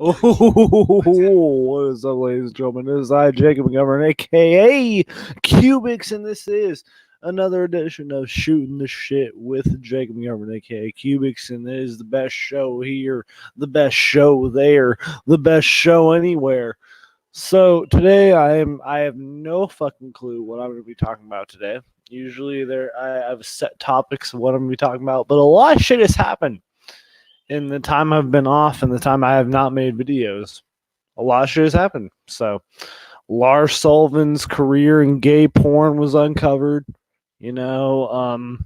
Oh, what is up, ladies and gentlemen? This is I, Jacob McGovern, aka Cubics, and this is another edition of Shooting the Shit with Jacob McGovern, aka Cubics, and it is the best show here, the best show there, the best show anywhere. So today I have no fucking clue what I'm going to be talking about today. Usually I have set topics of what I'm going to be talking about, but a lot of shit has happened in the time I've been off and the time I have not made videos. A lot of shit has happened. So Lars Sullivan's career in gay porn was uncovered. You know,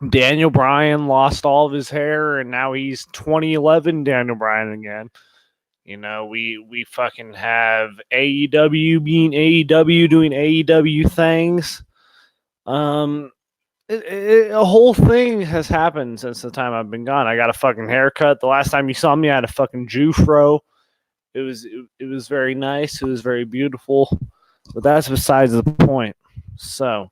Daniel Bryan lost all of his hair and now he's 2011 Daniel Bryan again. You know, we fucking have AEW being AEW doing AEW things. A whole thing has happened since the time I've been gone. I got a fucking haircut. The last time you saw me, I had a fucking Jew fro. It was very nice. It was very beautiful. But that's besides the point. So,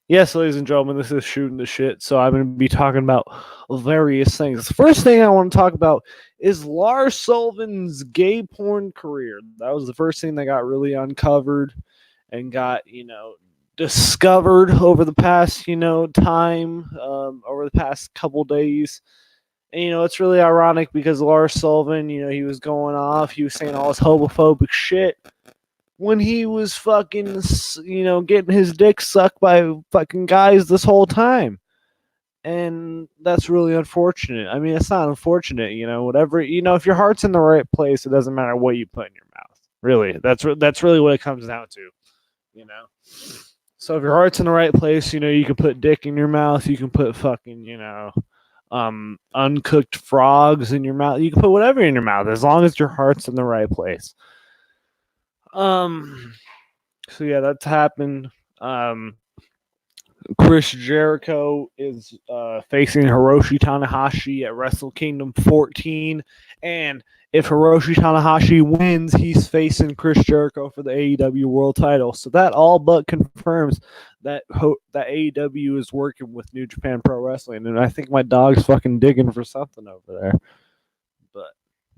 yes, ladies and gentlemen, this is Shooting the Shit. So I'm going to be talking about various things. The first thing I want to talk about is Lars Sullivan's gay porn career. That was the first thing that got really uncovered and got, discovered over the past, time, over the past couple days. And, it's really ironic because Lars Sullivan, he was going off. He was saying all this homophobic shit when he was fucking, getting his dick sucked by fucking guys this whole time. And that's really unfortunate. I mean, it's not unfortunate, whatever, if your heart's in the right place, it doesn't matter what you put in your mouth. Really, that's really what it comes down to, So if your heart's in the right place, you can put dick in your mouth. You can put fucking, uncooked frogs in your mouth. You can put whatever in your mouth as long as your heart's in the right place. So yeah, that's happened. Chris Jericho is facing Hiroshi Tanahashi at Wrestle Kingdom 14, and if Hiroshi Tanahashi wins, he's facing Chris Jericho for the AEW World Title. So that all but confirms that that AEW is working with New Japan Pro Wrestling, and I think my dog's fucking digging for something over there, but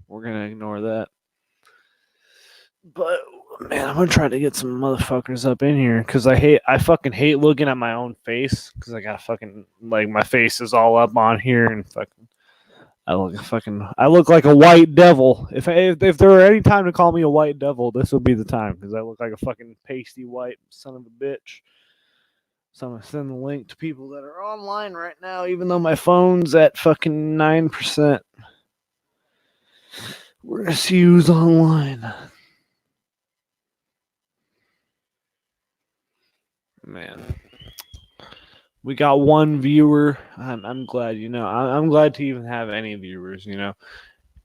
we're gonna ignore that. But man, I'm gonna try to get some motherfuckers up in here because I fucking hate looking at my own face because I got fucking my face is all up on here and fucking I look like a white devil. If there were any time to call me a white devil, this would be the time because I look like a fucking pasty white son of a bitch. So I'm gonna send the link to people that are online right now, even though my phone's at fucking 9%. We're gonna see who's online. Man, we got one viewer. I'm glad. I'm glad to even have any viewers.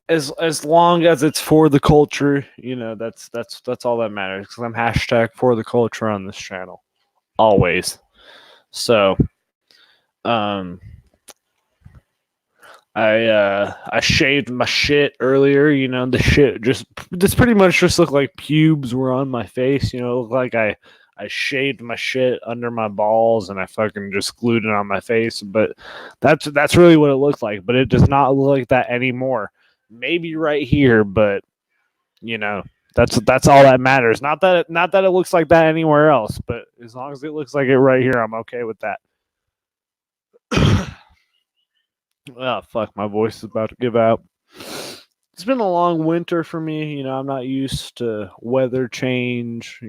As long as it's for the culture. That's all that matters. Because I'm hashtag for the culture on this channel, always. So, I shaved my shit earlier. The shit just pretty much just looked like pubes were on my face. It looked like I shaved my shit under my balls and I fucking just glued it on my face. But that's really what it looked like. But it does not look like that anymore. Maybe right here, but that's all that matters. Not that it looks like that anywhere else, but as long as it looks like it right here, I'm okay with that. Oh fuck, my voice is about to give out. It's been a long winter for me. I'm not used to weather change.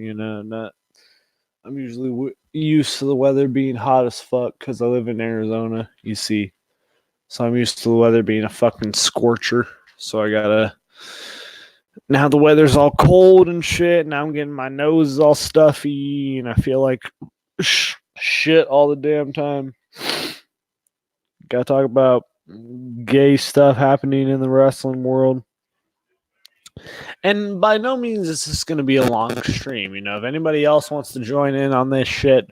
I'm usually used to the weather being hot as fuck because I live in Arizona, you see. So I'm used to the weather being a fucking scorcher. So I gotta... Now the weather's all cold and shit. Now I'm getting my nose all stuffy and I feel like shit all the damn time. Gotta talk about gay stuff happening in the wrestling world. And by no means is this going to be a long stream. If anybody else wants to join in on this shit,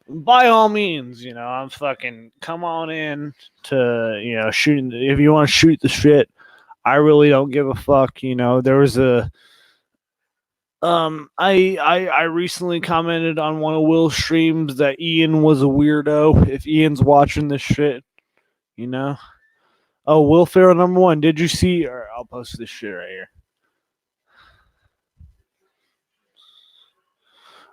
by all means, I'm fucking come on in to, shooting. If you want to shoot the shit, I really don't give a fuck. There was a, I recently commented on one of Will's streams that Ian was a weirdo. If Ian's watching this shit, Oh, Will Ferrell #1. Did you see? Or I'll post this shit right here.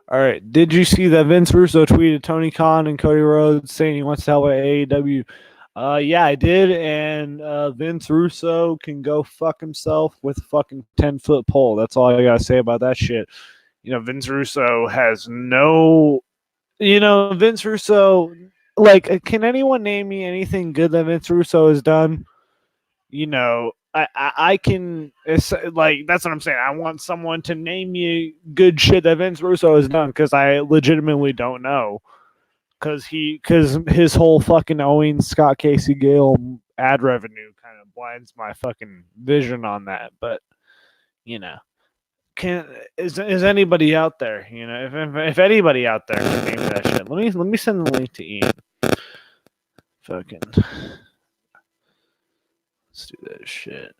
All right. Did you see that Vince Russo tweeted Tony Khan and Cody Rhodes saying he wants to help at AEW? Yeah, I did, and Vince Russo can go fuck himself with a fucking 10-foot pole. That's all I gotta say about that shit. Vince Russo has no. Vince Russo. Like, can anyone name me anything good that Vince Russo has done? I can. It's like that's what I'm saying. I want someone to name me good shit that Vince Russo has done because I legitimately don't know. Because his whole fucking owing Scott Casey Gale ad revenue kind of blinds my fucking vision on that. But you know, can is anybody out there? If anybody out there can name that shit, let me send the link to Ian. Fucking let's do that shit.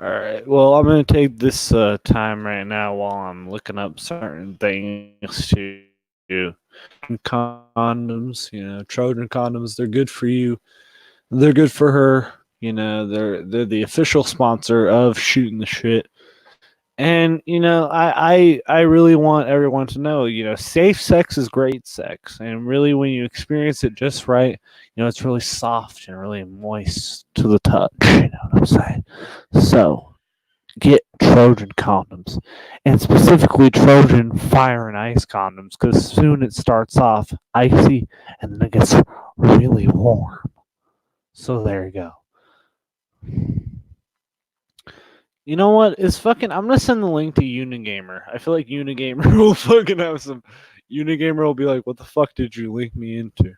All right. Well, I'm going to take this time right now while I'm looking up certain things to do. Condoms, Trojan condoms, they're good for you. They're good for her. They're the official sponsor of Shooting the Shit. And I really want everyone to know, safe sex is great sex, and really when you experience it just right, it's really soft and really moist to the touch. You know what I'm saying? So get Trojan condoms, and specifically Trojan fire and ice condoms, because soon it starts off icy and then it gets really warm. So there you go. You know what? It's fucking. I'm gonna send the link to Unigamer. I feel like Unigamer will fucking have some. Unigamer will be like, "What the fuck did you link me into?"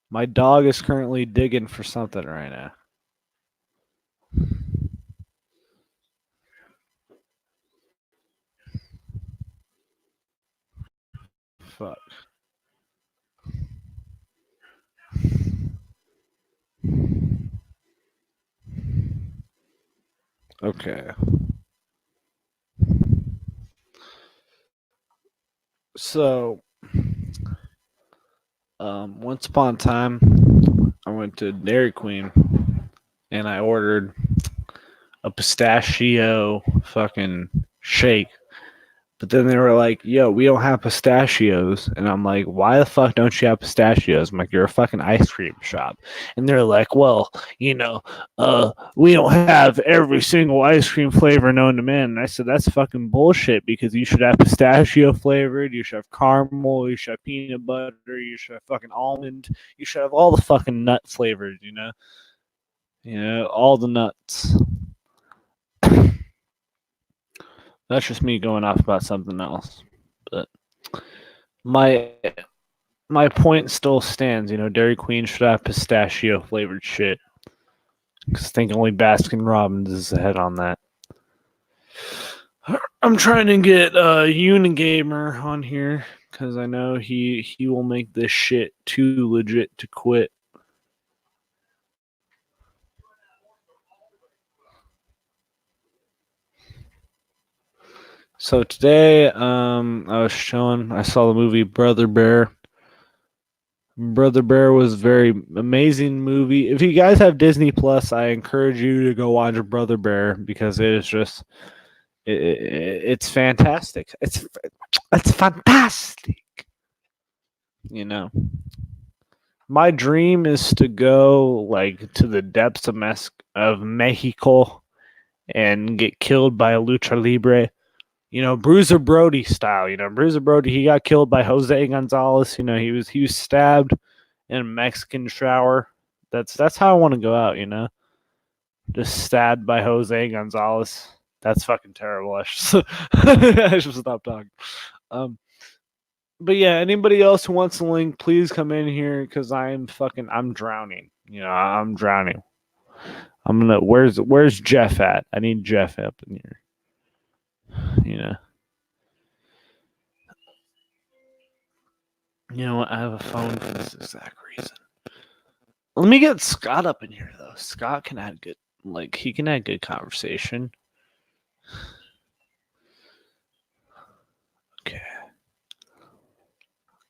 My dog is currently digging for something right now. Fuck. Okay. So, once upon a time, I went to Dairy Queen and I ordered a pistachio fucking shake. But then they were like, "Yo, we don't have pistachios," and I'm like, "Why the fuck don't you have pistachios?" I'm like, "You're a fucking ice cream shop," and they're like, "Well, we don't have every single ice cream flavor known to man." And I said, "That's fucking bullshit because you should have pistachio flavored, you should have caramel, you should have peanut butter, you should have fucking almond, you should have all the fucking nut flavors, all the nuts." That's just me going off about something else, but my my point still stands. Dairy Queen should have pistachio flavored shit. Because I think only Baskin Robbins is ahead on that. I'm trying to get Unigamer on here because I know he will make this shit too legit to quit. So today, I saw the movie Brother Bear. Brother Bear was a very amazing movie. If you guys have Disney Plus, I encourage you to go watch Brother Bear because it is just it's fantastic. It's fantastic. You know, my dream is to go like to the depths of Mexico and get killed by a lucha libre. Bruiser Brody style. Bruiser Brody. He got killed by Jose Gonzalez. He was stabbed in a Mexican shower. That's how I want to go out. Just stabbed by Jose Gonzalez. That's fucking terrible. I should stop talking. But yeah, anybody else who wants a link, please come in here because I'm drowning. I'm drowning. Where's Jeff at? I need Jeff up in here. You know what? I have a phone for this exact reason. Let me get Scott up in here though. Scott can add good Like, he can have good conversation. Okay.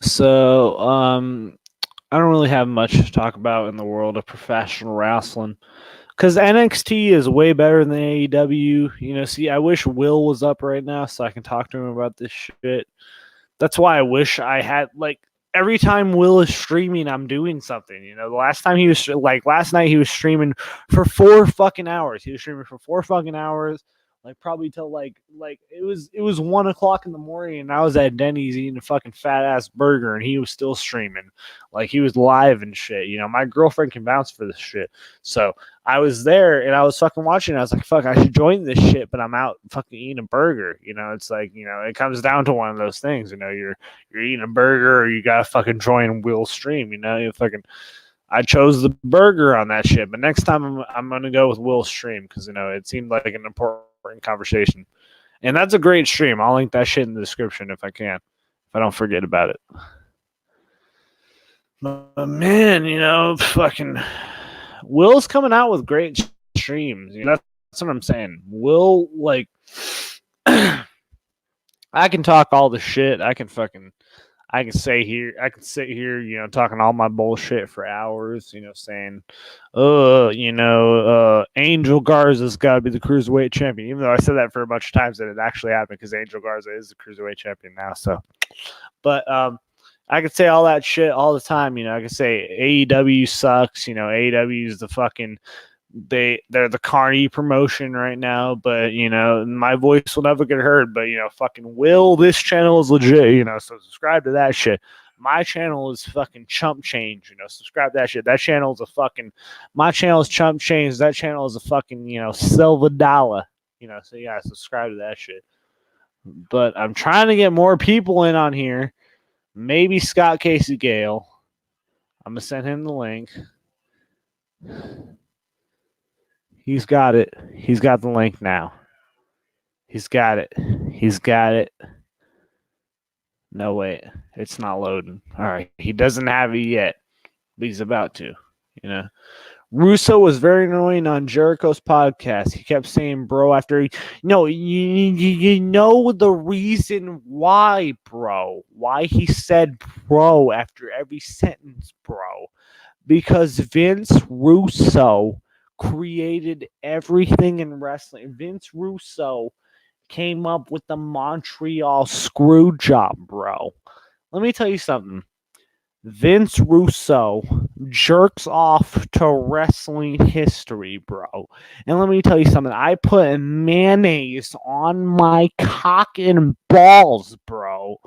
So, I don't really have much to talk about in the world of professional wrestling because NXT is way better than AEW. See, I wish Will was up right now so I can talk to him about this shit. That's why I wish I had, like, every time Will is streaming, I'm doing something. The last time he was, like, last night he was streaming for 4 fucking hours. He was streaming for 4 fucking hours, like, probably till like it was 1 o'clock in the morning, and I was at Denny's eating a fucking fat ass burger, and he was still streaming, like, he was live and shit. My girlfriend can vouch for this shit. So I was there and I was fucking watching. I was like, fuck, I should join this shit, but I'm out fucking eating a burger. It's like, it comes down to one of those things. You're eating a burger or you gotta fucking join Will's stream. You fucking. I chose the burger on that shit, but next time I'm gonna go with Will's stream because it seemed like an important conversation, and that's a great stream. I'll link that shit in the description if I can, if I don't forget about it. But man, fucking Will's coming out with great streams. That's what I'm saying. Will, like, I can talk all the shit. I can sit here, talking all my bullshit for hours, saying, Angel Garza's got to be the cruiserweight champion. Even though I said that for a bunch of times that it actually happened because Angel Garza is the cruiserweight champion now. So, but I could say all that shit all the time. I could say AEW sucks. AEW is the fucking they're the Carney promotion right now, but my voice will never get heard. But fucking Will, this channel is legit. So subscribe to that shit. My channel is fucking chump change. Subscribe to that shit. That channel is my channel is chump change. That channel is a fucking silver dollar. So yeah, subscribe to that shit. But I'm trying to get more people in on here. Maybe Scott Casey Gale. I'm gonna send him the link. He's got it. He's got the link now. He's got it. He's got it. No, wait. It's not loading. All right. He doesn't have it yet, but he's about to. Russo was very annoying on Jericho's podcast. He kept saying bro after he... No, you know the reason why, bro. Why he said bro after every sentence, bro. Because Vince Russo created everything in wrestling. Vince Russo came up with the Montreal screw job, bro. Let me tell you something. Vince Russo jerks off to wrestling history, bro. And let me tell you something. I put mayonnaise on my cock and balls, bro,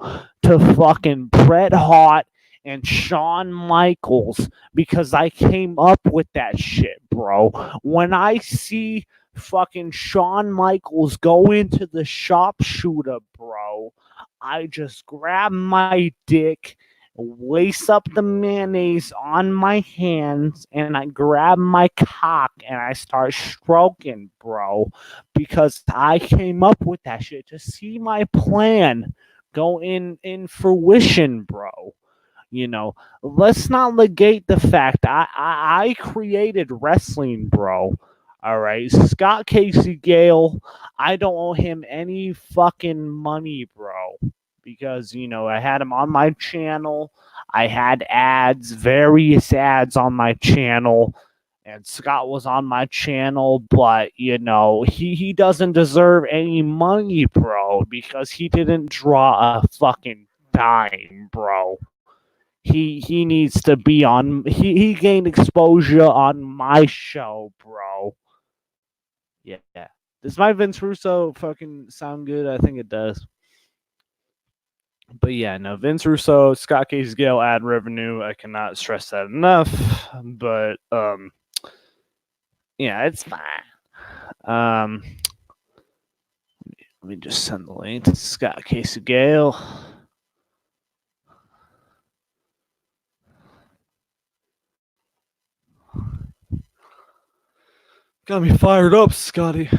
to fucking Bret Hart and Shawn Michaels because I came up with that shit, bro. When I see fucking Shawn Michaels go into the sharpshooter, bro, I just grab my dick, lace up the mayonnaise on my hands, and I grab my cock and I start stroking, bro, because I came up with that shit to see my plan go in fruition, bro. Let's not negate the fact I created wrestling, bro. All right, Scott Casey Gale, I don't owe him any fucking money, bro, because I had him on my channel. I had various ads on my channel, and Scott was on my channel, but he doesn't deserve any money, bro, because he didn't draw a fucking dime, bro. He needs to be on. He gained exposure on my show, bro. Yeah. Does my Vince Russo fucking sound good? I think it does. But yeah, no, Vince Russo, Scott Casey Gale ad revenue. I cannot stress that enough. But yeah, it's fine. Let me just send the link to Scott Casey Gale. Got me fired up, Scotty.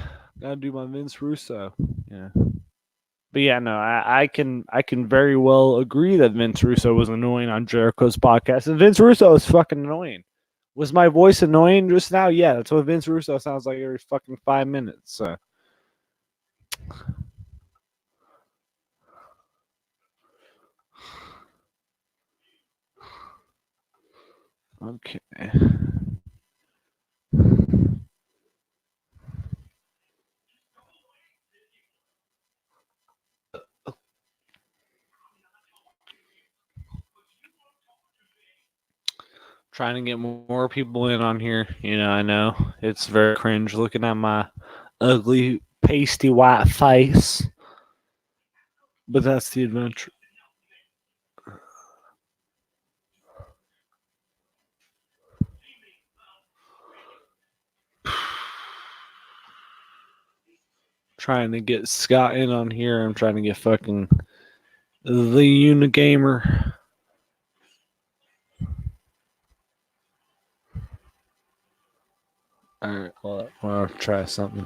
Gotta do my Vince Russo. Yeah. But yeah, no, I can very well agree that Vince Russo was annoying on Jericho's podcast. And Vince Russo is fucking annoying. Was my voice annoying just now? Yeah, that's what Vince Russo sounds like every fucking 5 minutes. So. Okay. Trying to get more people in on here. I know it's very cringe looking at my ugly, pasty white face, but that's the adventure. Trying to get Scott in on here. I'm trying to get fucking the Unigamer. Alright, well, I'll try something.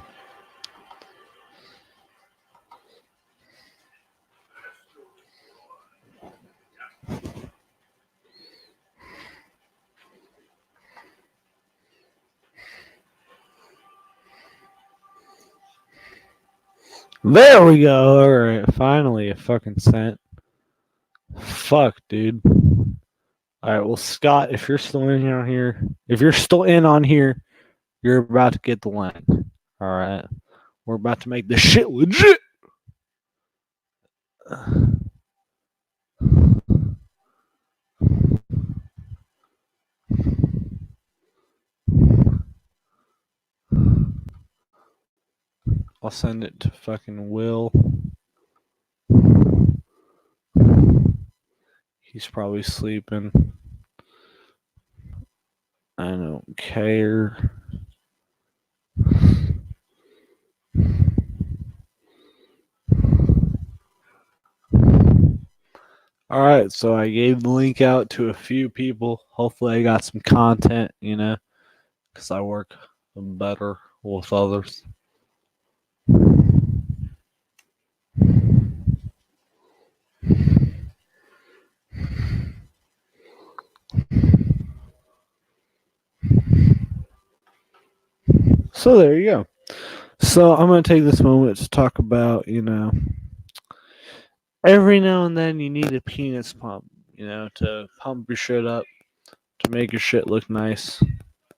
There we go. Alright, finally a fucking sent. Fuck, dude. Alright, well, Scott, if you're still in on here, you're about to get the link. Alright. We're about to make this shit legit. I'll send it to fucking Will. He's probably sleeping. I don't care. All right, so I gave the link out to a few people. Hopefully, I got some content, because I work better with others. So there you go. So I'm going to take this moment to talk about, every now and then you need a penis pump, to pump your shit up, to make your shit look nice. It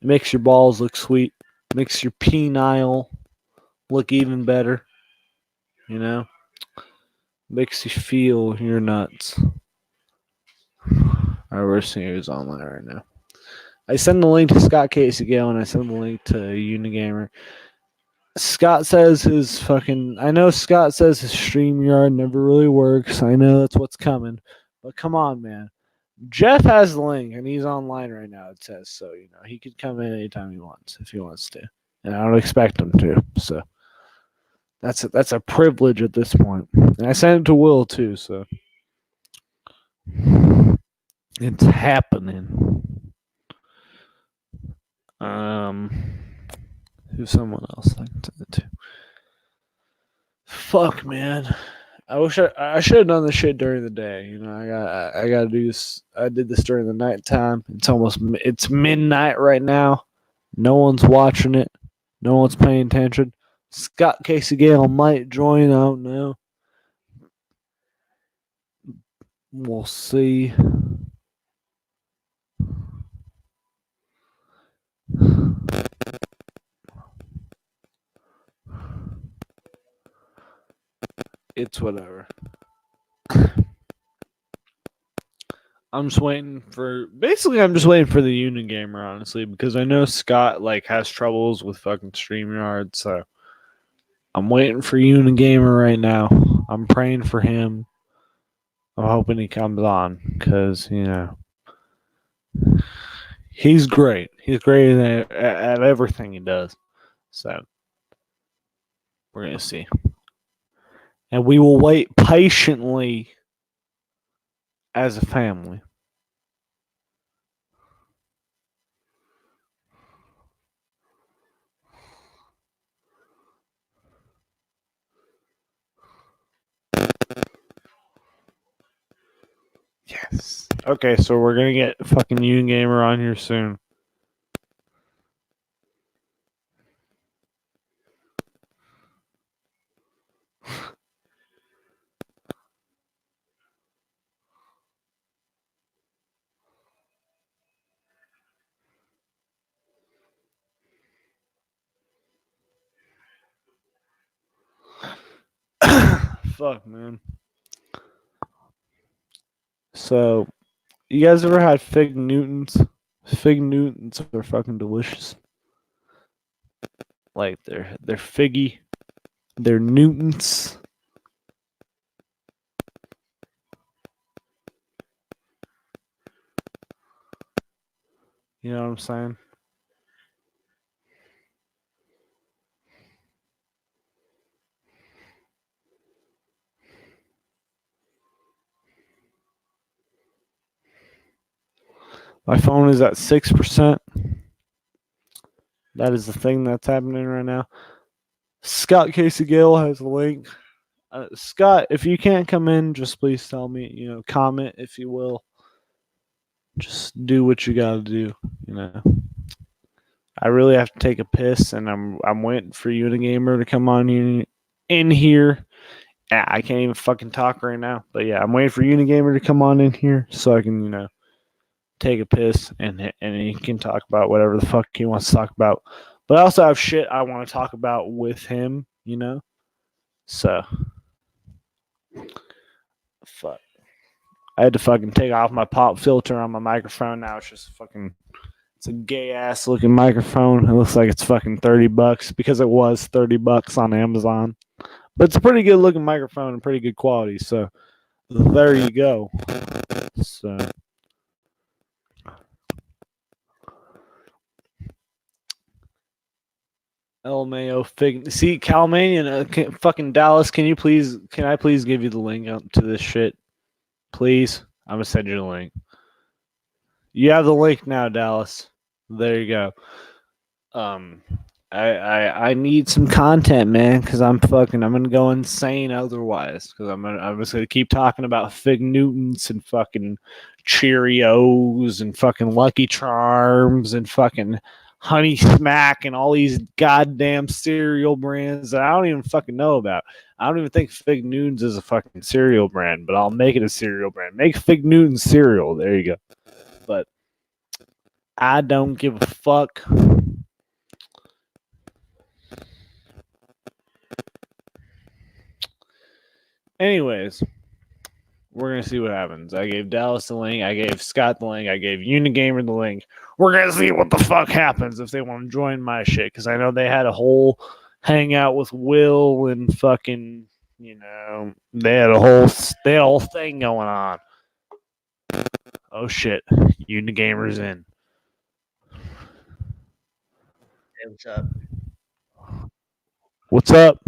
makes your balls look sweet. It makes your penile look even better, Makes you feel your nuts. We're seeing who's online right now. I send the link to Scott Casey Gale and I send the link to Unigamer. Scott says his fucking. I know Scott says his StreamYard never really works. I know that's what's coming. But come on, man. Jeff has the link and he's online right now, it says. So, he could come in anytime he wants, if he wants to. And I don't expect him to. So that's a privilege at this point. And I sent it to Will too, so it's happening. Who's someone else I can send it to? Fuck, man. I wish I should have done this shit during the day. I got to do this. I did this during the nighttime. It's midnight right now. No one's watching it. No one's paying attention. Scott Casey Gale might join. I don't know. We'll see. It's whatever. I'm just waiting for the Unigamer, honestly, because I know Scott has troubles with fucking StreamYard, so I'm waiting for Unigamer right now. I'm praying for him. I'm hoping he comes on because he's great. He's great at everything he does. So we're gonna see, and we will wait patiently as a family. Yes. Okay, so we're gonna get fucking Gamer on here soon. Fuck, man. So, you guys ever had fig Newtons? Fig Newtons are fucking delicious. Like they're figgy. They're Newtons. You know what I'm saying? My phone is at 6%. That is the thing that's happening right now. Scott Casey Gale has a link. Scott, if you can't come in, just please tell me. Comment if you will. Just do what you gotta do. You know. I really have to take a piss, and I'm waiting for Unigamer to come on in here. I can't even fucking talk right now, but yeah, I'm waiting for Unigamer to come on in here so I can take a piss and he can talk about whatever the fuck he wants to talk about. But I also have shit I want to talk about with him. So fuck. I had to fucking take off my pop filter on my microphone. Now it's just it's a gay ass looking microphone. It looks like it's fucking $30 because it was $30 on Amazon. But it's a pretty good looking microphone and pretty good quality. So there you go. So LMAO fig. See, Calmanian, fucking Dallas. Can I please give you the link to this shit, please? I'm gonna send you the link. You have the link now, Dallas. There you go. I need some content, man, because I'm gonna go insane otherwise. Because I'm just gonna keep talking about Fig Newtons and fucking Cheerios and fucking Lucky Charms and fucking Honey Smack and all these goddamn cereal brands that I don't even fucking know about. I don't even think Fig Newtons is a fucking cereal brand, but I'll make it a cereal brand. Make Fig Newtons cereal. There you go. But I don't give a fuck. Anyways, we're gonna see what happens. I gave Dallas the link. I gave Scott the link. I gave Unigamer the link. We're gonna see what the fuck happens if they want to join my shit. Because I know they had a whole hangout with Will and fucking, they had a whole thing going on. Oh shit, Unigamer's in. Hey, what's up? What's up?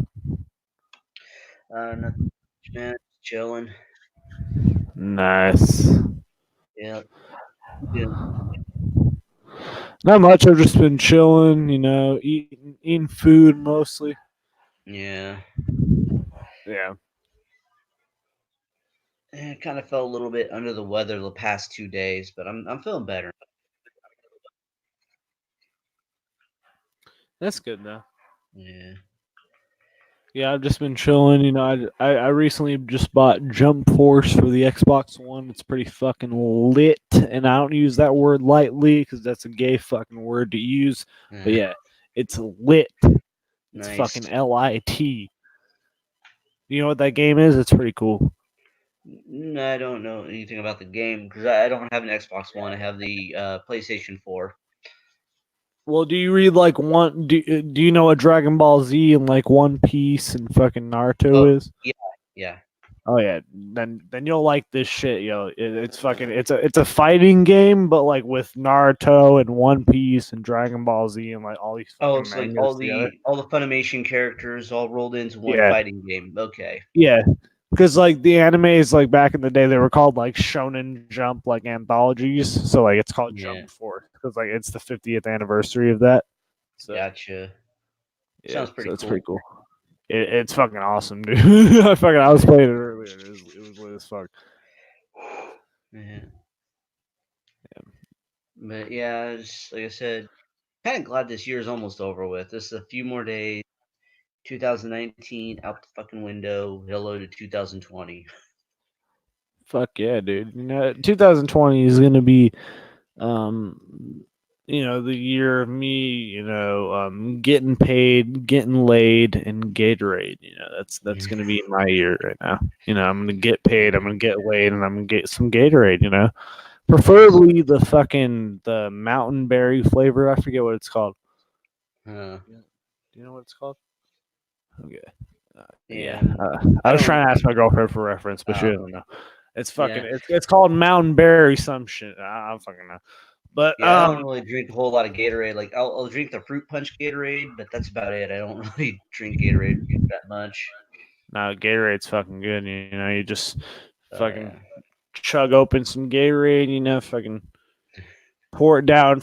Nothing, man. Chilling. Nice. Yeah. Yeah. Not much. I've just been chilling. Eating food mostly. Yeah. Yeah. I kind of felt a little bit under the weather the past 2 days, but I'm feeling better. That's good though. Yeah. Yeah, I've just been chilling. I recently just bought Jump Force for the Xbox One. It's pretty fucking lit, and I don't use that word lightly because that's a gay fucking word to use. But Yeah. yeah, it's lit. It's Nice. fucking LIT. You know what that game is? It's pretty cool. I don't know anything about the game because I don't have an Xbox One. I have the PlayStation 4. Well, do you read like one? Do you know what Dragon Ball Z and like One Piece and fucking Oh, Naruto is? yeah. Yeah. Oh yeah, then you'll like this shit, yo. It's fucking it's a fighting game, but like with Naruto and One Piece and Dragon Ball Z and like all these Oh, fucking it's like all mangas together. the Funimation characters all rolled into one Yeah, fighting game. Okay. yeah. Because like the animes, like back in the day, they were called like Shonen Jump, like anthologies. So like it's called Yeah. Jump Force because like it's the 50th anniversary of that. So Gotcha. yeah, Sounds so pretty it's cool. pretty cool. It's fucking awesome, dude. I was playing it earlier. It was lit as fuck. Yeah. But yeah, just like I said, kind of glad this year is almost over with. Just a few more days. 2019 out the fucking window. Hello to 2020. Fuck yeah, dude. 2020 is gonna be um the year of me, getting paid, getting laid, and Gatorade. That's gonna be my year right now. I'm gonna get paid, I'm gonna get laid, and I'm gonna get some Gatorade. Nice. Preferably the mountain berry flavor. I forget what it's called. Uh, Yeah. Do you know what it's called? Okay. yeah, Yeah. I I was don't. trying to ask my girlfriend for reference, but she Uh, doesn't know. It's fucking. yeah, It's called mountain berry some shit. I don't fucking know. But yeah. I don't really drink a whole lot of Gatorade. Like I'll drink the fruit punch Gatorade, but that's about it. I don't really drink Gatorade that much. no, Gatorade's fucking good. You just fucking Yeah. chug open some Gatorade. Fucking pour it down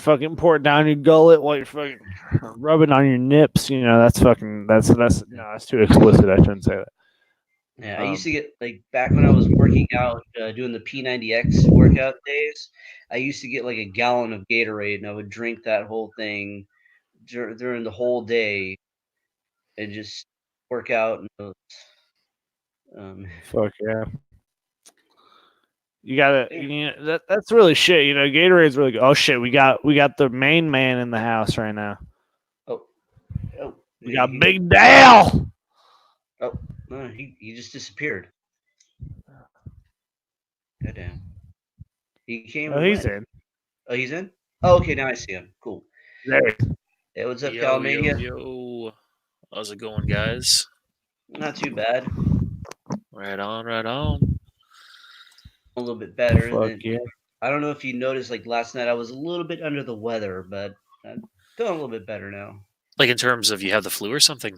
your gullet while you're fucking rubbing on your nips. That's fucking. That's no, that's too explicit. I shouldn't say that. Yeah, I used Um, to get like back when I was working out, doing the P90X workout days. I used to get like a gallon of Gatorade, and I would drink that whole thing during the whole day, and just work out. Um, fuck yeah. You gotta, that's really shit. Gatorade's really good. Oh shit, we got the main man in the house right now. oh, oh, We he, got he, Big Dale. oh, no, he just disappeared. Goddamn, he came Oh, and he's went. in. Oh, he's in. Oh, okay, now I see him. Cool. There. Hey, what's up, Yo, yo, Calmania? yo. How's it going, guys? Not too bad. Right on, right on. A little bit better. And Fuck then yeah. I don't know if you noticed, like last night, I was a little bit under the weather, but I'm feeling a little bit better now. Like in terms of you have the flu or something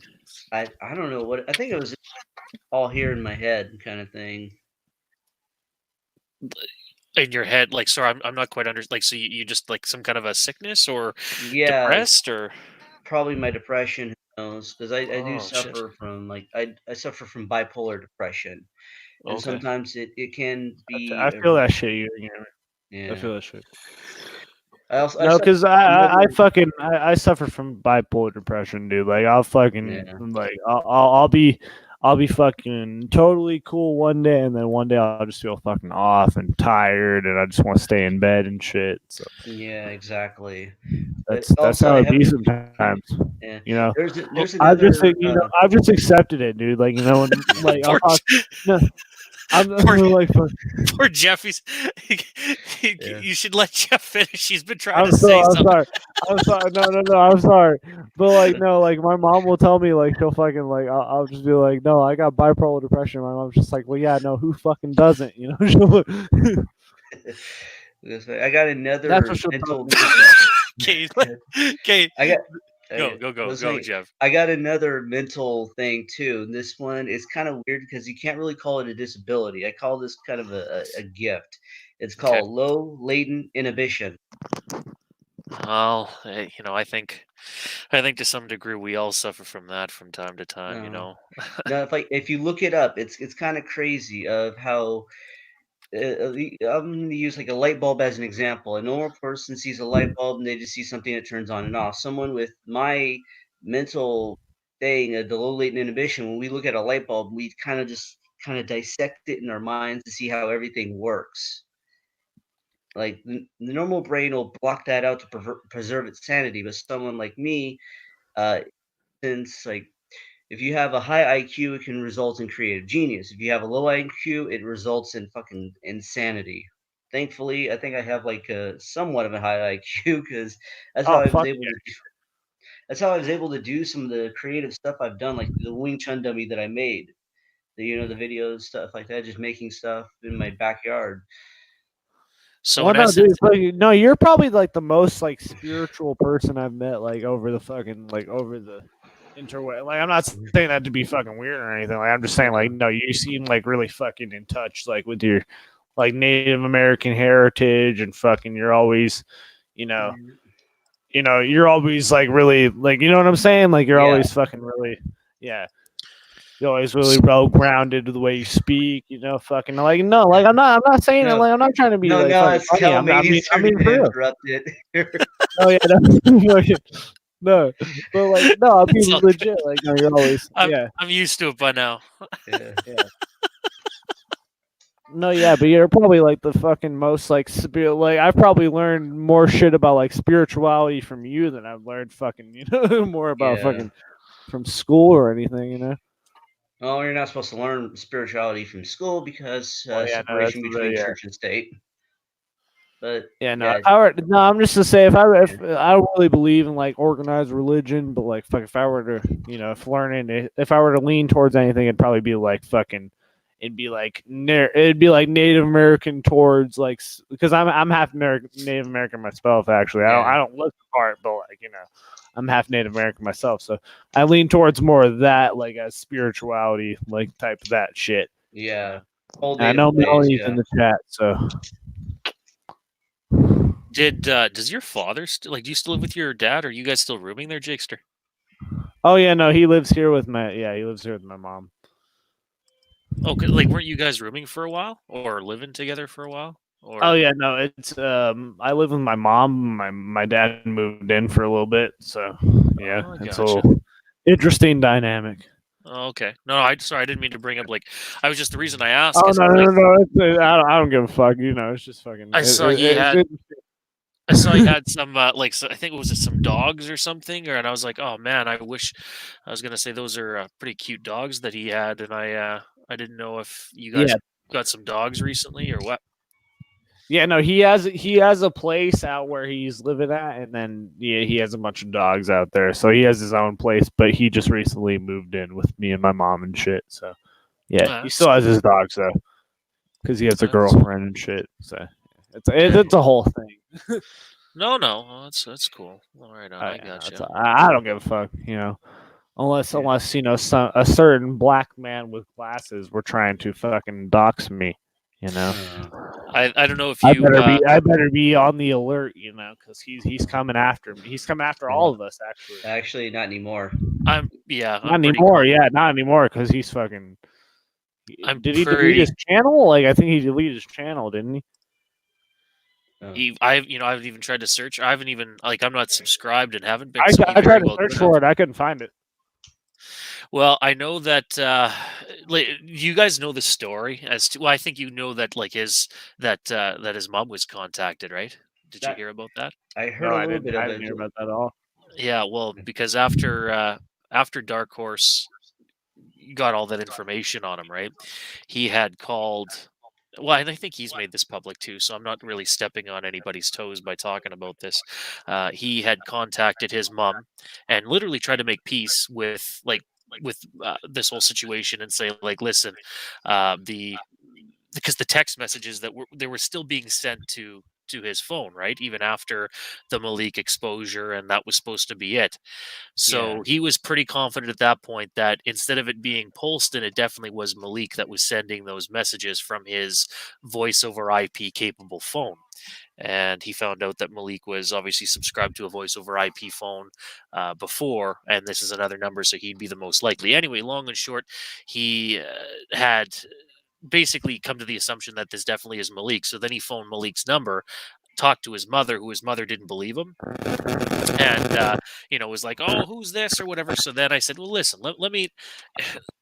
I don't know what I think it was all here in my head kind of thing. in your head. Like, sorry, I'm not quite under. Like, so you just like some kind of a sickness or Yeah, depressed or. probably my depression. Who knows? Because I do Oh shit. suffer from like I suffer from bipolar depression, and Okay. sometimes it can I be feel that shit. I yeah. feel that shit. I No, suffer because another I suffer from bipolar depression, dude. Like I'll fucking yeah like I'll be fucking totally cool one day, and then one day I'll just feel fucking off and tired, and I just want to stay in bed and shit. So yeah exactly. But that's also how I it have be sometimes. yeah. You know, There's I've just another I've just accepted it, dude. Like when yeah. like I'll Poor, talk. No, I'm poor, like poor Jeff. Yeah. You should let Jeff finish. He's been trying I'm to say I'm something. sorry. I'm sorry. No, no, no. I'm sorry. But like, no, like my mom will tell me like she'll fucking like I'll just be like, no, I got bipolar depression. My mom's just like, well, yeah, no, who fucking doesn't? I got That's another what she'll tell mental. me. Okay, okay, I got. go, I go, go, was go, saying, Jeff. I got another mental thing too. And this one is kind of weird because you can't really call it a disability. I call this kind of a gift. It's Okay. called low latent inhibition. Well, I think to some degree we all suffer from that from time to time. Uh, now, if you look it up, it's kind of crazy of how I'm going to use like a light bulb as an example. A normal person sees a light bulb and they just see something that turns on and off. Someone with my mental thing, the low latent inhibition, when we look at a light bulb, we kind of dissect it in our minds to see how everything works. Like the normal brain will block that out to preserve its sanity, but someone like me, uh, since like if you have a high IQ, it can result in creative genius. If you have a low IQ, it results in fucking insanity. Thankfully, I think I have like a somewhat of a high IQ because that's how Oh I was fuck able to. That's how I was able to do some of the creative stuff I've done, like the Wing Chun dummy that I made. The videos, stuff like that, just making stuff in my backyard. So Well, in no, dude. essence, It's like, no, you're probably like the most like spiritual person I've met, like over the fucking like over the interweb. Like, I'm not saying that to be fucking weird or anything. Like, I'm just saying, like, no, you seem like really fucking in touch, like with your like Native American heritage, and fucking, you're always, you know, you're always like really like, you know what I'm saying? Like, you're Yeah. always fucking really, yeah. You're always really well grounded to the way you speak, fucking like, no, like I'm not saying it, No, like, I'm not trying to be no, like no. fucking It's funny. Calmania's I turn mean to for real. interrupt it. Oh yeah, no, no, but like, no, I'm it's being all good. legit. Like, no, you're always, I'm yeah, I'm used to it by now. Yeah. yeah. No, yeah, but you're probably like the fucking most like spirit. Like I've probably learned more shit about like spirituality from you than I've learned fucking more about Yeah. fucking from school or anything. Well, you're not supposed to learn spirituality from school because Well, yeah, no, that's separation between yeah. church and state. But Yeah, no. yeah, If I were, no, I'm just to say if I don't really believe in like organized religion, but like fuck, if I were to, if I were to lean towards anything, it'd probably be like fucking, it'd be like Native American towards like because I'm half American, Native American myself. Actually, yeah, I don't look the part, but like I'm half Native American myself, so I lean towards more of that, like as spirituality, like type of that shit. yeah. Old And I native know ways, Melanie's yeah. in the chat, so. Does your father like? Do you still live with your dad? Or are you guys still rooming there, Jakester? Oh yeah, no, he lives here with he lives here with my mom. Oh, like weren't you guys rooming for a while or living together for a while? Oh Or yeah, no, it's I live with my mom. My dad moved in for a little bit, so yeah, oh, I it's a gotcha. little interesting dynamic. Oh, okay. No, sorry, I didn't mean to bring up like I was just the reason I asked Oh is no, because like I don't give a fuck. It's just fucking. I saw he It's had interesting. I saw he had some like I think it was some dogs or something, and I was like, oh man, I wish I was gonna say those are pretty cute dogs that he had, and I didn't know if you guys Yeah, got some dogs recently or what. yeah, no, he has a place out where he's living at, and then yeah, he has a bunch of dogs out there. So he has his own place, but he just recently moved in with me and my mom and shit. So yeah, he That's still has cool. his dogs though, because he has a That's girlfriend and shit. So yeah. it's a whole thing. No, that's cool. All right, on, Oh I yeah, no, gotcha. I don't give a fuck. Unless Yeah. a certain black man with glasses were trying to fucking dox me. Uh, I don't know if you I better be on the alert. Because he's coming after me. He's coming after all of us. Actually, actually, not anymore. not I'm pretty anymore. Yeah, not anymore. Because he's fucking. I'm Did he delete pretty his channel? Like I think he deleted his channel, didn't he? I haven't even tried to search. I haven't even like I'm not subscribed and haven't been, I so he I very tried to well search could have. for it. I couldn't find it. Well, I know that like, you guys know the story as to. Well, I think you know that like that his mom was contacted, right? Did you That hear about that? I heard No, a I little didn't. bit I of didn't it. hear about that at all. Yeah, well, because after Dark Horse got all that information on him, right? He had called. Well, and I think he's made this public too, so I'm not really stepping on anybody's toes by talking about this. He had contacted his mom and literally tried to make peace with this whole situation and say like, listen, the because the text messages that were still being sent to his phone, right? Even after the Malik exposure, and that was supposed to be it. Yeah, So he was pretty confident at that point that instead of it being Polston, it definitely was Malik that was sending those messages from his voice over IP capable phone. And he found out that Malik was obviously subscribed to a voice over IP phone before, and this is another number, so he'd be the most likely. Anyway, long and short, he had basically come to the assumption that this definitely is Malik. So then he phoned Malik's number, talked to his mother, who his mother didn't believe him, and was like, oh, who's this or whatever. So then I said, well, listen, let me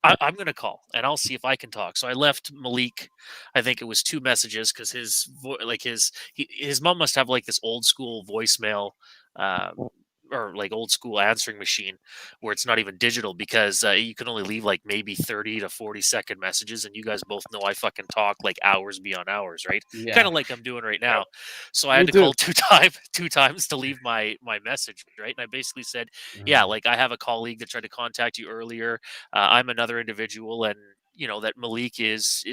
I'm going to call and I'll see if I can talk. So I left Malik, I think it was two messages, because his mom must have like this old school voicemail, or like old school answering machine where it's not even digital, because you can only leave like maybe 30 to 40-second messages, and you guys both know I fucking talk like hours beyond hours, right? Kind yeah, of like I'm doing right Yep. now. So I Me had to too. call two times to leave my message, right? And I basically said, yeah, uh, like I have a colleague that tried to contact you earlier. I'm another individual, and that Malik is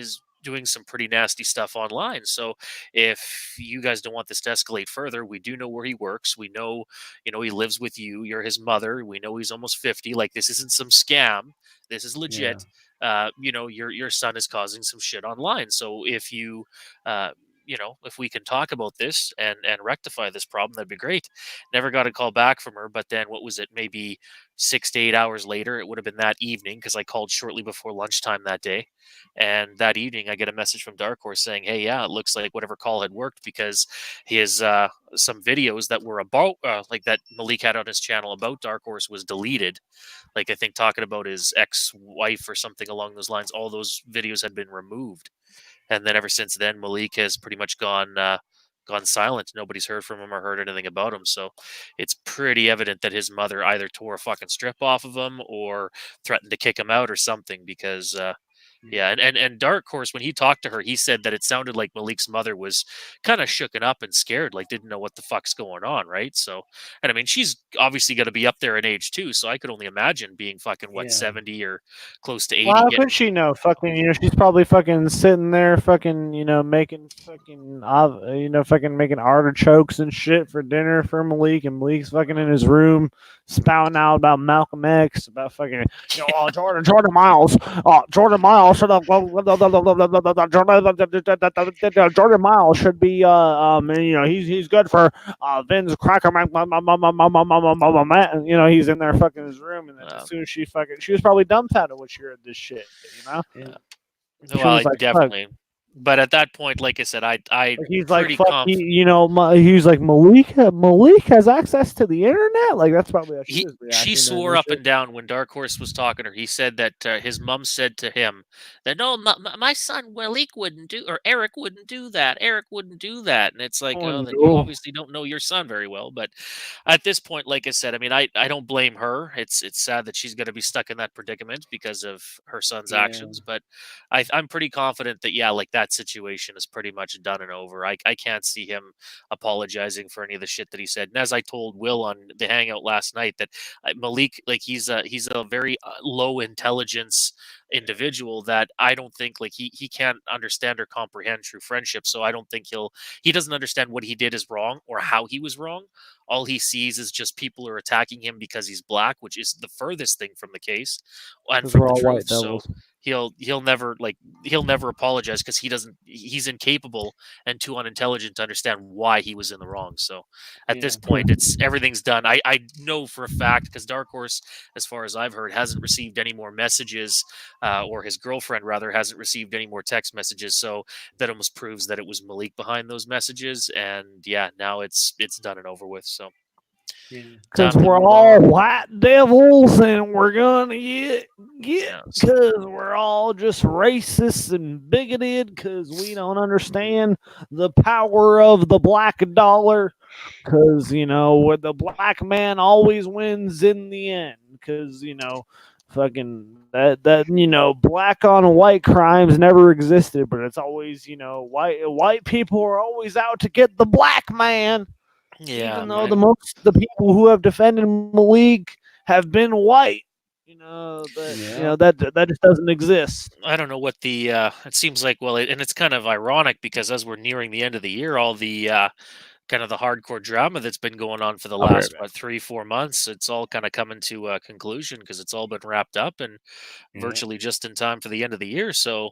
doing some pretty nasty stuff online. So if you guys don't want this to escalate further, we do know where he works. We know, he lives with you. You're his mother. We know he's almost 50. Like, this isn't some scam. This is yeah, legit. Your son is causing some shit online. So if uh, if we can talk about this and rectify this problem, that'd be great. Never got a call back from her. But then what was it? Maybe 6 to 8 hours later, it would have been that evening, because I called shortly before lunchtime that day. And that evening, I get a message from Dark Horse saying, hey, yeah, it looks like whatever call had worked, because his some videos that were about like that Malik had on his channel about Dark Horse was deleted. Like, I think talking about his ex-wife or something along those lines. All those videos had been removed. and then ever since then, Malik has pretty much gone silent. Nobody's heard from him or heard anything about him. So it's pretty evident that his mother either tore a fucking strip off of him or threatened to kick him out or something because Yeah. yeah, and Dark Horse, when he talked to her, he said that it sounded like Malik's mother was kind of shooken up and scared, like didn't know what the fuck's going on, right? So, and I mean, she's obviously going to be up there in age too, so I could only imagine being fucking what Yeah. 70 or close to 80. Well, how could she know? Fucking, she's probably fucking sitting there, fucking, making fucking, fucking making artichokes and shit for dinner for Malik, and Malik's fucking in his room spouting out about Malcolm X, about fucking, Jordan Miles, Jordan Miles should have, Jordan Miles should be, he's good for, Vince Cracker, he's in there fucking his room, and then as soon as she was probably dumbfounded when she heard this shit, Yeah. She Well, was like, fuck. definitely. But at that point, like I said, I He's like, pretty fuck, confident. he's like, Malik has access to the internet? Like, that's probably how she was reacting. She to swore this up shit. and down when Dark Horse was talking to her. He said that his mom said to him that no, my son Malik wouldn't do, or Eric wouldn't do that. Eric wouldn't do that. And it's like, oh, then you no. obviously don't know your son very well. But at this point, like I said, I mean, I don't blame her. It's sad that she's going to be stuck in that predicament because of her son's Yeah. actions. But I'm pretty confident that yeah, like that situation is pretty much done and over. I can't see him apologizing for any of the shit that he said. And as I told Will on the hangout last night, that Malik, like he's a very low intelligence individual that I don't think like he can't understand or comprehend true friendship. So I don't think he doesn't understand what he did is wrong or how he was wrong. All he sees is just people are attacking him because he's black, which is the furthest thing from the case and 'Cause from we're the all white truth. So devils. he'll never apologize because he's incapable and too unintelligent to understand why he was in the wrong. So at this Yeah. point, it's everything's done. I know for a fact because Dark Horse, as far as I've heard, hasn't received any more messages, or his girlfriend rather hasn't received any more text messages. So that almost proves that it was Malik behind those messages. And yeah, now it's done and over with. So Yeah. Because time to we're move all on. white devils and we're gonna get Yeah, because we're all just racist and bigoted because we don't understand the power of the black dollar. Because, with the black man always wins in the end. Because, fucking black on white crimes never existed, but it's always, white people are always out to get the black man. yeah. Even though the people who have defended Malik have been white, Yeah. that just doesn't exist. I don't know what the it seems like and it's kind of ironic because as we're nearing the end of the year, all the kind of the hardcore drama that's been going on for the I'll be right last back. 3-4 months, it's all kind of coming to a conclusion because it's all been wrapped up and Yeah. virtually just in time for the end of the year. So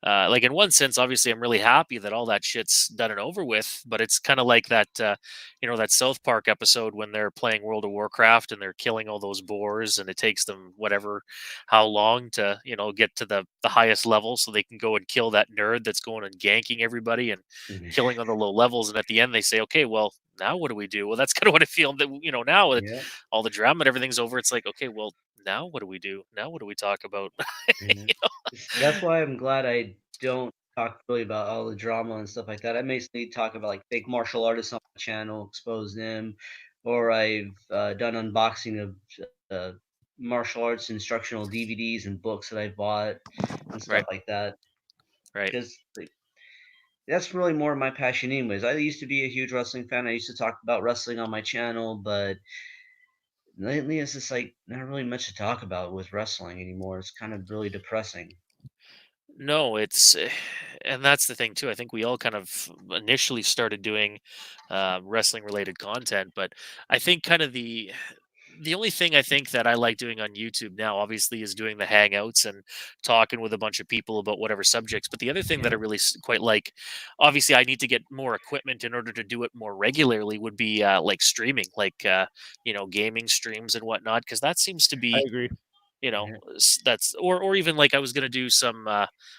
like in one sense, obviously I'm really happy that all that shit's done and over with, but it's kind of like that that South Park episode when they're playing World of Warcraft and they're killing all those boars and it takes them whatever how long to get to the highest level so they can go and kill that nerd that's going and ganking everybody and killing on the low levels, and at the end they say, okay, well, now what do we do? Well, that's kind of what I feel that now that Yeah. all the drama and everything's over, it's like, okay, well, now what do we do? Now what do we talk about? Yeah. That's why I'm glad I don't talk really about all the drama and stuff like that. I mostly talk about like fake martial artists on my channel, expose them, or I've done unboxing of uh, martial arts instructional DVDs and books that I bought and stuff Right, like that. right. Because that's really more my passion, anyways. I used to be a huge wrestling fan. I used to talk about wrestling on my channel, but lately it's just like not really much to talk about with wrestling anymore. It's kind of really depressing. No, it's and that's the thing too. I think we all kind of initially started doing wrestling related content, but I think kind of the only thing I think that I like doing on YouTube now, obviously, is doing the hangouts and talking with a bunch of people about whatever subjects. But the other thing that I Yeah. really quite like, obviously, I need to get more equipment in order to do it more regularly. Would be like streaming, like gaming streams and whatnot, because that seems to I be agree. you know, Yeah. that's or even like I was gonna do some,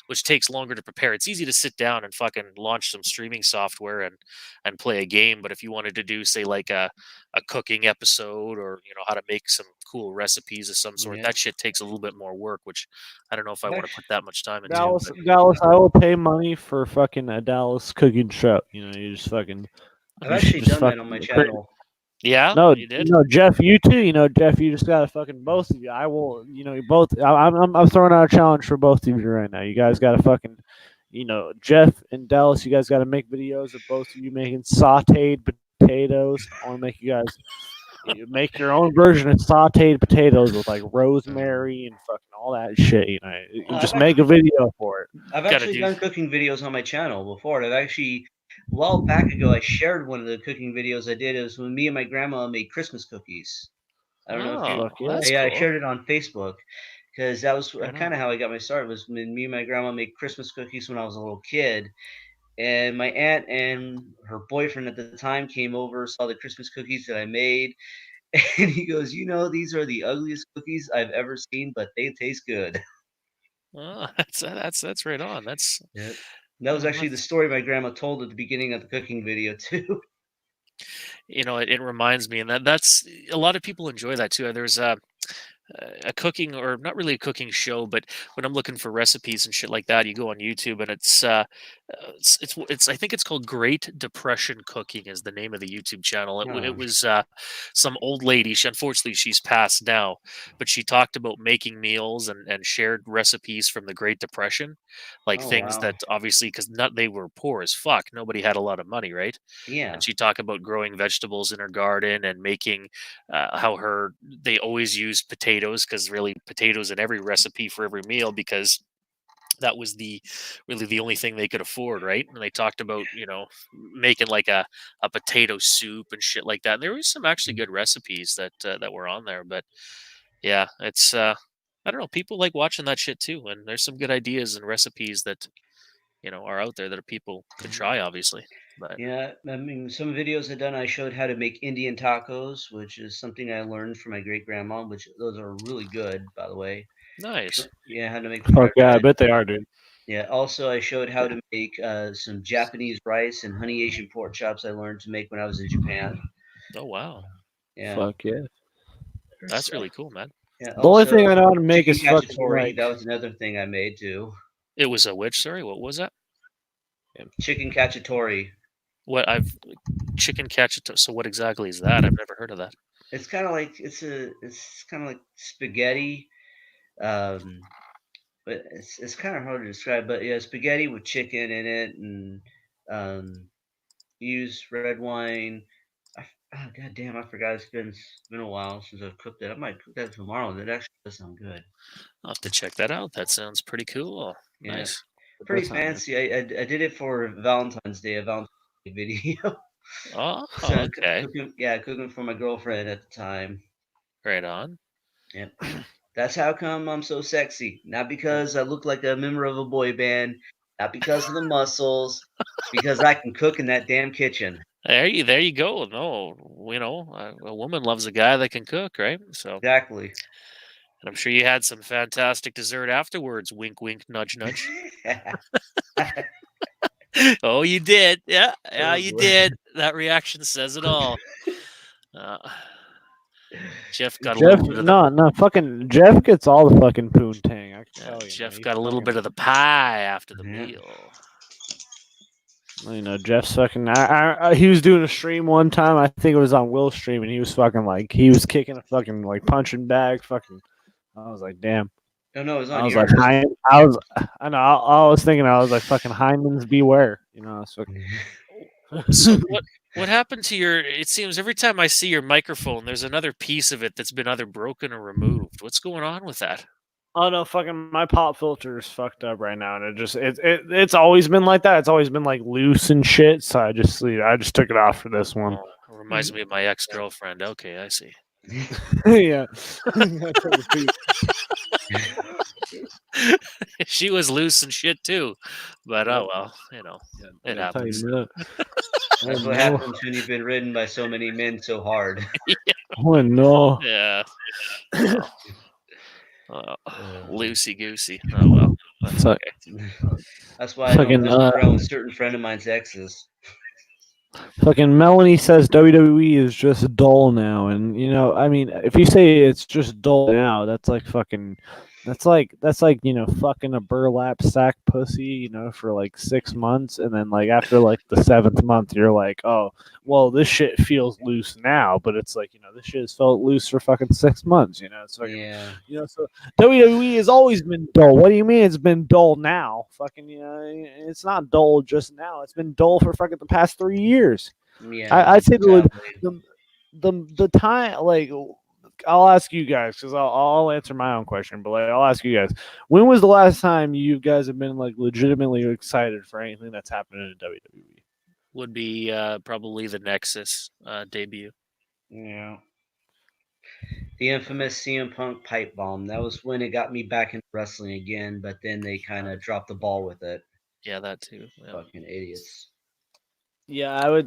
which takes longer to prepare. It's easy to sit down and fucking launch some streaming software and play a game, but if you wanted to do, say, like a cooking episode, or how to make some cool recipes of some sort, Yeah. that shit takes a little bit more work, which I don't know if I I've want to actually, put that much time into. Dallas, But Dallas, I will pay money for fucking a Dallas cooking show. You just fucking, I've you should actually just done that fucking on my create. channel. yeah, No, you did. no, Jeff, you too. Jeff, you just gotta fucking both of you. I will. You both. I'm throwing out a challenge for both of you right now. You guys gotta fucking, Jeff and Dallas. You guys gotta make videos of both of you making sautéed potatoes. I want to make you guys make your own version of sautéed potatoes with like rosemary and fucking all that shit. You I've just make a actually video for it. I've Gotta actually do. done cooking videos on my channel before. And I've actually a while back ago I shared one of the cooking videos I did. It was when me and my grandma made Christmas cookies. I don't know if you. Oh, Fuck yeah. that's Yeah, I cool. shared it on Facebook because that was Right kind on. of how I got my start. Was when me and my grandma made Christmas cookies when I was a little kid, and my aunt and her boyfriend at the time came over, saw the Christmas cookies that I made, and he goes, "These are the ugliest cookies I've ever seen, but they taste good." Oh, that's right on. That's Yeah. That was actually the that's story my grandma told at the beginning of the cooking video too. it reminds me, and that's a lot of people enjoy that too. There's a cooking, or not really a cooking show, but when I'm looking for recipes and shit like that, you go on YouTube, and it's I think it's called Great Depression Cooking is the name of the YouTube channel. It Oh, was some old lady. Unfortunately, she's passed now, but she talked about making meals and shared recipes from the Great Depression, like oh things wow. that obviously, because not they were poor as fuck, nobody had a lot of money, right? Yeah. And she talked about growing vegetables in her garden and making how her they always used potatoes, because really potatoes in every recipe for every meal, because that was the only thing they could afford, right? And they talked about making like a potato soup and shit like that. And there was some actually good recipes that were on there, but yeah, it's I don't know, people like watching that shit too, and there's some good ideas and recipes that are out there that people could try, obviously. But Yeah, I mean, some videos I've done, I showed how to make Indian tacos, which is something I learned from my great grandma, which those are really good, by the way. nice. Yeah, how to make Fuck fried yeah, I rice. bet they are, dude. Yeah, also I showed how to make some Japanese rice and honey Asian pork chops I learned to make when I was in Japan. Oh wow, Yeah. Fuck yeah. that's really cool, man. Yeah, The only thing also I know how to make chicken is fucking cacciatore, like that was another thing I made too. It was a which? Sorry, what was that? Chicken cacciatore. What I've chicken cacciatore. So what exactly is that? I've never heard of that. It's kind of like it's kind of like spaghetti. Um, but it's kind of hard to describe. But yeah, spaghetti with chicken in it, and um, use red wine. God damn, I forgot. It's been a while since I've cooked it. I might cook that tomorrow. That actually does sound good. I'll have to check that out. That sounds pretty cool. Yeah, Nice. it pretty does sound good. fancy. I did it for Valentine's Day, a Valentine's Day video. Oh, So okay. cooking for my girlfriend at the time. Right on. Yep. That's how come I'm so sexy. Not because I look like a member of a boy band, not because of the muscles, because I can cook in that damn kitchen. There you go. No, a woman loves a guy that can cook, right? So, Exactly. and I'm sure you had some fantastic dessert afterwards. Wink, wink, nudge, nudge. Oh, you did. Yeah, yeah, Oh you boy. did. That reaction says it all. Uh, Jeff got a Jeff, little bit of the no, fucking Jeff gets all the fucking poontang. I can tell you, man. Jeff He's got a little bit fucking, of the pie after the Yeah. meal. Jeff's fucking. He was doing a stream one time. I think it was on Will's stream, and he was fucking like he was kicking a fucking like punching bag. Fucking, I was like, damn. No, no, it was I on was like, yours. I know. I was thinking, I was like, fucking Hyman's beware. It's fucking. So what happened to your? It seems every time I see your microphone, there's another piece of it that's been either broken or removed. What's going on with that? Oh no, fucking my pop filter is fucked up right now, and it's always been like that. It's always been like loose and shit. So I just took it off for this one. Oh, it reminds me of my ex-girlfriend. Okay, I see. Yeah. She was loose and shit too, but Yep. oh well, it I'll tell you happens. that. That's what happens when you've been ridden by so many men so hard. Oh no. Yeah. Well, Loosey goosey. Oh well, that's Fuck. okay. That's why I don't Fucking mess around with certain friend of mine's exes. Fucking Melanie says WWE is just dull now, and I mean, if you say it's just dull now, that's like fucking, that's like fucking a burlap sack pussy, for like 6 months, and then like after like the seventh month, you're like, oh, well, this shit feels loose now, but it's like this shit has felt loose for fucking 6 months, it's fucking, Yeah. so WWE has always been dull. What do you mean it's been dull now? Fucking, it's not dull just now. It's been dull for fucking the past 3 years. Yeah. I'd say Exactly. the time, like, I'll ask you guys because I'll answer my own question, but like I'll ask you guys, when was the last time you guys have been like legitimately excited for anything that's happened in WWE? Would be probably the Nexus debut. Yeah. The infamous CM Punk pipe bomb. That was when it got me back into wrestling again, but then they kind of dropped the ball with it. Yeah, that too. Yeah. Fucking idiots. Yeah,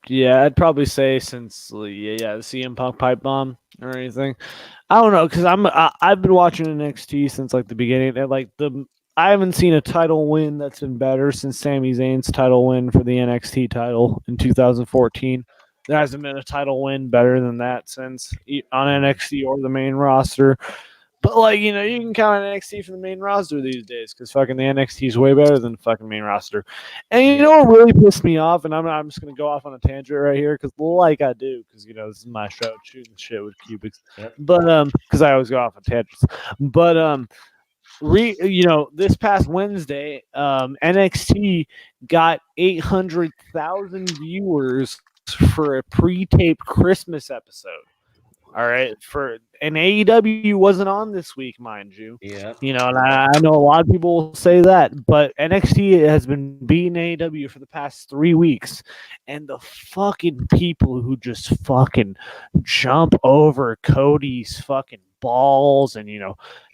yeah, I'd probably say since the CM Punk pipe bomb or anything. I don't know because I've been watching NXT since like the beginning. And like I haven't seen a title win that's been better since Sami Zayn's title win for the NXT title in 2014. There hasn't been a title win better than that since on NXT or the main roster. But like you can count on NXT for the main roster these days because fucking the NXT is way better than the fucking main roster. And you know what really pissed me off? And I'm just gonna go off on a tangent right here because like I do because this is my show, shooting shit with cubics. Yep. But because I always go off on tangents. But this past Wednesday, NXT got 800,000 viewers for a pre-taped Christmas episode. All right, and AEW wasn't on this week, mind you. Yeah. And I know a lot of people will say that, but NXT has been beating AEW for the past 3 weeks, and the fucking people who just fucking jump over Cody's fucking balls and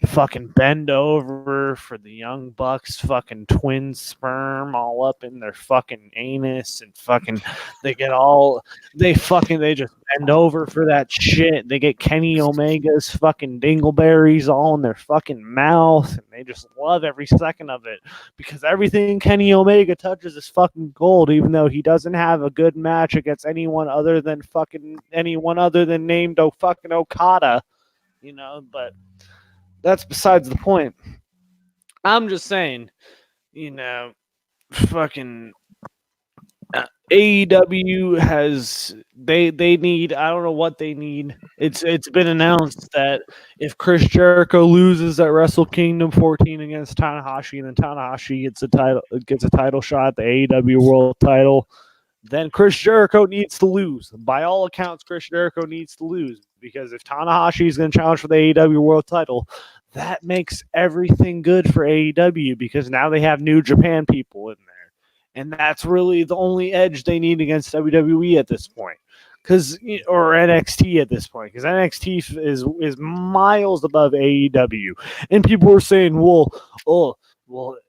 fucking bend over for the Young Bucks fucking twin sperm all up in their fucking anus and fucking they just bend over for that shit. They get Kenny Omega's fucking dingleberries all in their fucking mouth and they just love every second of it because everything Kenny Omega touches is fucking gold, even though he doesn't have a good match against anyone other than named fucking Okada. But that's besides the point. I'm just saying, fucking AEW has they need, I don't know what they need. It's been announced that if Chris Jericho loses at Wrestle Kingdom 14 against Tanahashi, and then Tanahashi gets a title shot at the AEW World Title, then Chris Jericho needs to lose. By all accounts, Chris Jericho needs to lose because if Tanahashi is going to challenge for the AEW World Title, that makes everything good for AEW because now they have New Japan people in there. And that's really the only edge they need against WWE at this point. Or NXT at this point, because NXT is miles above AEW. And people were saying, well,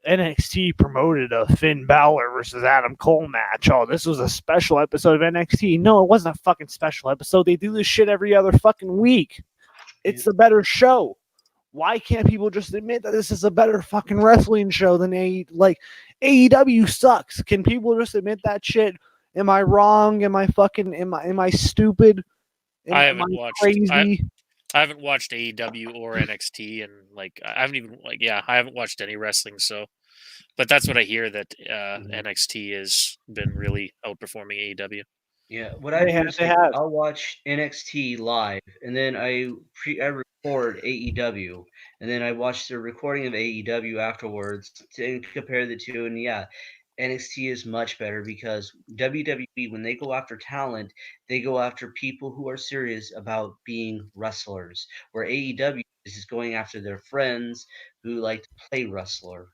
NXT promoted a Finn Balor versus Adam Cole match. Oh, this was a special episode of NXT. No, it wasn't a fucking special episode. They do this shit every other fucking week. It's the better show. Why can't people just admit that this is a better fucking wrestling show than AEW sucks? Can people just admit that shit? Am I wrong? Am I stupid? I haven't watched crazy? I haven't watched AEW or NXT, and I haven't watched any wrestling. So, but that's what I hear, that NXT has been really outperforming AEW. Yeah, what I do is I'll watch NXT live, and then I record AEW, and then I watch the recording of AEW afterwards to compare the two. And yeah, NXT is much better because WWE, when they go after talent, they go after people who are serious about being wrestlers, where AEW is just going after their friends who like to play wrestler.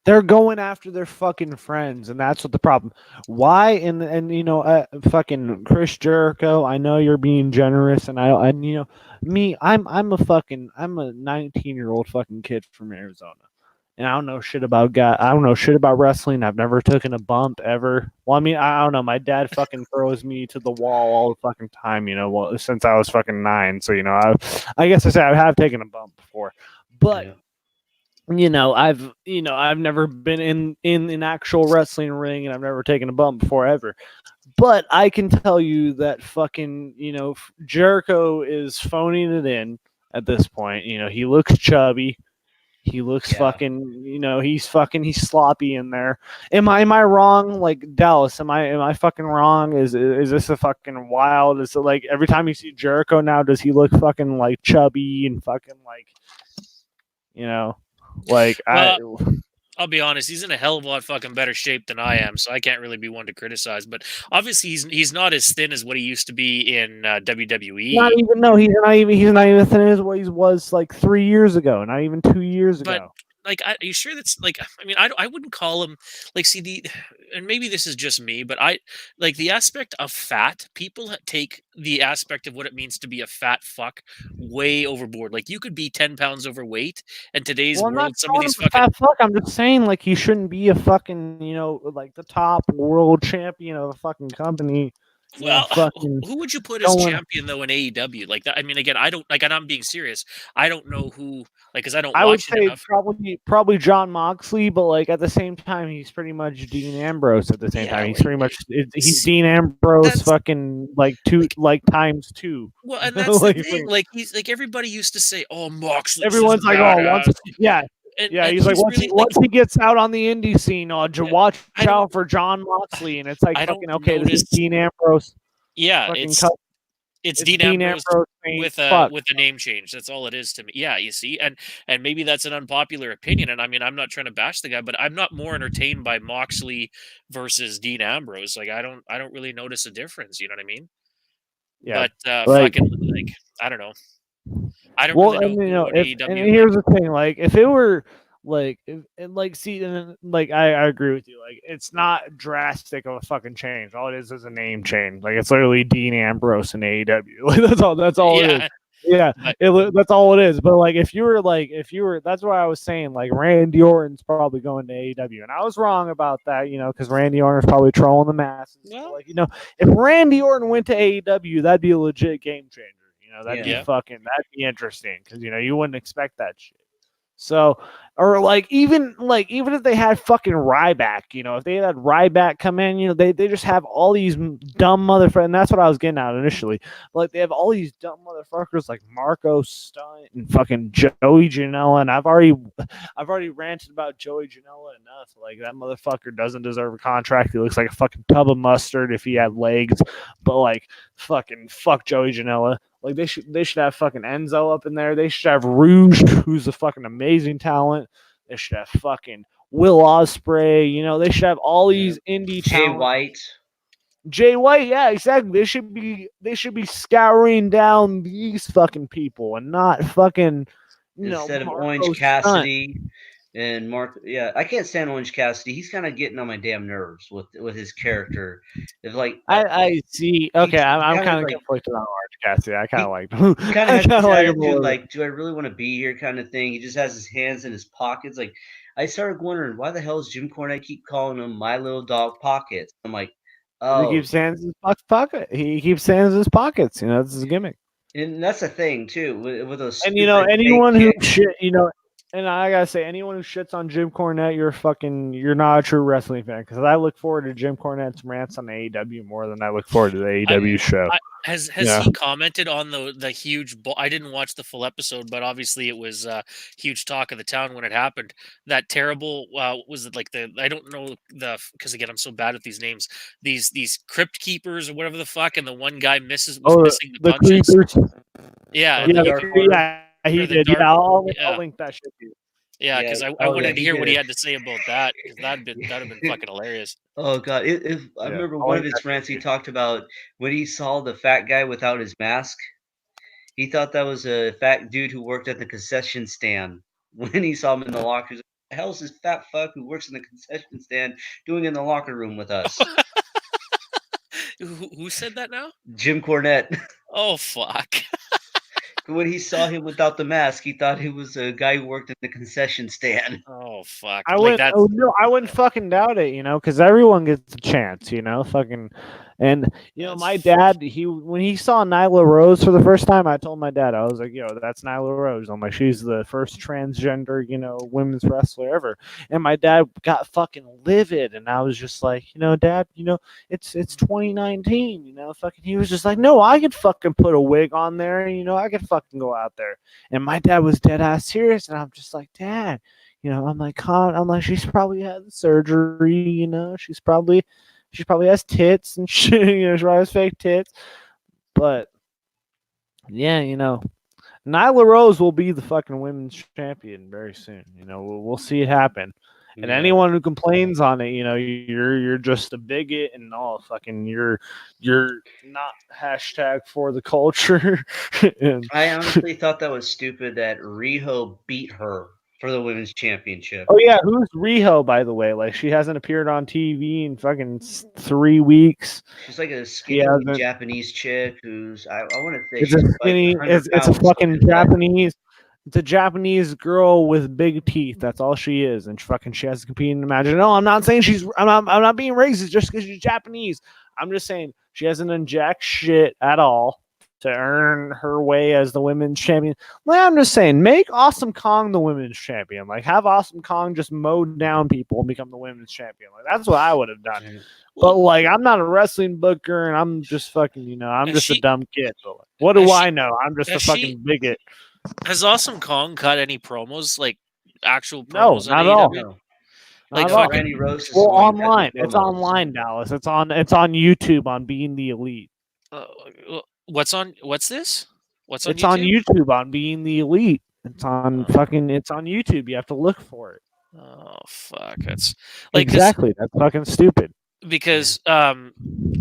They're going after their fucking friends, and that's what the problem. Why? And fucking Chris Jericho. I know you're being generous, and me. I'm a 19-year-old fucking kid from Arizona, and I don't know shit about I don't know shit about wrestling. I've never taken a bump ever. Well, I mean, I don't know. My dad fucking throws me to the wall all the fucking time. Since I was fucking 9. So I guess I say I have taken a bump before. But Yeah. I've never been in an actual wrestling ring, and I've never taken a bump before ever. But I can tell you that fucking Jericho is phoning it in at this point. He looks chubby. He looks Yeah. fucking, he's sloppy in there. Am I wrong? Like Dallas, am I fucking wrong? Is this a fucking wild? Is it like every time you see Jericho now, does he look fucking like chubby and fucking like, like Well, I'll be honest, he's in a hell of a lot fucking better shape than I am, so I can't really be one to criticize. But obviously, he's not as thin as what he used to be in WWE. not even no, he's not even thin as what he was like 3 years ago, not even 2 years But ago. like, are you sure that's like? I mean, I wouldn't call him like. See the, and maybe this is just me, but I like the aspect of fat. People take the aspect of what it means to be a fat fuck way overboard. Like you could be 10 pounds overweight, and today's Well, I'm not world, some of calling him these a fucking fat fuck. I'm just saying, like, he shouldn't be a fucking, like the top world champion of a fucking company. well, Fucking who would you put as going. champion though in AEW? Like that. I mean, again, I don't like, and I'm being serious. I don't know who, like, because I don't I would watch it say enough. probably John Moxley, but like at the same time, he's pretty much Dean Ambrose. At the same Yeah, time, he's like, pretty much he's Dean Ambrose, that's fucking like two like times two. well, and that's the Like, thing. Like he's like everybody used to say, "Oh, Moxley's is everyone's like, oh, once badass," yeah. Yeah, and he's like he's really like once he gets out on the indie scene, watch I don't out for John Moxley, and it's like I don't fucking okay. This is notice. Dean Ambrose, Yeah, fucking it's It's Dean Dean Ambrose Ambrose saying with fuck. a name change. That's all it is to me. Yeah, you see, and maybe that's an unpopular opinion. And I mean, I'm not trying to bash the guy, but I'm not more entertained by Moxley versus Dean Ambrose. Like I don't really notice a difference. You know what I mean? Yeah, But like fucking like I don't know. I don't well, really know and who on and AEW like. here's the thing, like if it were like if, and like see and like I agree with you, like it's not drastic of a fucking change. All it is a name change. Like it's literally Dean Ambrose in AEW. Like that's all it is. Yeah, Yeah, but that's all it is. But like if you were that's why I was saying like Randy Orton's probably going to AEW, and I was wrong about that, because Randy Orton's probably trolling the masses. But, well, like if Randy Orton went to AEW, that'd be a legit game changer. That'd be Yeah. yeah. that'd be interesting because you wouldn't expect that shit. So, or like even if they had fucking Ryback, if they had Ryback come in, they just have all these dumb motherfuckers, and that's what I was getting at initially. Like they have all these dumb motherfuckers like Marco Stunt and fucking Joey Janela, and I've already ranted about Joey Janela enough. Like that motherfucker doesn't deserve a contract. He looks like a fucking tub of mustard if he had legs. But like fucking fuck Joey Janela. Like they should have fucking Enzo up in there. They should have Rouge, who's a fucking amazing talent. They should have fucking Will Ospreay. They should have all these indie Jay talent. White. Jay White, yeah, exactly. They should be scouring down these fucking people and not fucking Instead of Marco Orange Stunt. Cassidy and Mark. Yeah, I can't stand Orange Cassidy. He's kind of getting on my damn nerves with his character. It's like I see. Okay, I'm kinda kind of like- conflicted on Orange Cassidy. I kind He- of like him. kind of I has kind this of like him a attitude, little bit. like, do I really want to be here, kind of thing. He just has his hands in his pockets. Like, I started wondering why the hell does Jim Cornette keep calling him My Little Dog Pockets? I'm like, He oh, keeps saying it's his pocket. He keeps saying it's his pockets. That's his gimmick. and that's the thing too with those. And stupid anyone fake who kicks. shit, and I gotta say, anyone who shits on Jim Cornette, you're not a true wrestling fan. Because I look forward to Jim Cornette's rants on AEW more than I look forward to the AEW show. Has Yeah. he commented on the huge? I didn't watch the full episode, but obviously it was huge talk of the town when it happened. That terrible was it like I don't know because again I'm so bad at these names. These crypt keepers or whatever the fuck, and the one guy was missing the punches. creepers. Yeah, Oh, and the he- Dark Order. he Or the did. Dark- Yeah, I'll yeah. link that shit to you. yeah, Yeah. because I Oh, wanted yeah, to he hear did what he it. had to say about that because that'd have been fucking hilarious. Oh god! If I Yeah, remember I'll one of link his that rants, shit he to talked about when he saw the fat guy without his mask. He thought that was a fat dude who worked at the concession stand. When he saw him in the locker, he's like, "What the hell's this fat fuck who works in the concession stand doing in the locker room with us?" Who said that now? Jim Cornette. Oh fuck! When he saw him without the mask, he thought he was a guy who worked in the concession stand. Oh fuck! I Like wouldn't. that's Oh no, I wouldn't fucking doubt it. Because everyone gets a chance. Fucking And That's my dad, when he saw Nyla Rose for the first time, I told my dad, I was like, "Yo, that's Nyla Rose." I'm like, "She's the first transgender, women's wrestler ever." And my dad got fucking livid, and I was just like, Dad, it's 2019, fucking. He was just like, "No, I could fucking put a wig on there, I could fucking go out there." And my dad was dead ass serious, and I'm just like, "Dad." I'm like, I'm like, she's probably had surgery, she probably has tits and shit, she probably has fake tits. But yeah, Nyla Rose will be the fucking women's champion very soon. We'll see it happen. And Yeah. anyone who complains on it, you're just a bigot and all fucking you're not hashtag for the culture. And, I honestly thought that was stupid that Riho beat her for the women's championship. oh yeah, who's Riho, by the way? Like, she hasn't appeared on TV in fucking 3 weeks. She's like a She skinny hasn't. Japanese chick who's I want to say It's a she's like skinny. 100 It's a pounds fucking soaking wet. Japanese. It's a Japanese girl with big teeth. That's all she is, and she has to compete in the match. No, I'm not saying she's. I'm not being racist just because she's Japanese. I'm just saying she hasn't done jack shit at all to earn her way as the women's champion. Like, I'm just saying, make Awesome Kong the women's champion. Like, have Awesome Kong just mow down people and become the women's champion. Like, that's what I would have done. But like, I'm not a wrestling booker, and I'm just fucking, I'm just a dumb kid. But like, what do I know? I'm just a fucking bigot. Has Awesome Kong cut any promos, like actual No, promos not on at all. AEW? No. Like Not at all. fucking Randy Rose is Well, the one who cut the online. It's promos. online, Dallas. It's on YouTube on Being the Elite. what's this? What's on It's on YouTube? YouTube on Being the Elite. It's on It's on YouTube. You have to look for it. Oh fuck, that's like Exactly. That's fucking stupid. because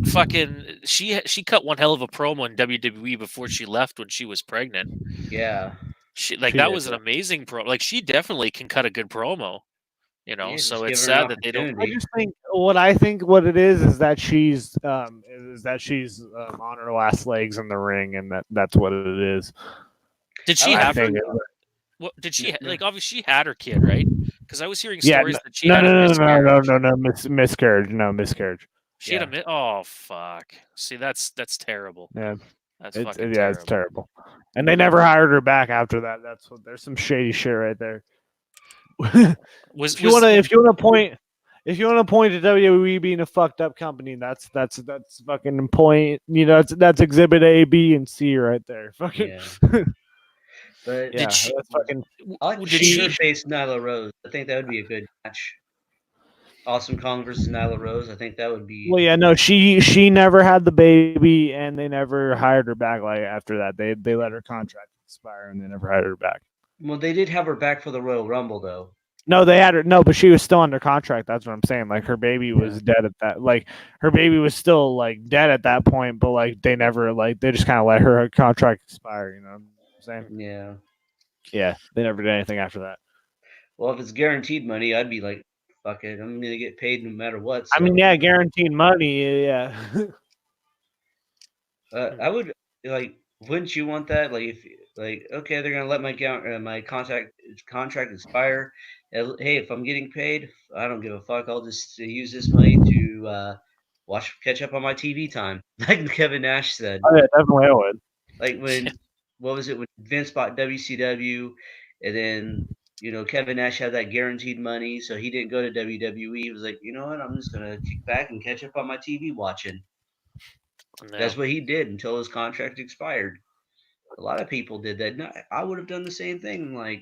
fucking she cut one hell of a promo in WWE before she left when she was pregnant. Yeah. She She that did, was an amazing promo. Like, she definitely can cut a good promo. Yeah, So just it's give her an sad that they don't. I opportunity. just think what it is that she's on her last legs in the ring, and that's what it is. Did she I have her? think What did she No. like? Obviously, she had her kid, right? Because I was hearing Yeah, stories that she had a miscarriage. miscarriage. No, miscarriage. She had a oh fuck. See, that's terrible. Yeah, That's it's fucking yeah, it's terrible. terrible. And they never hired her back after that. There's some shady shit right there. Was if you want to point to WWE being a fucked up company, that's fucking point. That's exhibit A, B, and C right there. Fucking Yeah. But Did she? that's fucking. I like to Did see she? her face Nyla Rose. I think that would be a good match. Awesome Kong versus Nyla Rose. I think that would be. Well, yeah, no, she never had the baby, and they never hired her back. Like, after that, they let her contract expire, and they never hired her back. Well, they did have her back for the Royal Rumble, though. No, they had her. No, but she was still under contract. That's what I'm saying. Like, her baby was dead at that. Like, her baby was still like dead at that point. But like, they never they just kind of let her contract expire. You know what I'm saying? Yeah. Yeah, they never did anything after that. Well, if it's guaranteed money, I'd be like, fuck it. I'm gonna get paid no matter what. I mean, yeah, guaranteed money. Yeah. I would like. Wouldn't you want that? Like, if okay, they're gonna let my contract expire. Hey, if I'm getting paid, I don't give a fuck. I'll just use this money to catch up on my TV time, like Kevin Nash said. Oh, yeah, definitely I would. Like what was it when Vince bought WCW, and then Kevin Nash had that guaranteed money, so he didn't go to WWE. He was like, you know what, I'm just gonna kick back and catch up on my TV watching. No. That's what he did until his contract expired. A lot of people did that. No, I would have done the same thing. Like,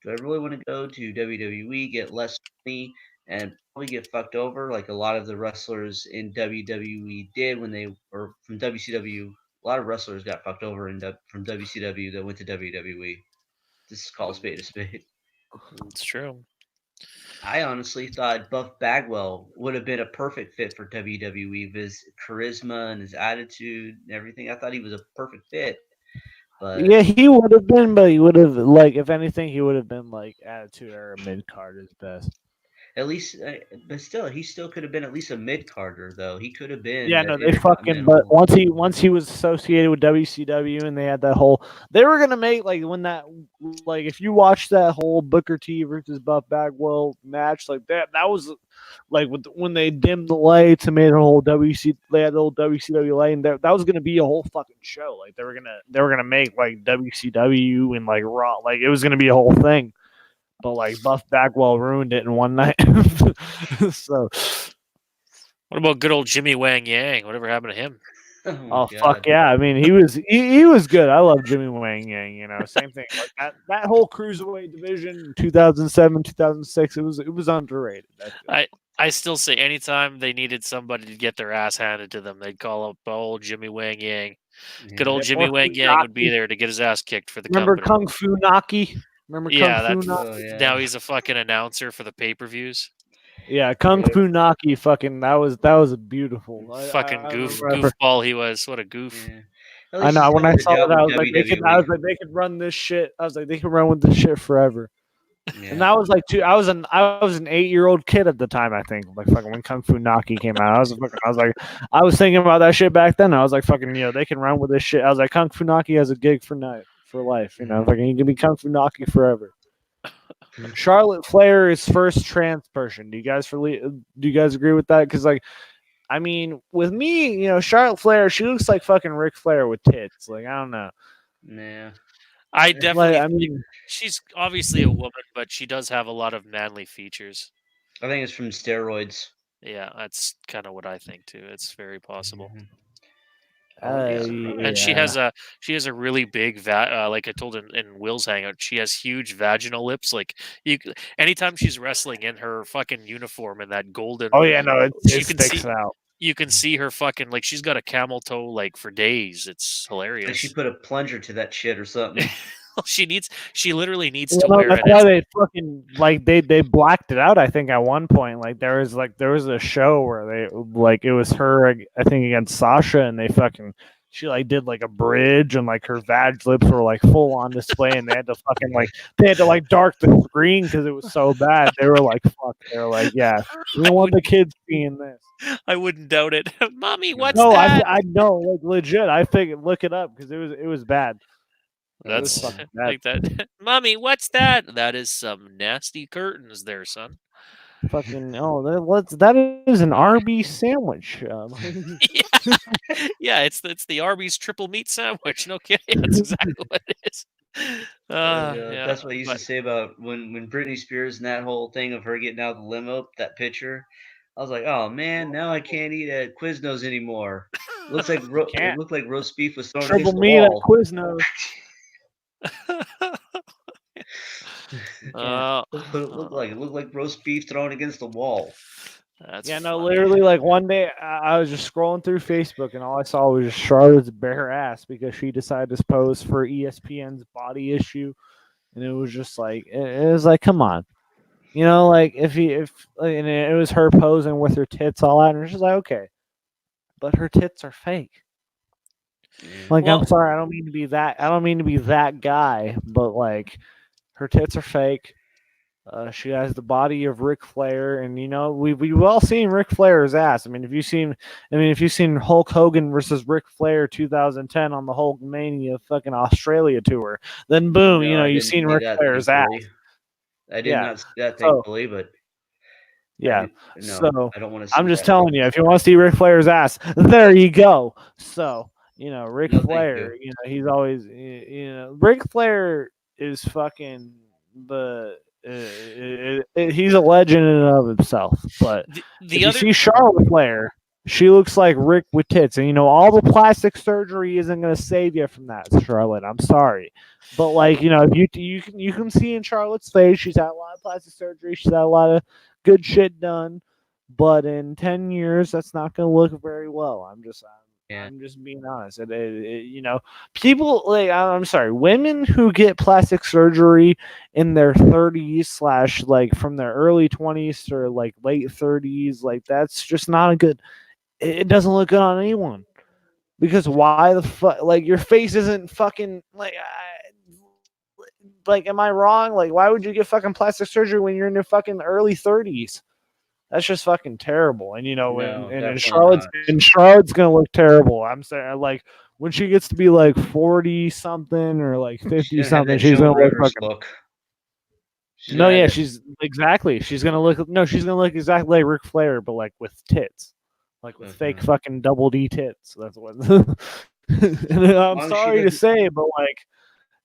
do I really want to go to WWE, get less money, and probably get fucked over like a lot of the wrestlers in WWE did when they were from WCW? A lot of wrestlers got fucked over from WCW that went to WWE. This is called spade a spade. It's true. I honestly thought Buff Bagwell would have been a perfect fit for WWE with his charisma and his attitude and everything. I thought he was a perfect fit. But yeah, he would have been, but he would have, like, if anything, he would have been like Attitude Era mid card is best. At least, but still, he still could have been at least a mid Carter though. He could have been Yeah, that no, they fucking. But intercontinental. once he was associated with WCW, and they had that whole, they were gonna make like when that, like if you watch that whole Booker T versus Buff Bagwell match, like that was like when they dimmed the lights and made a whole they had the whole WCW light, and that was gonna be a whole fucking show. Like they were gonna make like WCW and like Raw, like it was gonna be a whole thing. But like Buff Bagwell ruined it in one night. So. What about good old Jimmy Wang Yang? Whatever happened to him? Oh my Oh god. fuck yeah! I mean, he was good. I love Jimmy Wang Yang. You know, same thing. Like that whole cruiserweight division, 2007, 2006. It was underrated. I still say anytime they needed somebody to get their ass handed to them, they'd call up old Jimmy Wang Yang. Good old Jimmy Wang Yang would be there to get his ass kicked for the Remember company. Kung Fu Naki? Remember Yeah, Kung Fu that Naki? now he's a fucking announcer for the pay-per-views. Yeah, Kung Fu Naki. Fucking that was a beautiful. Fucking remember. goofball he was. What a goof. Yeah. At I least know he's when doing I a saw job that, I with was like, they could run this shit. I was like, they can run with this shit forever. Yeah. And that was like I was an 8-year-old kid at the time, I think. Like fucking when Kung Fu Naki came out. I was thinking about that shit back then. I was like fucking, they can run with this shit. I was like, Kung Fu Naki has a gig for life, fucking he can be Kung Fu Naki forever. Charlotte Flair is first trans person. Do you guys agree with that? Because like, I mean, with me, Charlotte Flair, she looks like fucking Ric Flair with tits. Like I don't know. Yeah. I definitely I think mean, she's obviously a woman, but she does have a lot of manly features. I think it's from steroids. Yeah, that's kind of what I think too. It's very possible. I wouldn't be And surprised. she has a really big like I told in Will's hangout, she has huge vaginal lips. Like anytime she's wrestling in her fucking uniform and that golden, oh yeah, no, it you can sticks see out. you can see her fucking like she's got a camel toe like for days. It's Like hilarious. she put a plunger to that shit or something. She literally needs Well, to no, wear that's it. why they fucking like they blacked it out. I think at one point, like there was a show where they like it was her, I think against Sasha, and she like did like a bridge and like her vag lips were like full on display, and they had to like dark the screen because it was so bad. They were like fuck. They were like yeah, we don't want the kids seeing this. I wouldn't doubt it. Mommy, what's No, that? I know, like legit. I think look it up because it was bad. That's fucking bad. like that. Mommy, what's that? That is some nasty curtains there, son. Fucking that is an Arby's sandwich. Yeah, it's the Arby's triple meat sandwich. No kidding, that's exactly what it is. Yeah, That's what I used to say about when Britney Spears and that whole thing of her getting out of the limo, that picture. I was like, oh man, now I can't eat at Quiznos anymore. Looks like it looked like roast beef was thrown triple against the meat at wall. Quiznos. That's what it looked like. It looked like roast beef thrown against the wall. That's Yeah, no, funny. literally, like one day I was just scrolling through Facebook and all I saw was just Charlotte's bare ass because she decided to pose for ESPN's body issue, and it was just like it was like, come on, like and it was her posing with her tits all out, and it's just like okay, but her tits are fake. Like Well- I'm sorry, I don't mean to be that guy, but like her tits are fake. She has the body of Ric Flair, and we've all seen Ric Flair's ass. I mean, if you've seen Hulk Hogan versus Ric Flair 2010 on the Hulkmania fucking Australia tour, then boom, No, I you've didn't seen see Ric that, Flair's ass. thankfully. I did Yeah. not see that, So- thankfully, but Yeah. no, So I don't want to see I'm just that. telling you, if you want to see Ric Flair's ass, there you go. So Ric No, thank Flair, he's always, Ric Flair is fucking he's a legend in and of himself. But if you see Charlotte Flair, she looks like Rick with tits, and all the plastic surgery isn't going to save you from that, Charlotte. I'm sorry, but like if you can see in Charlotte's face, she's had a lot of plastic surgery, she's had a lot of good shit done, but in 10 years, that's not going to look very well. I'm just being honest. People like I'm sorry, women who get plastic surgery in their 30s / like from their early 20s or like late 30s, like that's just not a good. It doesn't look good on anyone because why the fuck? Like your face isn't fucking like. like, am I wrong? Like, why would you get fucking plastic surgery when you're in your fucking early 30s? That's just fucking terrible. And No, and definitely not. Charlotte's gonna look terrible. I'm saying, like, when she gets to be like 40 something or like She's 50 gonna have something, that she's Joan gonna look Rivers fucking. look. She's No, gonna have yeah, that. she's exactly. She's gonna look. No, she's gonna look exactly like Ric Flair, but like with tits, like with fake Mhm. fucking double D tits. That's what. And I'm As long as she sorry to doesn't. say, but like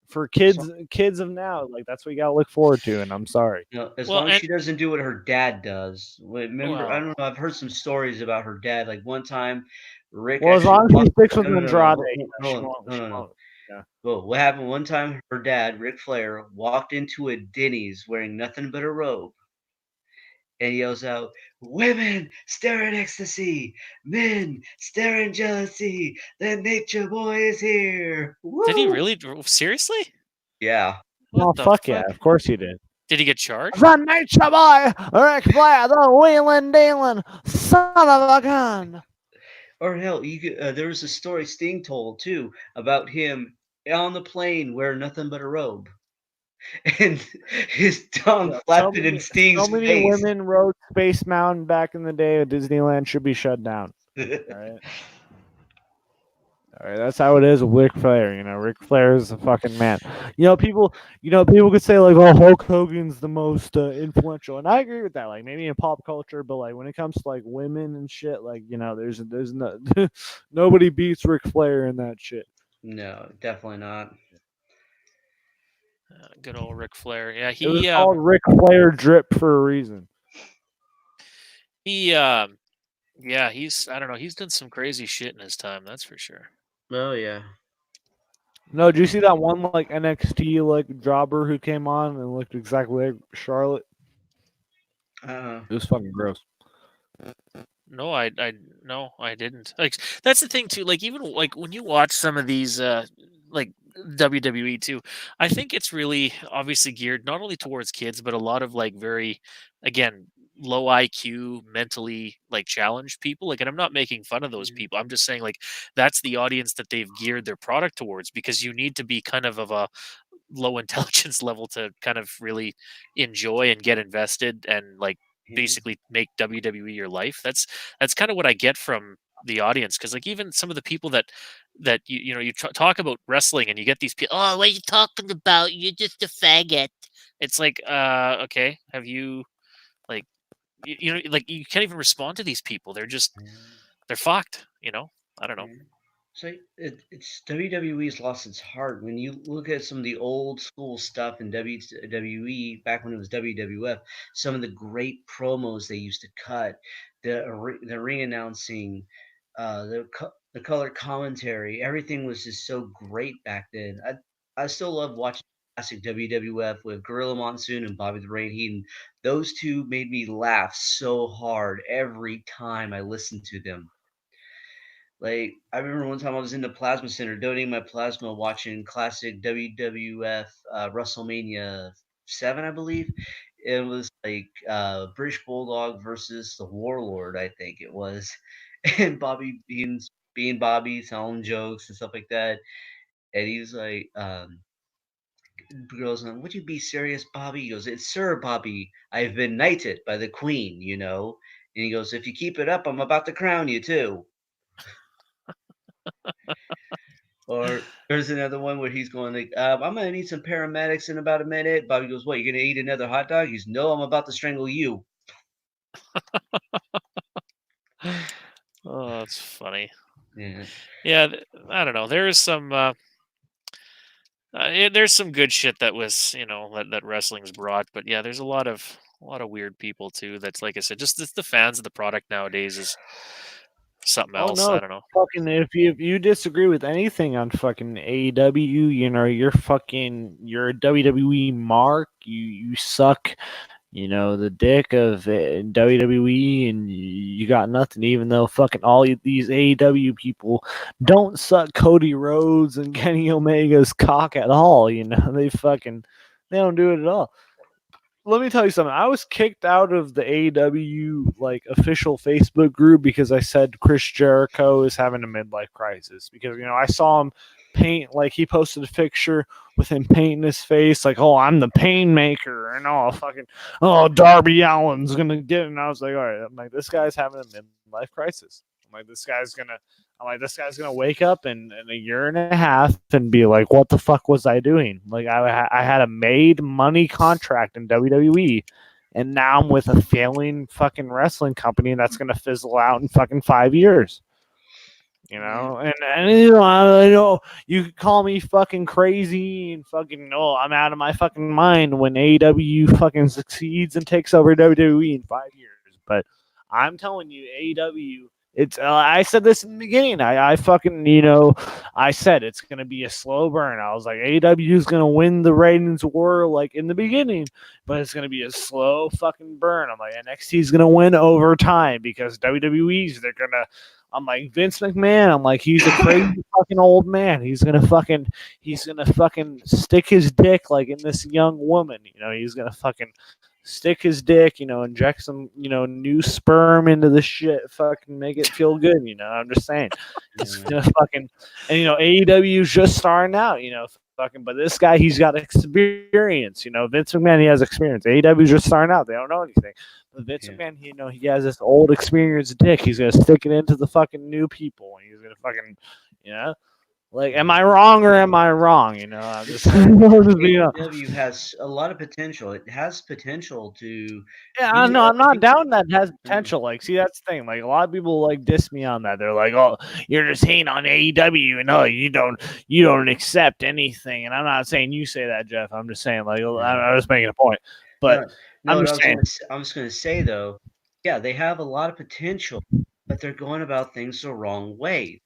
for as long- kids of now, like that's what you gotta look forward to. And I'm sorry. As Well, long as and she doesn't do what her dad does. Remember, I well, don't know. I've heard some stories about her dad. Like one time, Rick Well, as actually long as she walked. sticks with No, no, no, no. Andrade, Hold she on. won't. No, She no, no. won't. Yeah. Well, what happened one time? Her dad, Ric Flair, walked into a Denny's wearing nothing but a robe, and he yells out, "Women stare in ecstasy, men stare in jealousy. The Nature Boy is here!" did he Woo! really? Seriously? Yeah. What Oh the fuck yeah! fuck? Of course you did. Did he get charged? The Nature Boy, Ric Flair, the wheeling dealing son of a gun. Or hell, there was a story Sting told too about him on the plane wearing nothing but a robe, and his tongue Yeah, flapping in so Sting's many face. women rode Space Mountain back in the day. Disneyland should be shut down. All right, that's how it is with Ric Flair. Ric Flair is a fucking man. People could say like, "Oh, Hulk Hogan's the most influential," and I agree with that. Like maybe in pop culture, but like when it comes to like women and shit, like there's no nobody beats Ric Flair in that shit. No, definitely not. Good old Ric Flair. Yeah, It was called Ric Flair drip for a reason. he yeah, he's I don't know, he's done some crazy shit in his time, that's for sure. Oh yeah. No, did you see that one like NXT like jobber who came on and looked exactly like Charlotte? Uh, It was fucking gross. No, no, I didn't. Like that's the thing too. Like even like when you watch some of these like WWE too, I think it's really obviously geared not only towards kids, but a lot of like very again low IQ, mentally like challenged people. Like, and I'm not making fun of those mhm. people. I'm just saying like that's the audience that they've geared their product towards because you need to be kind of a low intelligence level to kind of really enjoy and get invested and like Yeah. basically make WWE your life. That's kind of what I get from the audience because like even some of the people that you talk about wrestling and you get these people, oh, what are you talking about? You're just a faggot. It's like okay, have you like like you can't even respond to these people. They're fucked. I don't know. Yeah. So it's WWE's lost its heart. When you look at some of the old school stuff in WWE back when it was WWF, some of the great promos they used to cut, the ring announcing, the color commentary, everything was just so great back then. I still love watching classic WWF with Gorilla Monsoon and Bobby the Brain Heenan. Those two made me laugh so hard every time I listened to them. Like I remember one time I was in the plasma center donating my plasma, watching classic WWF WrestleMania 7, I believe. It was like British Bulldog versus the Warlord, I think it was, and Bobby being Bobby, telling jokes and stuff like that. And he's like, girls, would you be serious, Bobby? He goes, it's Sir Bobby. I've been knighted by the Queen. And he goes, if you keep it up, I'm about to crown you too. Or there's another one where he's going like, "I'm gonna need some paramedics in about a minute." Bobby goes, "What? You're gonna eat another hot dog?" He's, "No, I'm about to strangle you." Oh, that's funny. Yeah. Yeah, I don't know. There's some good shit that was that wrestling's brought, but yeah, there's a lot of weird people too. That's like I said, just the fans of the product nowadays is something Oh else. I no, don't know. fucking if you disagree with anything on fucking AEW, you're a WWE mark. You suck. The dick of WWE, and you got nothing. Even though fucking these AEW people don't suck Cody Rhodes and Kenny Omega's cock at all. They don't do it at all. Let me tell you something. I was kicked out of the AEW like official Facebook group because I said Chris Jericho is having a midlife crisis because I saw him paint, like he posted a picture with him painting his face, like, oh, I'm the pain maker, and Darby Allin's gonna get it. And I was like, all right, I'm like, this guy's having a midlife crisis. This guy's gonna wake up in a year and a half and be like, what the fuck was I doing? Like, I had a made money contract in WWE, and now I'm with a failing fucking wrestling company that's gonna fizzle out in fucking 5 years. And I know you could call me fucking crazy and fucking I'm out of my fucking mind when AEW fucking succeeds and takes over WWE in 5 years. But I'm telling you, AEW. It's. I said this in the beginning. I fucking I said it's gonna be a slow burn. I was like, AEW is gonna win the ratings war like in the beginning, but it's gonna be a slow fucking burn. I'm like, NXT is gonna win over time because WWE's they're gonna. I'm like, Vince McMahon. I'm like, he's a crazy fucking old man. He's gonna fucking stick his dick like in this young woman. He's gonna fucking stick his dick, inject some, new sperm into the shit, fucking make it feel good. I'm just saying. He's gonna fucking, and AEW's just starting out. Fucking, but this guy, he's got experience. Vince McMahon, he has experience. AEW's just starting out. They don't know anything. But Vince McMahon, he has this old experienced dick. He's gonna stick it into the fucking new people, and he's gonna fucking, like, am I wrong or am I wrong? I'm just, AEW has a lot of potential. It has potential to. Yeah, I know. I'm not down that it has potential. Like, see, that's the thing. Like, a lot of people like diss me on that. They're like, "Oh, you're just hating on AEW, and you don't accept anything." And I'm not saying you say that, Jeff. I'm just saying, like, I'm just making a point. But I'm just saying. I'm just going to say though, yeah, they have a lot of potential, but they're going about things the wrong way.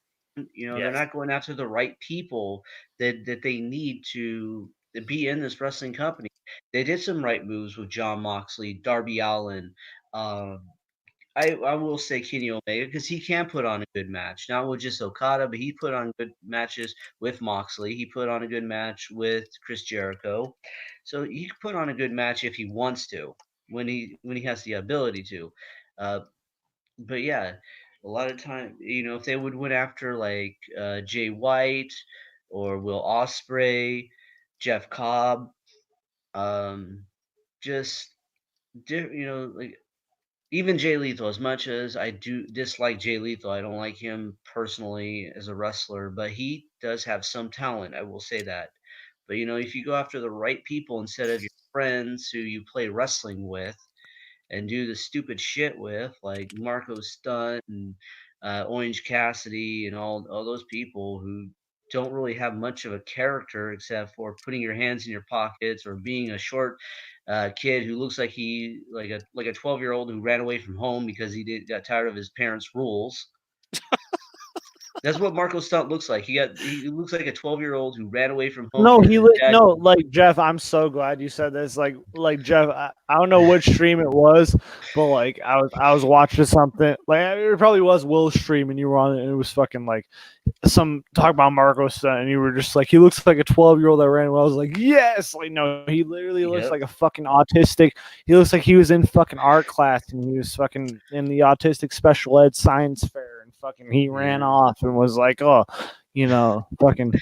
They're not going after the right people that they need to be in this wrestling company. They did some right moves with John Moxley, Darby Allin. I will say Kenny Omega because he can put on a good match. Not with just Okada, but he put on good matches with Moxley. He put on a good match with Chris Jericho. So he can put on a good match if he wants to, when he has the ability to. But yeah, a lot of time, if they would went after like Jay White or Will Ospreay, Jeff Cobb, just like even Jay Lethal. As much as I do dislike Jay Lethal, I don't like him personally as a wrestler, but he does have some talent. I will say that. But if you go after the right people instead of your friends who you play wrestling with, and do the stupid shit with, like Marco Stunt and Orange Cassidy and all those people who don't really have much of a character except for putting your hands in your pockets or being a short kid who looks like he like a 12-year-old who ran away from home because got tired of his parents' rules. That's what Marco Stunt looks like. He looks like a 12-year-old who ran away from home. Like Jeff, I'm so glad you said this. Like Jeff, I don't know which stream it was, but like I was watching something. Like it probably was Will's stream, and you were on it, and it was fucking like some talk about Marco Stunt, and you were just like, he looks like a 12-year-old that ran away. I was like, yes, like no, he literally looks like a fucking autistic. He looks like he was in fucking art class, and he was fucking in the autistic special ed science fair. Fucking he ran off and was like, oh, fucking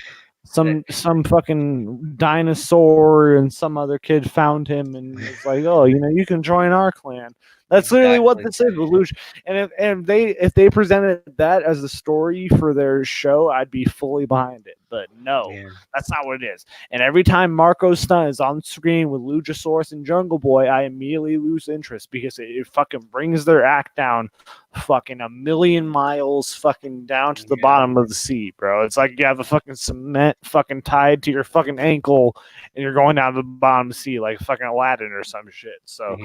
some fucking dinosaur and some other kid found him and was like, oh, you can join our clan. That's literally what this is, Lelouch. And if they presented that as the story for their show, I'd be fully behind it. But no, that's not what it is. And every time Marco Stunt is on screen with Luchasaurus and Jungle Boy, I immediately lose interest because it fucking brings their act down fucking a million miles fucking down to the bottom of the sea, bro. It's like you have a fucking cement fucking tied to your fucking ankle and you're going down to the bottom of the sea like fucking Aladdin or some shit. So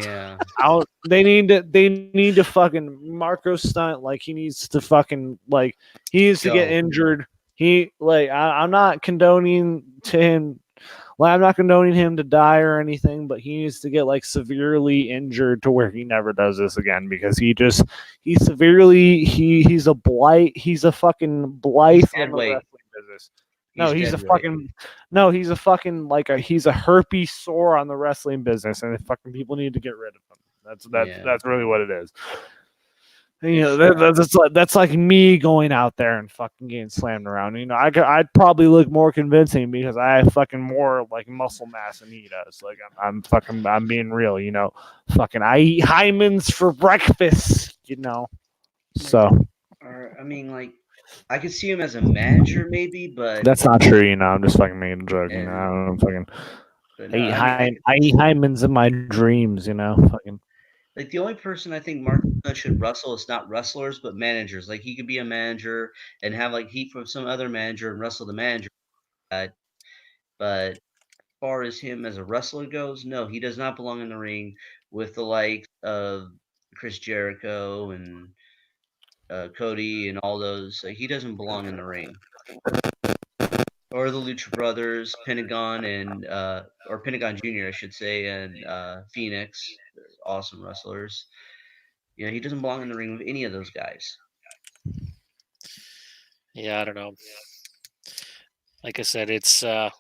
they need to fucking Marco Stunt, like he needs to fucking like he needs to get injured. I'm not condoning to him. Well, I'm not condoning him to die or anything, but he needs to get like severely injured to where he never does this again because he's a blight. He's a fucking blight on the wrestling business. He's a fucking he's a herpes sore on the wrestling business, and fucking people need to get rid of him. That's really what it is. You know, that's like me going out there and fucking getting slammed around. You know, I'd probably look more convincing because I have fucking more like muscle mass than he does. Like I'm being real. You know, fucking I eat Hymens for breakfast. You know, so Or I mean, like, I could see him as a manager maybe, but that's not true. You know, I'm just fucking making a joke. You know, I and don't know, fucking but no, I mean, I eat Hymens in my dreams. You know, fucking. like the only person I think Mark should wrestle is not wrestlers but managers. Like he could be a manager and have like heat from some other manager and wrestle the manager. Uh, but as far as him as a wrestler goes, no, he does not belong in the ring with the likes of Chris Jericho and Cody and all those. He doesn't belong in the ring. Or the Lucha Brothers, Pentagon and or Pentagon Junior, I should say, and Phoenix. They're awesome wrestlers. You know, he doesn't belong in the ring with any of those guys. Yeah, I don't know. Like I said, it's the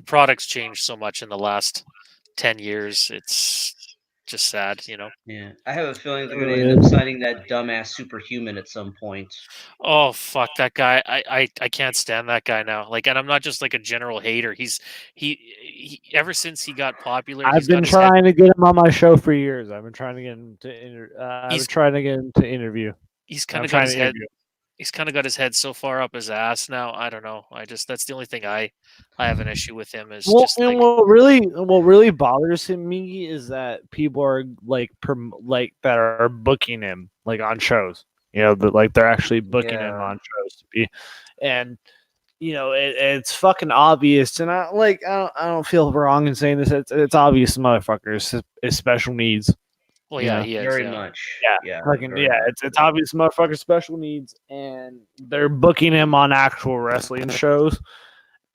product's changed so much in the last 10 years. It's just sad, you know. Yeah, I have a feeling they're It going to really end up is. signing that dumbass superhuman at some point. Oh fuck that guy. I can't stand that guy now. Like, and I'm not just like a general hater. He ever since he got popular, I've he's been got his head trying to get him on my show for years. I've been trying to get him to. I've been he's trying to get him to interview. he's kind I'm of got trying his to head interview. he's kind of got his head so far up his ass now. I don't know. That's the only thing I have an issue with him is Well, just and like what really bothers me is that people are like like that are booking him like on shows. You know, that like they're actually booking him Yeah, on shows to be, and you know it's fucking obvious. And I don't feel wrong in saying this. It's obvious, motherfuckers is special needs. well, You yeah, know, he is, very yeah. much. yeah, Yeah, fucking very yeah. much. It's obvious, motherfuckers special needs, and they're booking him on actual wrestling shows.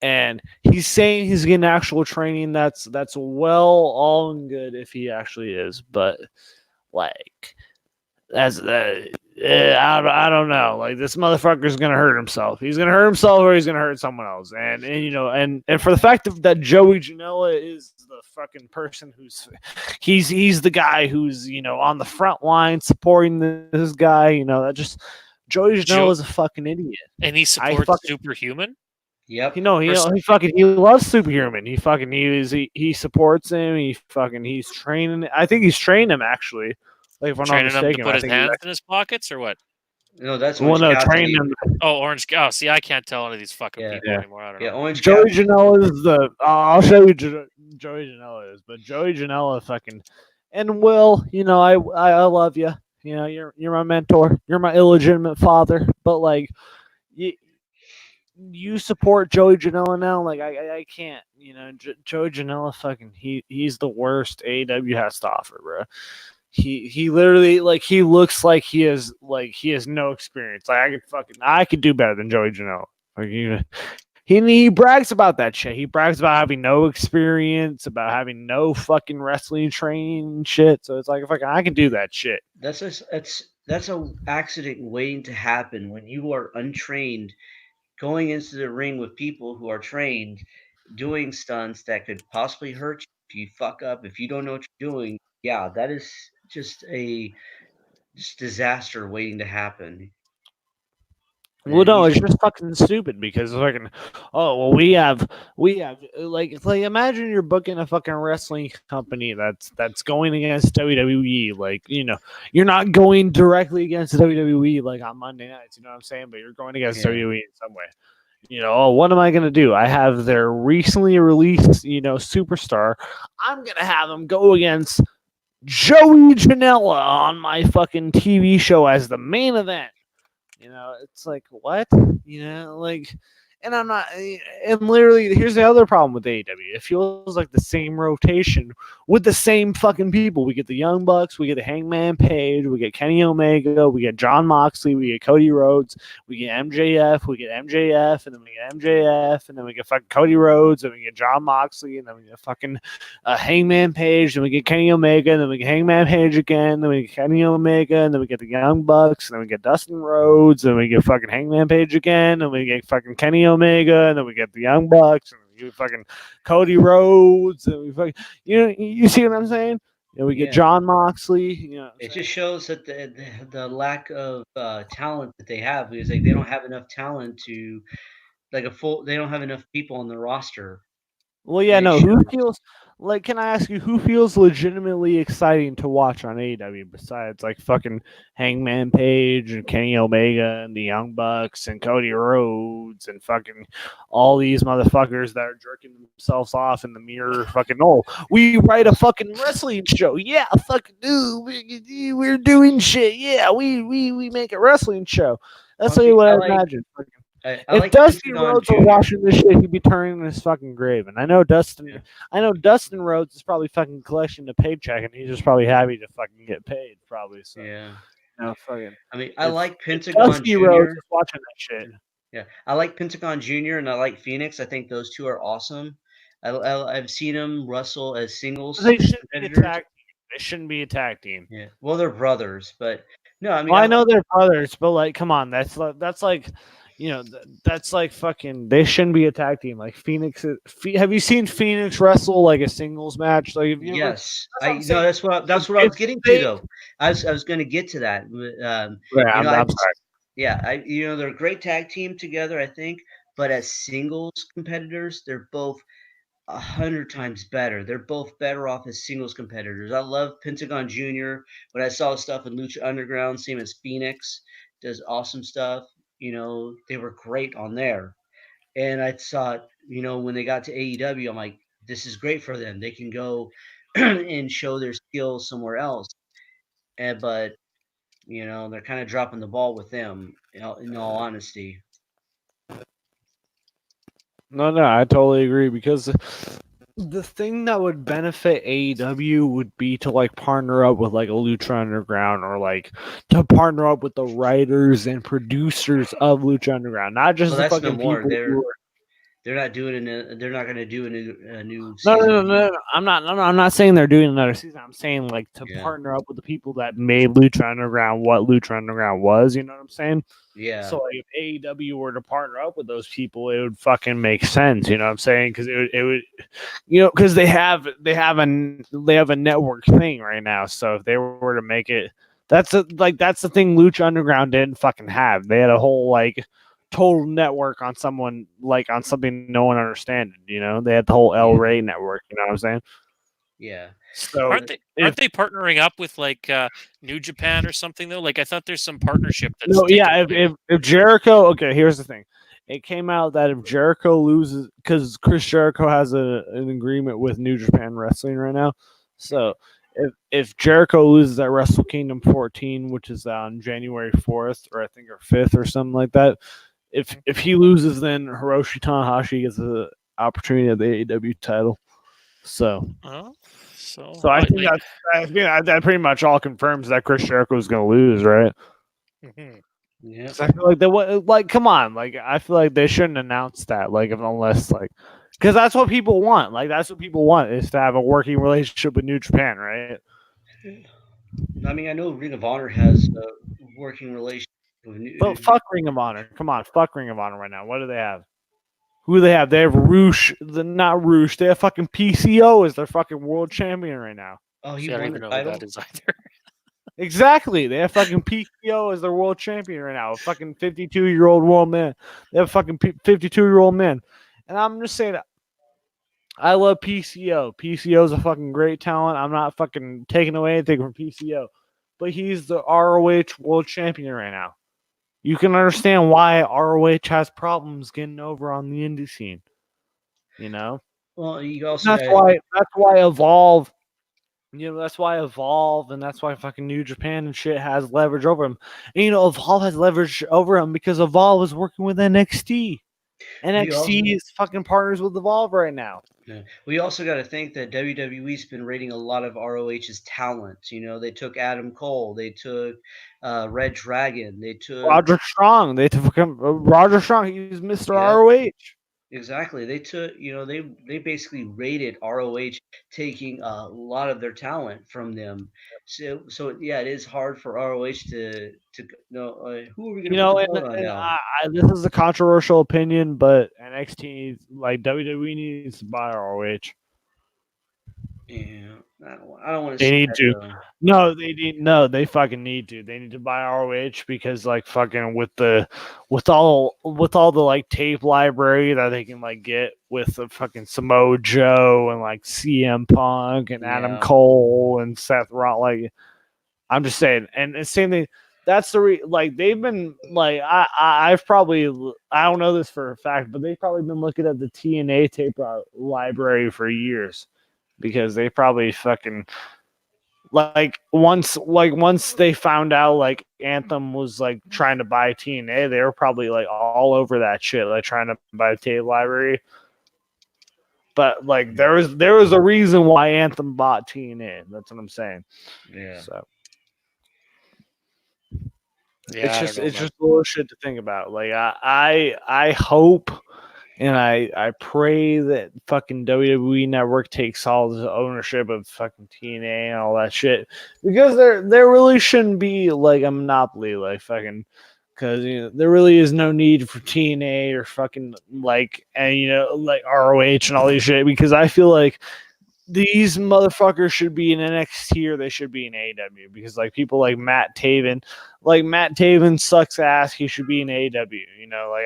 And he's saying he's getting actual training. That's well all and good if he actually is, but like that's I don't know. Like this motherfucker's gonna hurt himself. He's gonna hurt himself or he's gonna hurt someone else. And you know and for the fact that Joey Janela is the fucking person who's he's the guy who's you know on the front line supporting this guy. You know that just Joey Janela Joe is a fucking idiot. and he I supports fucking Superhuman. Yep. he loves Superhuman. He supports him. He's training. I think he's trained him actually. Like if I'm not Training him to mistaken, put I his think hands in his pockets or what? No, that's well Orange no Cassidy. training him. Oh, Orange. Oh, see, I can't tell any of these fucking Yeah. people Yeah. anymore. I don't Yeah, know. Orange Joey Cassidy. Janela is the. I'll show you Joey Janela is, but Joey Janela fucking and Will. You know I love you. You know you're my mentor. You're my illegitimate father. But like you support Joey Janela now. Like I can't. You know Joey Janela fucking he's the worst AEW has to offer, bro. He literally like he looks like he has no experience. Like I could do better than Joey Janela. Like he brags about that shit. He brags about having no experience, about having no fucking wrestling training and shit. So it's like fucking I can do that shit. That's a accident waiting to happen when you are untrained, going into the ring with people who are trained, doing stunts that could possibly hurt you if you fuck up, if you don't know what you're doing. Yeah, that is just a disaster waiting to happen. Well, And no, he's it's just fucking stupid because fucking oh well we have like imagine you're booking a fucking wrestling company that's going against WWE like you know you're not going directly against WWE like on Monday nights you know what I'm saying but you're going against yeah, WWE in some way you know oh what am I gonna do I have their recently released you know superstar I'm gonna have them go against Joey Janela on my fucking TV show as the main event. You know, it's like what? You know, like, and I'm not. And literally, here's the other problem with AEW. It feels like the same rotation with the same fucking people. We get the Young Bucks, we get the Hangman Page, we get Kenny Omega, we get John Moxley, we get Cody Rhodes, we get MJF, we get MJF, and then we get MJF, and then we get fucking Cody Rhodes, and we get John Moxley, and then we get fucking Hangman Page, and we get Kenny Omega, and then we get Hangman Page again, then we get Kenny Omega, and then we get the Young Bucks, and then we get Dustin Rhodes, and we get fucking Hangman Page again, and we get fucking Kenny Omega, and then we get the Young Bucks, and we get fucking Cody Rhodes, and we fucking you know you see what I'm saying? You know, we get Yeah. John Moxley. You know, what I'm It saying? just shows that the lack of talent that they have, because like they don't have enough talent to like a full. They don't have enough people on the roster, Well, yeah, and it no. Who shows. feels like? Can I ask you who feels legitimately exciting to watch on AEW besides like fucking Hangman Page and Kenny Omega and the Young Bucks and Cody Rhodes and fucking all these motherfuckers that are jerking themselves off in the mirror? Fucking we write a fucking wrestling show. Yeah, fucking we're doing shit. Yeah, we make a wrestling show. That's really Honestly, what I imagine. I If like Dusty Pentagon Rhodes were Junior. watching this shit, he'd be turning in his fucking grave. And Yeah. I know Dustin Rhodes is probably fucking collecting a paycheck, and he's just probably happy to fucking get paid, probably. So, Yeah. fucking I mean, I if like if Pentagon Dusty Rhodes Junior. is watching that shit, Yeah, I like Pentagon Junior and I like Phoenix. I think those two are awesome. I've seen them wrestle as singles they shouldn't be a competitors. tag team. They shouldn't be a tag team. Yeah, well, they're brothers, but no, I mean, Well, I know they're brothers, but like, come on, that's like, that's like fucking. They shouldn't be a tag team. Like Phoenix. Have you seen Phoenix wrestle like a singles match? Like, have you ever? yes, That's what I'm I no, saying. that's what I If was getting to they, though. I was going to get to that. yeah, You know, I'm sorry. yeah, they're a great tag team together, I think, but as singles competitors, they're both 100 times better. They're both better off as singles competitors. I love Pentagon Junior. When I saw stuff in Lucha Underground, same as Phoenix does awesome stuff. They were great on there. And I thought, when they got to AEW, I'm like, this is great for them. They can go and show their skills somewhere else. But they're kind of dropping the ball with them. In all honesty. No, no, I totally agree because the thing that would benefit AEW would be to like partner up with like a Lucha Underground or like to partner up with the writers and producers of Lucha Underground, not just Well, the that's no fucking more. people who are. They're not doing They're not going to do a new No, no, no, season. no, no. I'm not. No, no, I'm not saying they're doing another season. I'm saying like to Yeah. partner up with the people that made Lucha Underground what Lucha Underground was. You know what I'm saying? Yeah. So like, if AEW were to partner up with those people, it would fucking make sense. You know what I'm saying? Because it would, because they have a network thing right now. So if they were to make it, that's the thing Lucha Underground didn't fucking have. They had a whole like total network on someone like on something no one understood. They had the whole El Yeah. Rey network. You know what I'm saying? Yeah. So Aren't they partnering up with like New Japan or something though? Like I thought there's some partnership that's no, taken yeah. place. If Jericho, okay, here's the thing. It came out that if Jericho loses, because Chris Jericho has an agreement with New Japan Wrestling right now, so if Jericho loses at Wrestle Kingdom 14, which is on January 4th or I think or 5th or something like that, if he loses, then Hiroshi Tanahashi gets the opportunity of the AEW title. So Oh, so so I think that pretty much all confirms that Chris Jericho is going to lose, right? mhm. Yeah. 'Cause I feel like come on, like I feel like they shouldn't announce that, like unless like, because that's what people want. Like that's what people want is to have a working relationship with New Japan, right? I mean, I know Ring of Honor has a working relationship with But fuck Ring of Honor, come on, fuck Ring of Honor right now. What do they have? Who do they have? They have Roosh, not Roosh. They have fucking PCO as their fucking world champion right now. Oh, he See, I don't won even the know who title? that is either. Exactly. They have fucking PCO as their world champion right now. A fucking 52-year-old world man. They have fucking 52-year-old man. And I'm just saying, I love PCO. PCO is a fucking great talent. I'm not fucking taking away anything from PCO. But he's the ROH world champion right now. You can understand why ROH has problems getting over on the indie scene. You know? Well, you also That's got why Evolve, that's why Evolve and that's why fucking New Japan and shit has leverage over him. And Evolve has leverage over him because Evolve is working with NXT. we also NXT is fucking partners with Evolve right now. yeah. We also got to think that WWE's been rating a lot of ROH's talent. They took Adam Cole, they took Red Dragon, they took Roger Strong. They took him. Roger Strong. He's Mr. yeah, ROH. exactly. They took they basically rated ROH, taking a lot of their talent from them. So yeah, it is hard for ROH to know who are we going to put the belt on And now. this is a controversial opinion, but NXT needs, like WWE needs to buy ROH. Yeah, I don't want to They see need that to. though. No, they need. No, they fucking need to. They need to buy ROH because like fucking with all the like tape library that they can like get with the fucking Samoa Joe and like CM Punk and Adam Yeah, Cole and Seth Rollins. Like I'm just saying, and the same thing. That's like they've been like I've probably I don't know this for a fact, but they've probably been looking at the TNA tape library for years because they probably fucking once they found out like Anthem was like trying to buy TNA, they were probably like all over that shit, like trying to buy the tape library. But like there was a reason why Anthem bought TNA. That's what I'm saying. yeah. So Yeah, I don't know, it's man. just bullshit to think about. Like I hope and I pray that fucking WWE Network takes all the ownership of fucking TNA and all that shit because there really shouldn't be like a monopoly like fucking because there really is no need for TNA or fucking like and like ROH and all these shit because I feel like these motherfuckers should be in NXT or they should be in AEW because like people like Matt Taven sucks ass. He should be in AEW. Like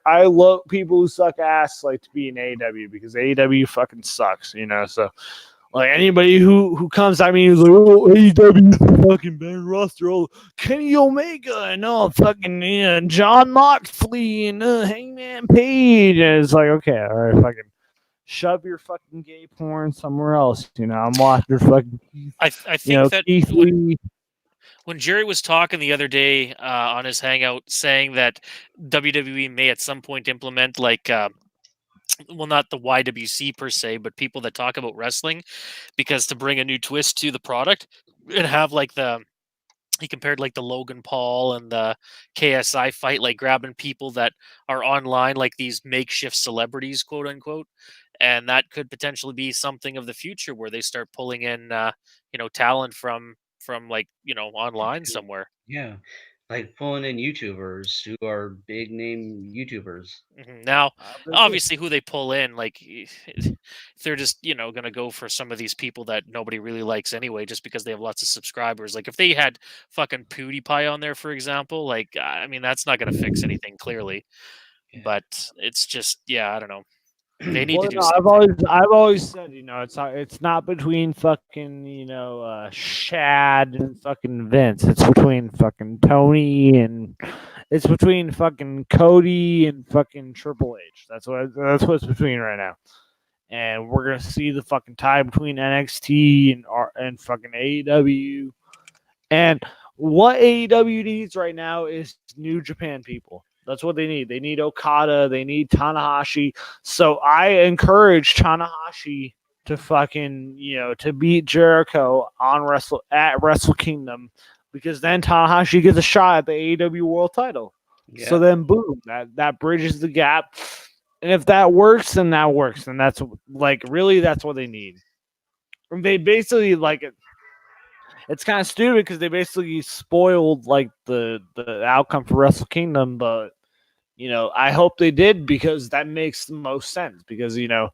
I love people who suck ass like to be in AEW because AEW fucking sucks. So like anybody who comes at me who's like, oh, AEW is the fucking better roster. Oh, Kenny Omega and fucking John Moxley and Hangman Page. And it's like okay, all right, fucking shove your fucking gay porn somewhere else. I'm watching fucking I think that Keith Lee. when Jerry was talking the other day on his hangout, saying that WWE may at some point implement like. Well, not the YWC per se, but people that talk about wrestling, because to bring a new twist to the product and have like he compared like the Logan Paul and the KSI fight, like grabbing people that are online, like these makeshift celebrities, quote unquote. And that could potentially be something of the future where they start pulling in, talent from like online YouTube. somewhere. Yeah, like pulling in YouTubers who are big name YouTubers. Now, Obviously. obviously, who they pull in, like if they're just going to go for some of these people that nobody really likes anyway, just because they have lots of subscribers. Like if they had fucking PewDiePie on there, for example, like I mean, that's not going to fix anything clearly. But it's just, yeah, I don't know. They need to Well, do no, I've something. always said, it's not between fucking, Shad and fucking Vince. It's between fucking Tony and it's between fucking Cody and fucking Triple H. That's what's between right now. And we're gonna see the fucking tie between NXT and fucking AEW. And what AEW needs right now is New Japan people. That's what they need. They need Okada. They need Tanahashi. So I encourage Tanahashi to fucking to beat Jericho at Wrestle Kingdom because then Tanahashi gets a shot at the AEW World Title. So Yeah, then boom, that bridges the gap. And if that works, then that works. And that's like really that's what they need. They basically like it's kind of stupid because they basically spoiled like the outcome for Wrestle Kingdom, but I hope they did because that makes the most sense because and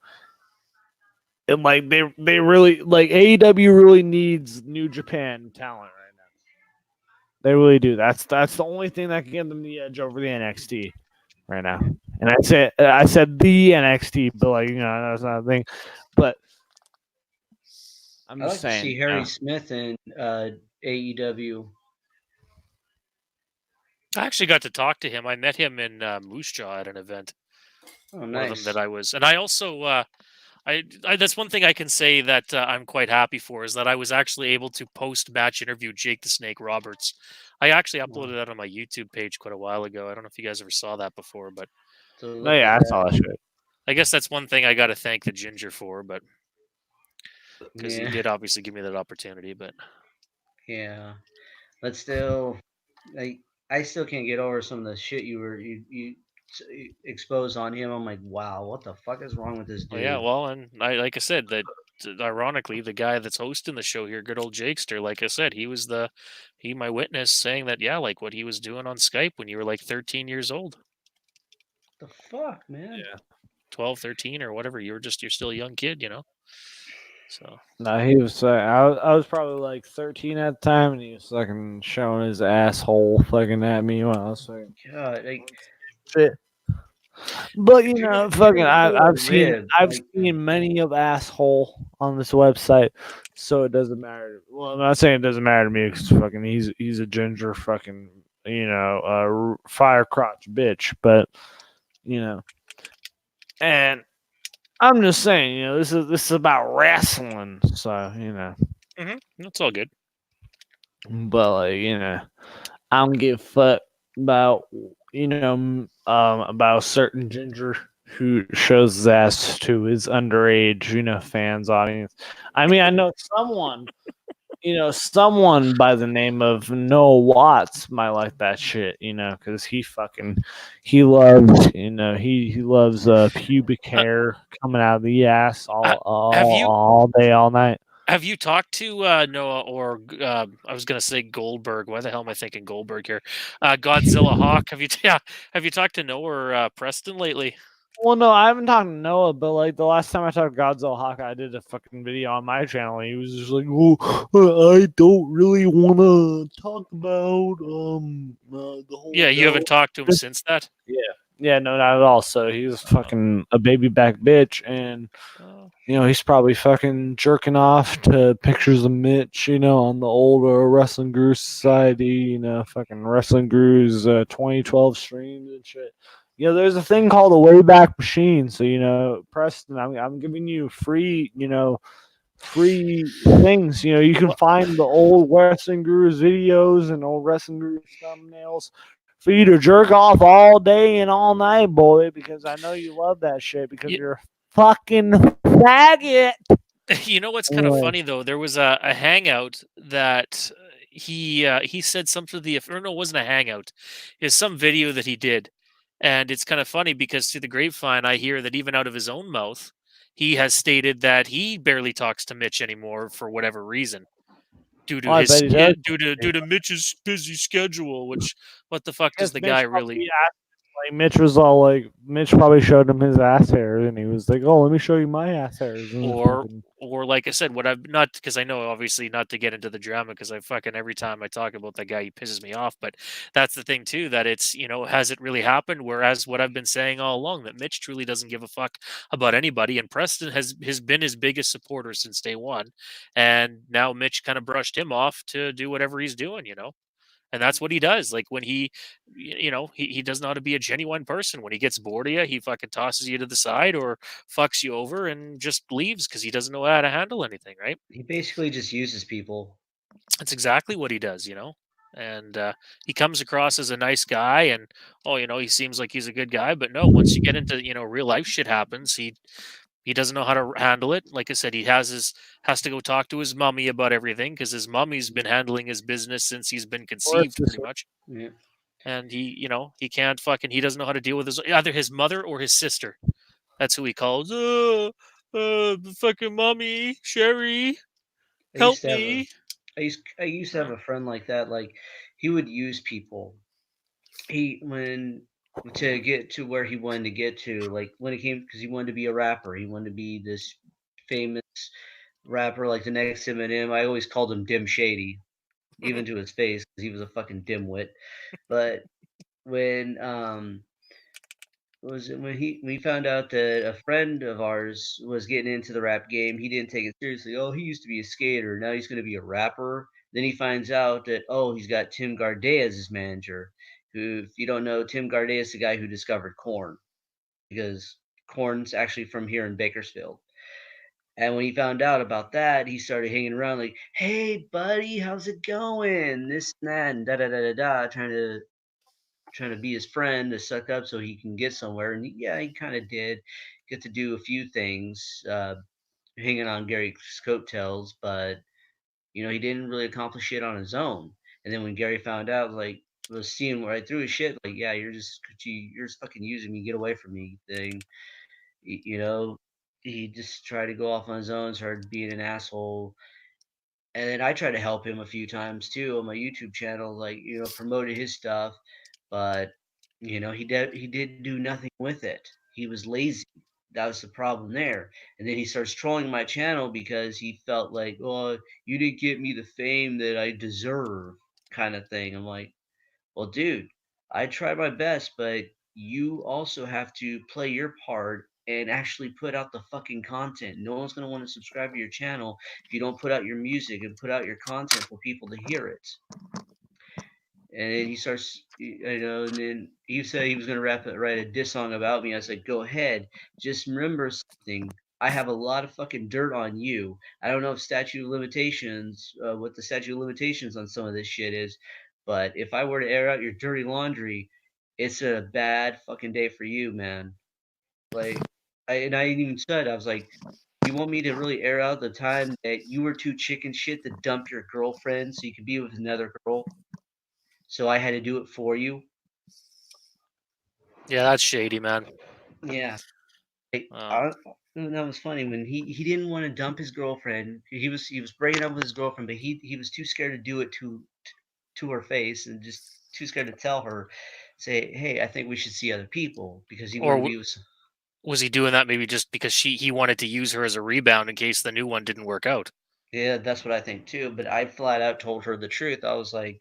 like they really like AEW really needs New Japan talent right now. They really do. That's the only thing that can give them the edge over the NXT right now. And I said the NXT, but like that's not a thing. But I'm I just like to saying, see Harry Smith in AEW. I actually got to talk to him. I met him in Moose Jaw at an event. Oh, One of them that nice. I was, and I also I that's one thing I can say that I'm quite happy for is that I was actually able to post match interview Jake the Snake Roberts. I actually Wow. uploaded that on my YouTube page quite a while ago. I don't know if you guys ever saw that before, but So no, look at yeah, I that. saw that shit. I guess that's one thing I got to thank the Ginger for, but because he Yeah, did obviously give me that opportunity. But yeah. But still, like, I still can't get over some of the shit you expose on him. I'm like, wow, what the fuck is wrong with this well, yeah, dude? well, and like I said, that ironically, the guy that's hosting the show here, good old Jakester, like I said, he my witness saying that yeah, like what he was doing on Skype when you were like 13 years old. The fuck, man. Yeah. 12, 13, or whatever. You're still a young kid, So No, he was. I was probably like 13 at the time, and he was fucking showing his asshole fucking at me when I was fucking God, like shit. But if you're gonna fucking, go a rib, I've like seen many of asshole on this website, so it doesn't matter. Well, I'm not saying it doesn't matter to me because fucking he's a ginger fucking fire crotch bitch, but you know, and I'm just saying, this is about wrestling, so that's all good. but like I don't give a fuck about about a certain ginger who shows his ass to his underage fans audience. I mean, I know someone by the name of Noah Watts might like that shit, because he loves he loves pubic Uh, hair coming out of the ass uh, have you all day all night. have you talked to Noah or I was gonna say Goldberg? Why the hell am I thinking Goldberg here? Godzilla Hawk. Yeah, have you talked to Noah or Preston lately? Well, no, I haven't talked to Noah, but like the last time I talked to Godzilla Hawkeye, I did a fucking video on my channel. And he was just like, "Oh, I don't really want to talk about the whole Yeah, you haven't talked to him since that. yeah, yeah, no, not at all." So he was fucking a baby back bitch, and Oh. he's probably fucking jerking off to pictures of Mitch, on the old Wrestling Guru Society, fucking Wrestling Guru's 2012 streams and shit. There's a thing called a Wayback Machine. So, Preston, I'm giving you free things. You can Well, find the old Wrestling Gurus videos and old Wrestling Gurus thumbnails for you to jerk off all day and all night, boy, because I know you love that shit because y- you're a fucking faggot. you know what's kind of Anyway, funny though? There was a hangout that he said something to the or no, it wasn't a hangout. It's some video that he did, and it's kind of funny because through the grapevine, I hear that even out of his own mouth, he has stated that he barely talks to Mitch anymore for whatever reason due to I bet he does. due to Mitch's busy schedule. Which what the fuck does Because the guy Mitch really? probably asked, like Mitch was all like, Mitch probably showed him his ass hairs, and he was like, "Oh, let me show you my ass hairs." And then or fucking or like I said, what I've not because I know obviously not to get into the drama because I fucking every time I talk about that guy he pisses me off. But that's the thing too that it's has it really happened? Whereas what I've been saying all along that Mitch truly doesn't give a fuck about anybody, and Preston has been his biggest supporter since day one, and now Mitch kind of brushed him off to do whatever he's doing. And that's what he does. Like when he doesn't know how to be a genuine person. When he gets bored of you, he fucking tosses you to the side or fucks you over and just leaves because he doesn't know how to handle anything, right? he basically just uses people. That's exactly what he does. And he comes across as a nice guy, and he seems like he's a good guy. But no, once you get into real life shit happens, he doesn't know how to handle it. Like I said, has to go talk to his mummy about everything because his mummy's been handling his business since he's been or conceived, pretty sister. much. Yeah. And he can't fucking he doesn't know how to deal with his either his mother or his sister. That's who he calls. Fucking mommy, Sherry, I help used to have a me. I used to have Uh, a friend like that. Like he would use people. He when to get to where he wanted to get to, like when it came because he wanted to be a rapper. He wanted to be this famous rapper like the next Eminem. I always called him Dim Shady, even to his face, because he was a fucking dimwit. But when was it when he found out that a friend of ours was getting into the rap game, he didn't take it seriously. Oh, he used to be a skater, now he's going to be a rapper. Then he finds out that he's got Tim Gardet as his manager. Who, if you don't know, Tim Gardet is the guy who discovered corn because corn's actually from here in Bakersfield. And when he found out about that, he started hanging around like, "Hey, buddy, how's it going? This and that, and da da da da da," trying to be his friend to suck up so he can get somewhere. And yeah, he kind of did get to do a few things, hanging on Gary's coattails, but he didn't really accomplish it on his own. And then when Gary found out, like, was seeing right through his shit, like, yeah, you're just fucking using me, get away from me, thing. You know, he just tried to go off on his own, started being an asshole. And then I tried to help him a few times too on my YouTube channel, like promoted his stuff, but he did do nothing with it. He was lazy. that was the problem there. And then he starts trolling my channel because he felt like, oh, you didn't get me the fame that I deserve, kind of thing. I'm like, well, dude, I tried my best, but you also have to play your part and actually put out the fucking content. No one's going to want to subscribe to your channel if you don't put out your music and put out your content for people to hear it. And then he starts, and then he said he was going to write a diss song about me. I said, go ahead. Just remember something. I have a lot of fucking dirt on you. I don't know if what the statute of limitations on some of this shit is, but if I were to air out your dirty laundry, it's a bad fucking day for you, man. Like, I even said, I was like, you want me to really air out the time that you were too chicken shit to dump your girlfriend so you could be with another girl? So I had to do it for you. Yeah, that's shady, man. Yeah, Um, that was funny when he didn't want to dump his girlfriend. He was breaking up with his girlfriend, but he was too scared to do it to her face and just too scared to tell her, say, hey, I think we should see other people because he or wanted to be with. was he doing that maybe just because he wanted to use her as a rebound in case the new one didn't work out? Yeah, that's what I think too. But I flat out told her the truth. I was like,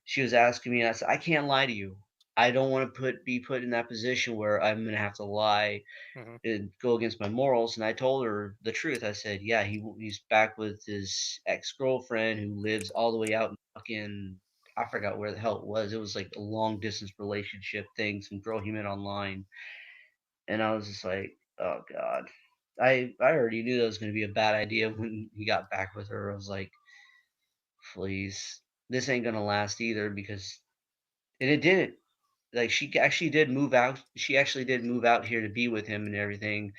she was asking me, and I said, I can't lie to you. I don't want to be put in that position where I'm gonna have to lie Hmm. and go against my morals. And I told her the truth. I said, yeah, he's back with his ex girlfriend who lives all the way out in fucking, I forgot where the hell it was. It was like a long distance relationship thing, some girl he met online. And I was just like, oh god. I already knew that was going to be a bad idea when he got back with her. I was like, please, this ain't gonna last either because, and it didn't. Like she actually did move out. She actually did move out here to be with him and everything.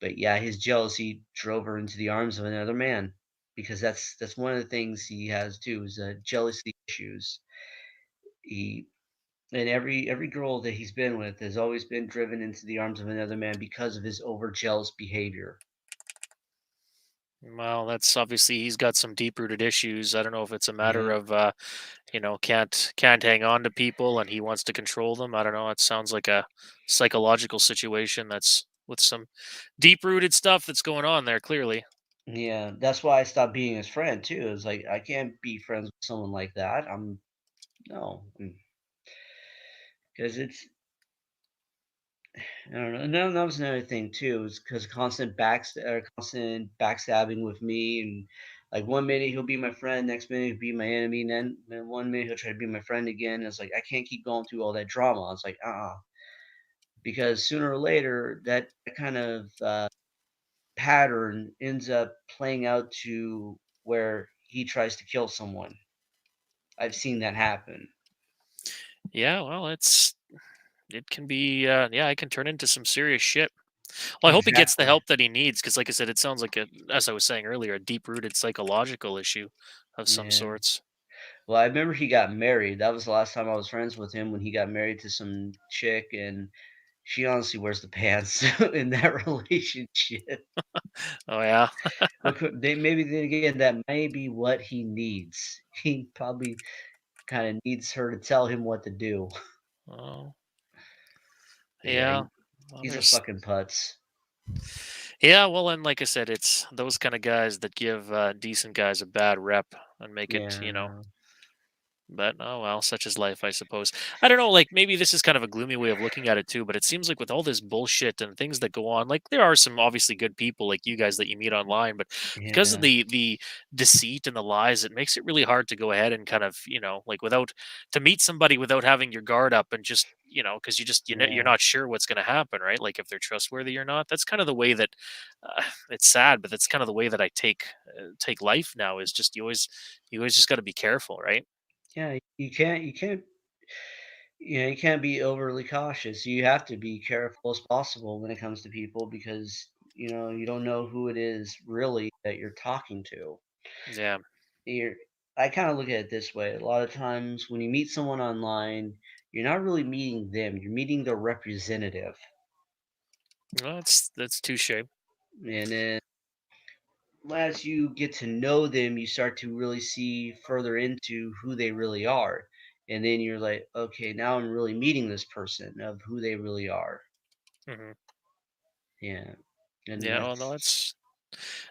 But yeah, his jealousy drove her into the arms of another man because that's one of the things he has too is jealousy issues. He and every girl that he's been with has always been driven into the arms of another man because of his over jealous behavior. Well, that's obviously he's got some deep rooted issues. I don't know if it's a matter Yeah, of can't hang on to people and he wants to control them. I don't know. It sounds like a psychological situation that's with some deep rooted stuff that's going on there. Clearly, yeah. That's why I stopped being his friend too. It's like I can't be friends with someone like that. I'm no, because it's I don't know. And then that was another thing too, is because constant backstabbing with me, and like one minute he'll be my friend, next minute he'll be my enemy, and then one minute he'll try to be my friend again. It's like I can't keep going through all that drama. It's like because sooner or later that kind of pattern ends up playing out to where he tries to kill someone. I've seen that happen. yeah. Well, it can be yeah, it can turn into some serious shit. Well, I hope he gets the Exactly. help that he needs because, like I said, it sounds like as I was saying earlier, a deep rooted psychological issue of some Yeah. sorts. Well, I remember he got married. That was the last time I was friends with him when he got married to some chick, and she honestly wears the pants in that relationship. Oh yeah. But maybe then again, that may be what he needs. He probably kind of needs her to tell him what to do. Oh But yeah, yeah. Well, he's a there's fucking putz. yeah. Well, and like I said, it's those kind of guys that give decent guys a bad rep and make it, Yeah, But oh well, such is life, I suppose. I don't know, like maybe this is kind of a gloomy way of looking at it too, but it seems like with all this bullshit and things that go on, like there are some obviously good people like you guys that you meet online, but because of yeah, the deceit and the lies, it makes it really hard to go ahead and kind of, like without to meet somebody without having your guard up and just, because you're yeah, not sure what's going to happen, right? Like if they're trustworthy or not. That's kind of the way that it's sad, but that's kind of the way that I take life now is just you always just got to be careful, right? yeah. You can't be overly cautious. You have to be careful as possible when it comes to people because you don't know who it is really that you're talking to. Yeah. you're I kind of look at it this way. A lot of times when you meet someone online, you're not really meeting them, you're meeting their representative. Well, that's touche. And then as you get to know them, you start to really see further into who they really are. And then you're like, okay, now I'm really meeting this person of who they really are. Hmm. Yeah. and Yeah, well, no, that's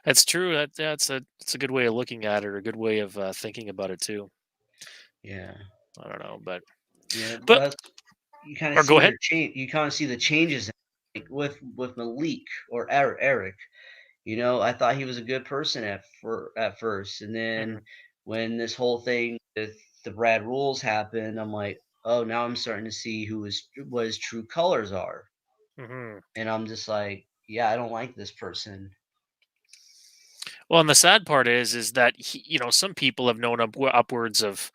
that's true. That's a good way of looking at it, or a good way of thinking about it too. yeah, I don't know, but yeah. but That's you kind of or go see ahead. their change. You kind of see the changes, like with Malik or Eric. You know, I thought he was a good person at first, and Hmm. then when this whole thing with the Brad rules happened, I'm like, oh, now I'm starting to see who his what his true colors are, Hmm. and I'm just like, yeah, I don't like this person. Well, and the sad part is that some people have known upwards of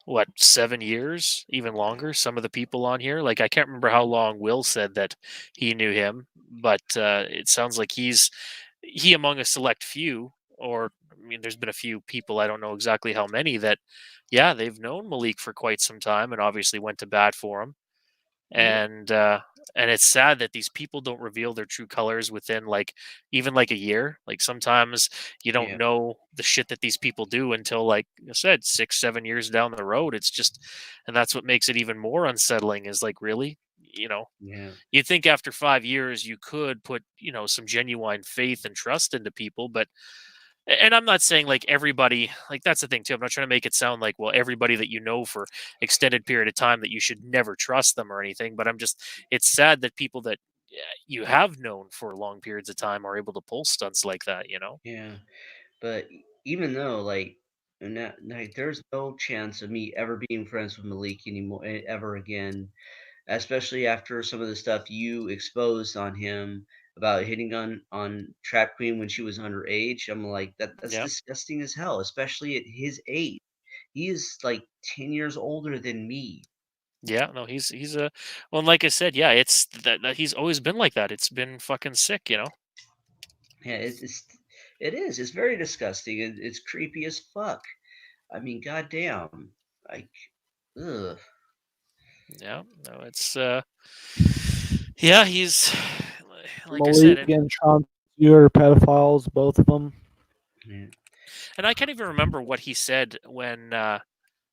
what 7 years, even longer. Some of the people on here, like I can't remember how long Will said that he knew him, but it sounds like he among a select few, or I mean, there's been a few people, I don't know exactly how many, that yeah, they've known Malik for quite some time and obviously went to bat for him. Yeah, And it's sad that these people don't reveal their true colors within like even like a year. Like sometimes you don't yeah, know the shit that these people do until, like I said, 6 7 years down the road. It's just, and that's what makes it even more unsettling, is like, really, yeah, you'd think after 5 years you could put some genuine faith and trust into people. But and I'm not saying like everybody, like that's the thing too. I'm not trying to make it sound like, well, everybody that you know for extended period of time, that you should never trust them or anything. But it's sad that people that you have known for long periods of time are able to pull stunts like that. yeah. But even though, there's no chance of me ever being friends with Malik anymore, ever again, especially after some of the stuff you exposed on him about hitting on Trap Queen when she was underage. I'm like, that's Yeah. disgusting as hell, especially at his age. He is like 10 years older than me. Yeah. No, he's a, well, and like I said, yeah, it's that he's always been like that. It's been fucking sick. Yeah, it is. It's very disgusting. It's creepy as fuck. I mean, goddamn. Like, ugh. Yeah. No, it's yeah, he's like I said. Malik and Trump, you're pedophiles, both of them. Yeah, And I can't even remember what he said when,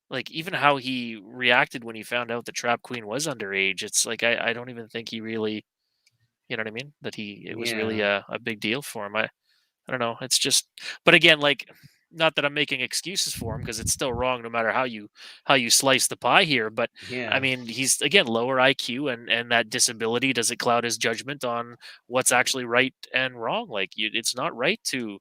like, even how he reacted when he found out the Trap Queen was underage. It's like I don't even think he really, you know what I mean? That it was really yeah, a big deal for him. I don't know. It's just, but again, like, not that I'm making excuses for him, because it's still wrong no matter how you slice the pie here. But I yeah, mean, he's again lower IQ, and that disability, does it cloud his judgment on what's actually right and wrong? Like, it's not right to,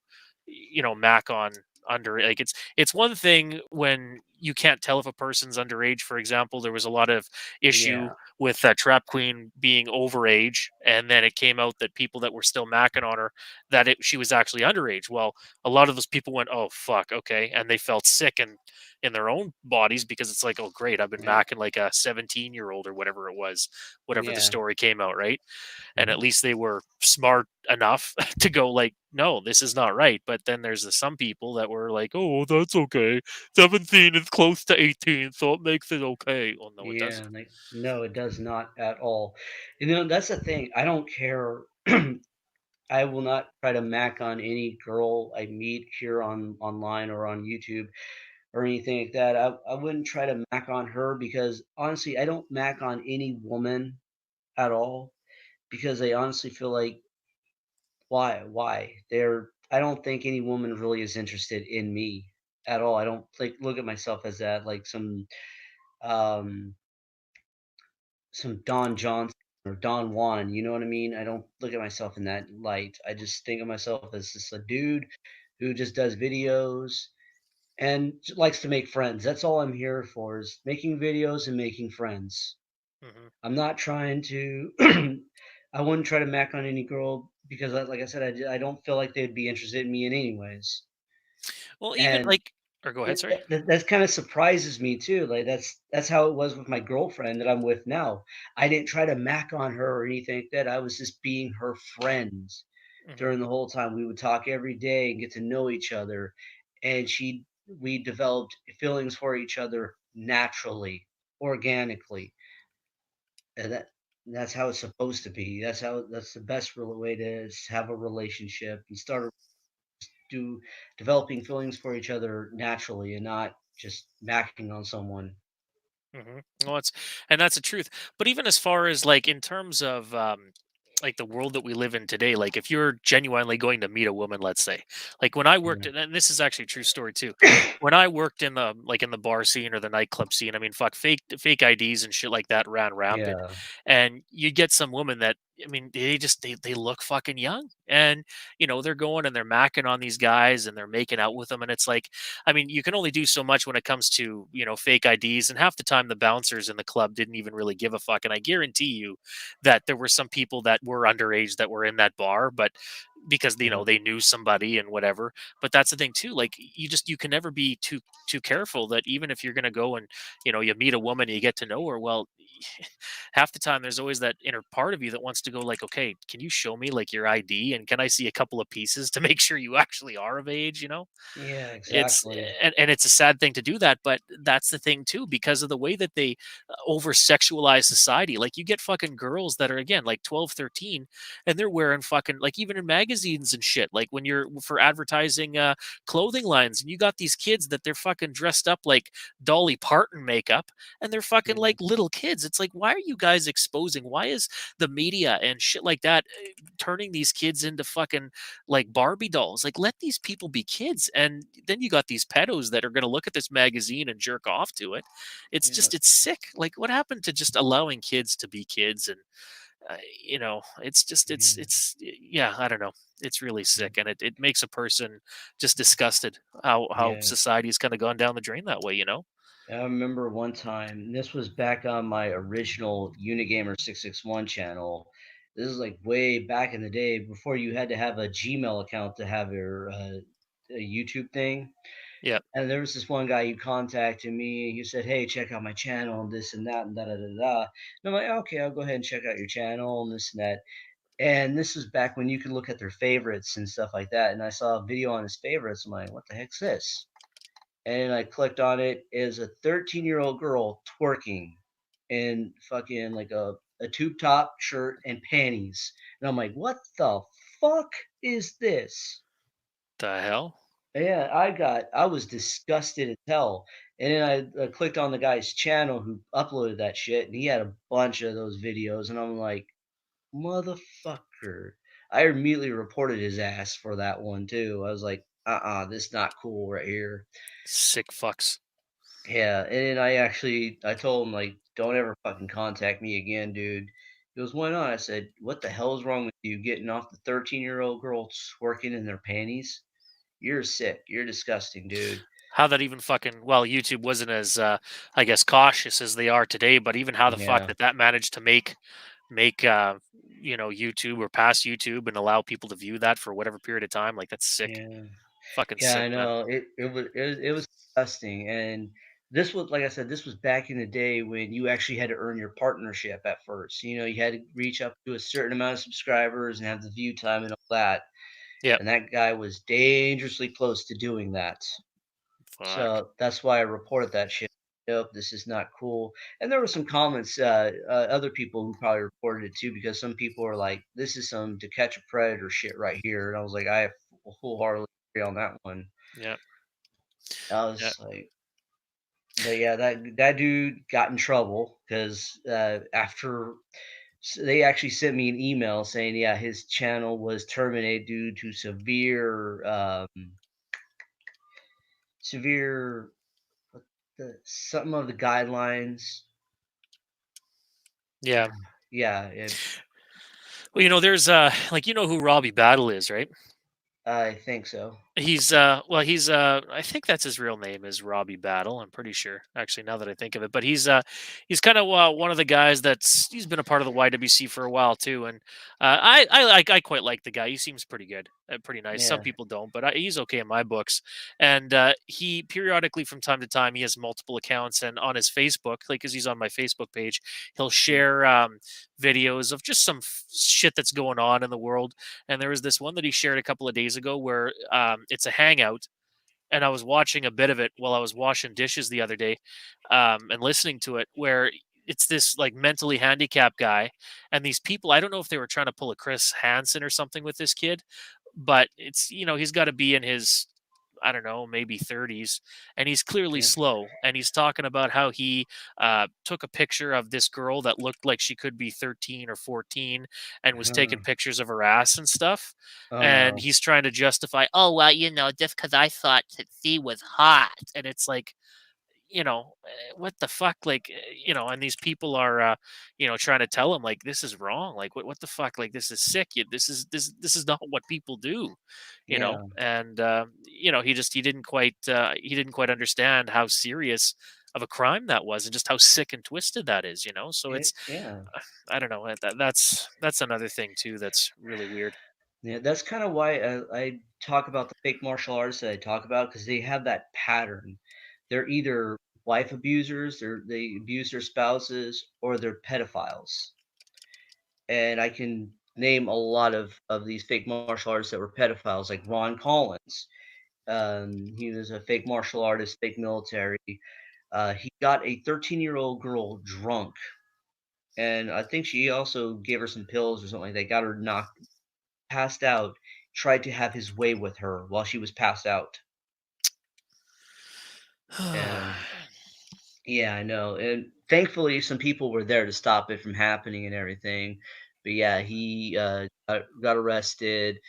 mac on under, like, it's one thing when you can't tell if a person's underage. For example, there was a lot of issue yeah, with Trap Queen being overage, and then it came out that people that were still macking on her, that she was actually underage. Well, a lot of those people went, "Oh fuck, okay," and they felt sick in their own bodies, because it's like, "Oh great, I've been yeah, macking like a 17-year-old or whatever it was, whatever the yeah. story came out, right?" And Mhm. at least they were smart enough to go like, "No, this is not right." But then there's some people that were like, "Oh, that's okay. 17 is close to 18, so it makes it okay." Well, no, it Yeah, doesn't. like no, it does not at all. That's the thing. I don't care. I will not try to mac on any girl I meet here on online or on YouTube or anything like that. I wouldn't try to mac on her because honestly, I don't mac on any woman at all because I honestly feel like why? I don't think any woman really is interested in me at all. I don't like look at myself as that like um some Don Johnson or Don Juan, you know what I mean? I don't look at myself in that light. I just think of myself as just a dude who just does videos and likes to make friends. That's all I'm here for is making videos and making friends. Hmm. I'm not trying to I wouldn't try to mac on any girl because like I said, I don't feel like they'd be interested in me in anyways. Well, even And like, or go ahead, sorry. that kinda surprises me too, like, that's how it was with my girlfriend that I'm with now. I didn't try to mac on her or anything like that, I was just being her friend Hmm. during the whole time. We would talk every day and get to know each other, and we developed feelings for each other naturally, organically, and that's how it's supposed to be. That's the best real way to have a relationship and start do developing feelings for each other naturally and not just macking on someone. Well, and that's the truth. But even as far as like in terms of like the world that we live in today, like if you're genuinely going to meet a woman, let's say, like when I worked, Yeah. and this is actually a true story too. When I worked in the like in the bar scene or the nightclub scene, I mean, fuck, fake IDs and shit like that ran rampant, Yeah. and you get some women that, I mean, they look fucking young, and they're going and they're macking on these guys and they're making out with them, and it's like, I mean, you can only do so much when it comes to fake IDs, and half the time the bouncers in the club didn't even really give a fuck, and I guarantee you that there were some people that were underage that were in that bar, but because Yeah. they knew somebody and whatever. But that's the thing too, like you can never be too careful, that even if you're going to go and you meet a woman and you get to know her well, half the time there's always that inner part of you that wants to go like, okay, can you show me like your ID, and can I see a couple of pieces to make sure you actually are of age. Yeah, It's exactly. and it's a sad thing to do that, but that's the thing too, because of the way that they over sexualize society. Like you get fucking girls that are, again, like 12, 13, and they're wearing fucking, like, even in magazines and shit, like when you're for advertising clothing lines, and you got these kids that they're fucking dressed up like Dolly Parton makeup, and they're fucking Yeah. like little kids. It's like, why are you guys exposing, why is the media and shit like that turning these kids into fucking like Barbie dolls? Like, let these people be kids. And then you got these pedos that are going to look at this magazine and jerk off to it. Yeah. It's sick. Like, what happened to just allowing kids to be kids? And it's just Yeah. yeah, I don't know. It's really sick, and it makes a person just disgusted how Yeah. society's kind of gone down the drain that way. I remember one time, this was back on my original Unigamer 661 channel. This is like way back in the day before you had to have a Gmail account to have your a YouTube thing. Yeah. And there was this one guy, he contacted me. He said, "Hey, check out my channel and this and that and da da da da." And I'm like, "Okay, I'll go ahead and check out your channel and this and that." And this was back when you could look at their favorites and stuff like that. And I saw a video on his favorites. I'm like, "What the heck's this?" And I clicked on it. Is a 13-year-old girl twerking in fucking like a tube top shirt and panties. And I'm like, "What the fuck is this?" The hell. Yeah, I was disgusted as hell. And then I clicked on the guy's channel who uploaded that shit, and he had a bunch of those videos, and I'm like, "Motherfucker." I immediately reported his ass for that one too. I was like, this is not cool right here." Sick fucks. Yeah, and then I told him, like, "Don't ever fucking contact me again, dude." He goes, "Why not?" I said, "What the hell is wrong with you getting off the 13-year-old girl twerking in their panties? You're sick. You're disgusting, dude." How that even fucking, well, YouTube wasn't as I guess cautious as they are today, but even how the fuck Yeah. that managed to make YouTube or pass YouTube and allow people to view that for whatever period of time, like, that's sick. Yeah. Fucking Yeah, sick, I man. know. It was disgusting, and this was, like I said, this was back in the day when you actually had to earn your partnership at first. You had to reach up to a certain amount of subscribers and have the view time and all that, Yep. and that guy was dangerously close to doing that. Fuck. So that's why I reported that shit. Nope, this is not cool. And there were some comments, other people who probably reported it too, because some people are like, "This is some To Catch a Predator shit right here," and I was like, I wholeheartedly agree on that one. Yeah. I Yeah. was like, but yeah, that dude got in trouble because they actually sent me an email saying, yeah, his channel was terminated due to severe some of the guidelines. Yeah. Yeah, Well, there's like, who Robbie Battle is, right? I think so. He's I think that's his real name, is Robbie Battle. I'm pretty sure, actually, now that I think of it. But he's kind of one of the guys he's been a part of the YWC for a while too, and I quite like the guy. He seems pretty good, pretty nice. Some Yeah, people don't, but he's okay in my books. And he periodically, from time to time, he has multiple accounts, and on his Facebook, like, because he's on my Facebook page, he'll share videos of just some shit that's going on in the world. And there was this one that he shared a couple of days ago where it's a hangout, and I was watching a bit of it while I was washing dishes the other day, and listening to it, where it's this like mentally handicapped guy, and these people. I don't know if they were trying to pull a Chris Hansen or something with this kid, but it's he's got to be in his I don't know, maybe 30s, and he's clearly Okay. slow. And he's talking about how he took a picture of this girl that looked like she could be 13 or 14 and was taking Uh, pictures of her ass and stuff. oh And no. he's trying to justify, oh, well, just because I thought that she was hot. And it's like, what the fuck? Like, and these people are, trying to tell him like this is wrong. Like, what the fuck? Like, this is sick. This is not what people do, Yeah. And he didn't quite understand how serious of a crime that was, and just how sick and twisted that is. So it's, Yeah. I don't know. That's another thing too. That's really weird. Yeah, that's kind of why I talk about the fake martial artists that I talk about because they have that pattern. They're either wife abusers, they abuse their spouses, or they're pedophiles. And I can name a lot of these fake martial artists that were pedophiles, like Ron Collins. He was a fake martial artist, fake military. He got a 13-year-old girl drunk, and I think she also gave her some pills or something like that. Got her knocked passed out, tried to have his way with her while she was passed out. And yeah, I know. And thankfully, some people were there to stop it from happening and everything. But yeah, he got arrested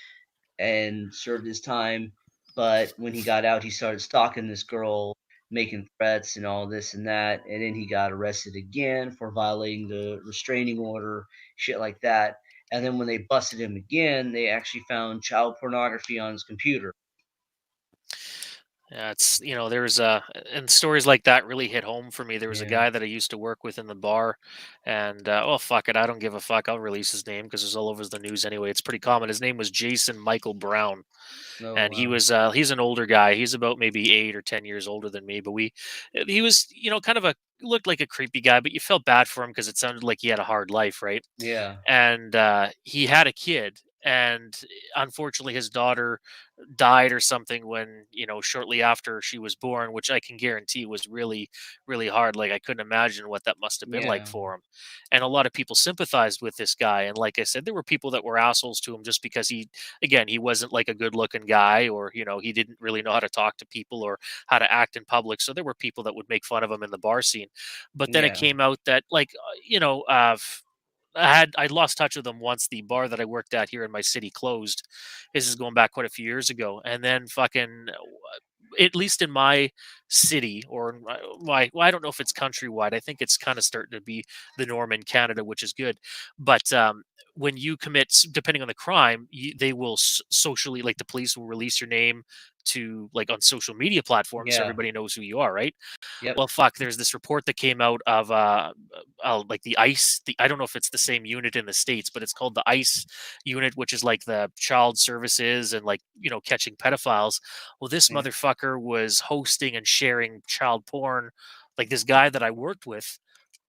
and served his time. But when he got out, he started stalking this girl, making threats and all this and that. And then he got arrested again for violating the restraining order, shit like that. And then when they busted him again, they actually found child pornography on his computer. Yeah, it's there's and stories like that really hit home for me. There was a Yeah. guy that I used to work with in the bar, and oh fuck it, I don't give a fuck. I'll release his name because it's all over the news anyway. It's pretty common. His name was Jason Michael Brown, Oh and wow. he's an older guy. He's about maybe 8 or 10 years older than me, but he was kind of a looked like a creepy guy, but you felt bad for him because it sounded like he had a hard life, right? Yeah. And he had a kid, and unfortunately his daughter died or something when shortly after she was born, which I can guarantee was really really hard. Like, I couldn't imagine what that must have been like Yeah. for him. And a lot of people sympathized with this guy, and like I said, there were people that were assholes to him just because he wasn't like a good looking guy, or he didn't really know how to talk to people or how to act in public. So there were people that would make fun of him in the bar scene. But then it Yeah. came out that, like, I lost touch with them once the bar that I worked at here in my city closed. This is going back quite a few years ago. And then fucking, at least in my city, or in well, I don't know if it's countrywide. I think it's kind of starting to be the norm in Canada, which is good. But when you commit, depending on the crime, they will socially, like, the police will release your name to, like, on social media platforms, so Yeah. everybody knows who you are, right? Yep. Well, fuck, there's this report that came out of like the ICE. I don't know if it's the same unit in the states, but it's called the ICE unit, which is like the child services and, like, catching pedophiles. Well, this Yeah. motherfucker was hosting and sharing child porn, like this guy that I worked with,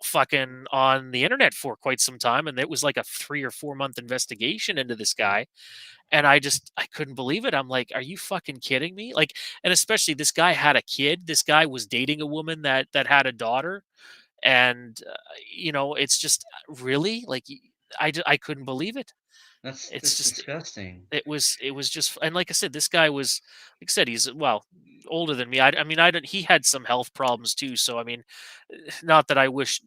fucking on the internet for quite some time, and it was like a 3 or 4 month investigation into this guy. And I couldn't believe it. I'm like, "Are you fucking kidding me?" Like, and especially this guy had a kid. This guy was dating a woman that had a daughter, and it's just, really, like, I couldn't believe it. It's That's just, disgusting. it was just, and like I said, this guy was, like I said, he's, well, older than me. I mean, I don't he had some health problems too, so I mean, not that I wish,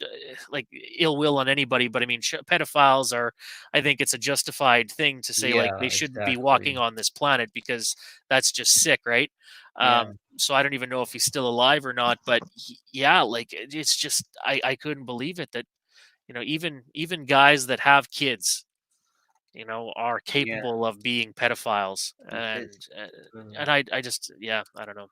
like, ill will on anybody, but I mean, pedophiles are, I think it's a justified thing to say, like, they Yeah, shouldn't be walking exactly. on this planet because that's just sick, right? Yeah. So I don't even know if he's still alive or not, but yeah, like, it's just, I couldn't believe it that, even guys that have kids, are Yeah. capable of being pedophiles. It's And I just, yeah, I don't know.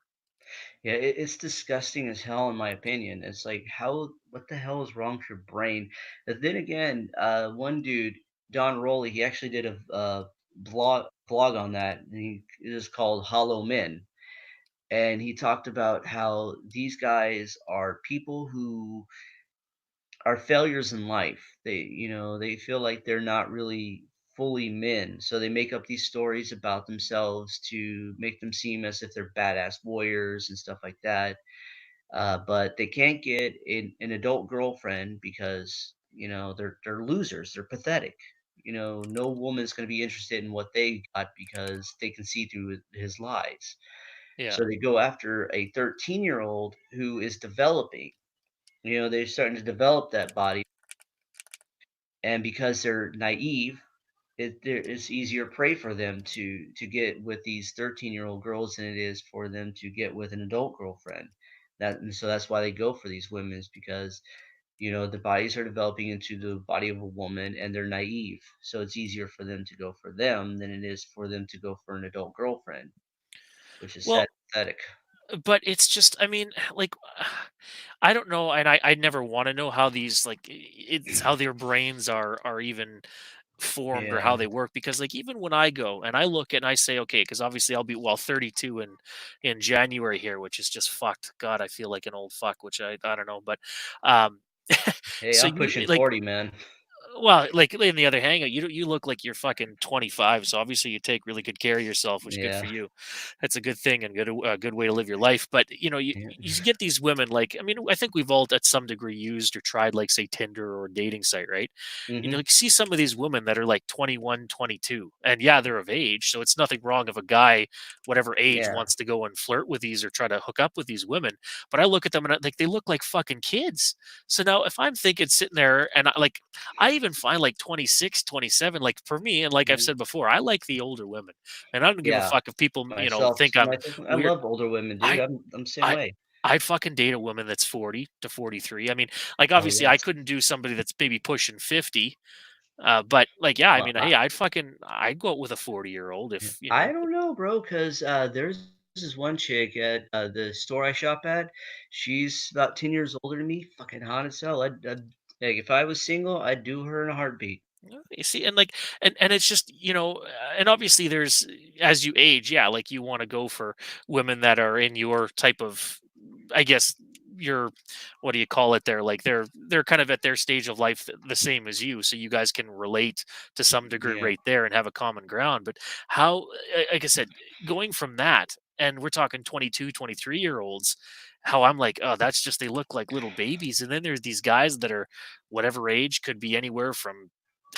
yeah, it's disgusting as hell in my opinion. It's like how what the hell is wrong with your brain? But then again, one dude, Don Rowley, he actually did a blog on that. And it is called Hollow Men, and he talked about how these guys are people who are failures in life. They feel like they're not really fully men. So they make up these stories about themselves to make them seem as if they're badass warriors and stuff like that. But they can't get an adult girlfriend because they're losers. They're pathetic. No woman's going to be interested in what they got because they can see through his lies. Yeah. So they go after a 13-year-old who is developing. They're starting to develop that body, and because they're naive, it's easier prey for them to get with these 13-year-old girls than it is for them to get with an adult girlfriend. And so that's why they go for these women, is because the bodies are developing into the body of a woman, and they're naive. So it's easier for them to go for them than it is for them to go for an adult girlfriend, which is sad Well, and pathetic. but it's just, I mean, like, I don't know, and I never want to know how these, like, it's how their brains are even formed or how Yeah. they work, because like even when I go and I look and I say, okay, because obviously I'll be, well, 32 in January here, which is just fucked. God, I feel like an old fuck, which I don't know, but um Hey, so I'm you pushing like, 40, man. well, like in the other hangout, you look like you're fucking 25. So obviously you take really good care of yourself, which good Yeah. for you. That's a good thing and good a good way to live your life. But Yeah. you get these women, like, I mean, I think we've all at some degree used or tried, like, say, Tinder or a dating site, right? Hmm. Like, see some of these women that are like 21, 22, and yeah, they're of age, so it's nothing wrong if a guy, whatever age, Yeah. wants to go and flirt with these or try to hook up with these women. But I look at them and like they look like fucking kids. So now if I'm thinking sitting there and I even find like 26, 27, like for me, and like I've Mhm. said before, I like the older women. And I don't give a Yeah. fuck if people, Myself, think I'm I weird. love older women, dude. I I'm the same I way. I'd fucking date a woman that's 40 to 43. I mean, like Oh obviously I yes. couldn't do somebody that's maybe pushing 50. But like, yeah, I Well, mean, hey, I'd go out with a 40-year-old if, I don't know, bro, because there's this one chick at the store I shop at. She's about 10 years older than me. Fucking hot as hell. Like, if I was single, I'd do her in a heartbeat. you see, and like, and it's just, and obviously there's, as you age, yeah, like you want to go for women that are in your type of, I guess, your, what do you call it there, like they're kind of at their stage of life the same as you, so you guys can relate to some degree Yeah. right there and have a common ground. But how, like I said, going from that, and we're talking 22, 23 year olds, how I'm like, oh, that's just, they look like little babies. And then there's these guys that are whatever age, could be anywhere from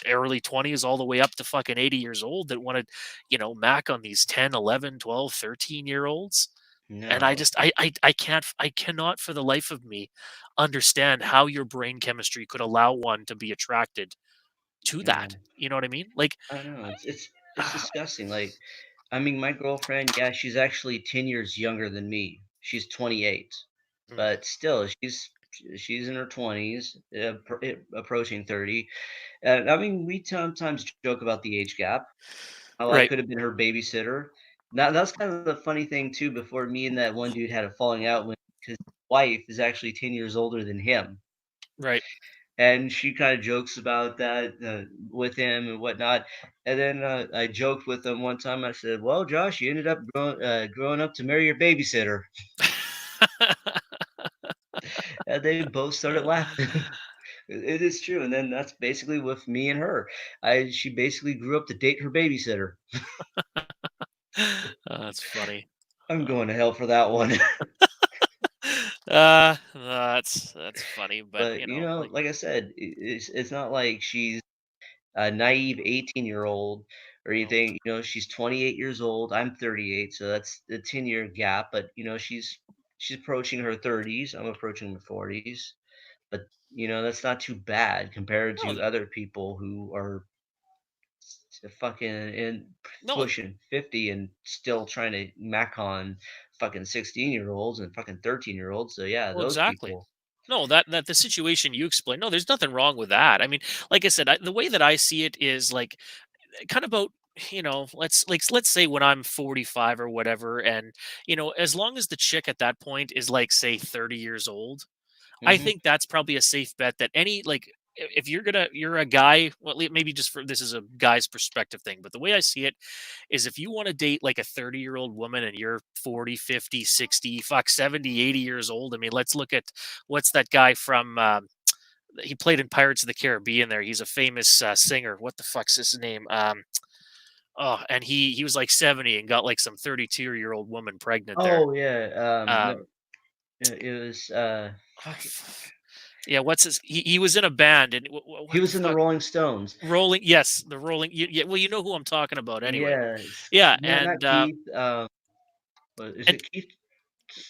early 20s all the way up to fucking 80 years old, that wanted, mac on these 10, 11, 12, 13 year olds. And I No. just, I cannot for the life of me understand how your brain chemistry could allow one to be attracted to Yeah. that. You know what I mean? Like, I don't know. It's disgusting. Like, I mean, my girlfriend, yeah, she's actually 10 years younger than me. She's 28, mm, but still, she's in her 20s, approaching 30. And I mean, we sometimes joke about the age gap. How I right, could have been her babysitter. Now that's kind of the funny thing too. Before me and that one dude had a falling out, when his wife is actually 10 years older than him, right. and she kind of jokes about that with him and whatnot. And then I joked with him one time. I said, "Well, Josh, you ended up growing up to marry your babysitter," and they both started laughing. It is true, and then that's basically with me and her. I She basically grew up to date her babysitter. That's funny. I'm Uh, going to hell for that one. that's funny, but But like, like I said, it's not like she's a naive 18-year-old or no, anything. She's 28 years old. I'm 38, so that's a 10-year gap. But she's approaching her 30s. I'm approaching my 40s. But that's not too bad compared no, to other people who are fucking in no. pushing 50 and still trying to mac on fucking 16-year-olds and fucking 13-year-olds. So yeah, Well, those exactly. people. No, that the situation you explained. No, there's nothing wrong with that. I mean, like I said, the way that I see it is like, kind of about, let's say when I'm 45 or whatever, and as long as the chick at that point is like, say, 30 years old, I Hmm. think that's probably a safe bet that any, like, if you're a guy, well, maybe just for, this is a guy's perspective thing, but the way I see it is, if you want to date like a 30-year-old woman and you're 40, 50, 60, fuck, 70, 80 years old. I mean, let's look at, what's that guy from, he played in Pirates of the Caribbean there. He's a famous singer. What the fuck's his name? Oh, and he was like 70 and got like some 32-year-old woman pregnant there. Oh yeah. No, Um, it was fuck it. yeah, what's his? He was in a band, and He what the was in the fuck? Rolling Stones. Rolling, yes, the Rolling. Yeah, well, you know who I'm talking about, anyway. Yes, Yeah, not and Keith. But is And it Keith?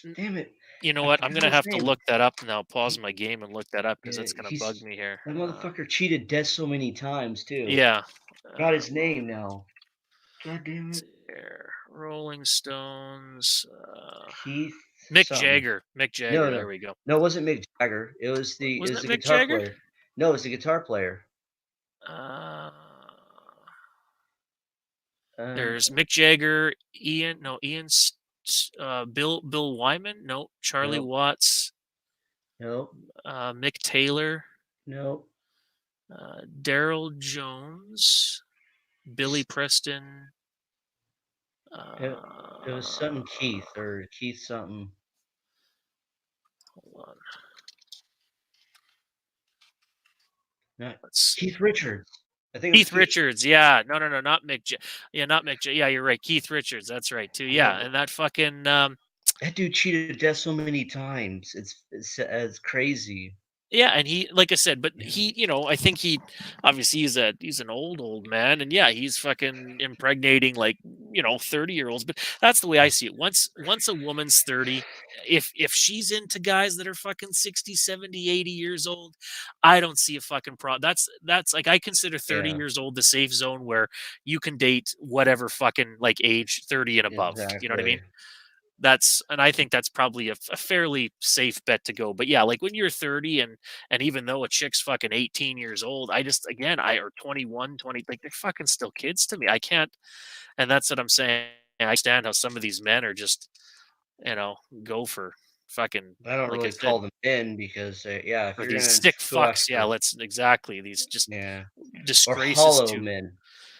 n- Damn it! you know I what? I'm forgot gonna his have to name. look that up now. Pause He, my game and look that up because yeah, that's gonna bug he's me here. that motherfucker cheated death so many times too. Yeah. Got his Well, name now. God damn let's it, see here. Rolling Stones. Keith Mick something. Jagger. Mick No, Jagger. no, There we go. no. It wasn't Mick Jagger. It Wasn't was it the Mick guitar Jagger? player. No, it was the guitar player. Uh, Uh, there's Mick Jagger, Ian. No, Bill Wyman. No, Charlie no, Watts. no, Mick Taylor. no. Daryl Jones. Billy Preston. It, it was Uh, something Keith or Keith something. hold on. Not Let's see. Keith Richards. I think it was Keith Keith. Richards, yeah, no, not yeah, not yeah, you're right. Keith Richards, that's right too. Yeah, Yeah, and that fucking that dude cheated death so many times. It's crazy. yeah, and he, like I said, but Yeah, he, I think he, obviously he's an old man, and yeah, he's fucking impregnating like 30-year-olds. But that's the way I see it. Once a woman's 30, if she's into guys that are fucking 60, 70, 80 years old, I don't see a fucking problem. That's like I consider 30 yeah, years old the safe zone where you can date whatever fucking like age 30 and above. You know what I mean? exactly. And I think that's probably a fairly safe bet to go. But yeah, like when you're 30 and even though a chick's fucking 18 years old, I just again I or 21, 20, like they're fucking still kids to me. I can't, and that's what I'm saying. I understand how some of these men are just you know go for fucking, I don't like I really said, call them men because yeah, if or you're these gonna sick go fucks. Yeah, after, let's exactly these just yeah, or disgraces hollow to men,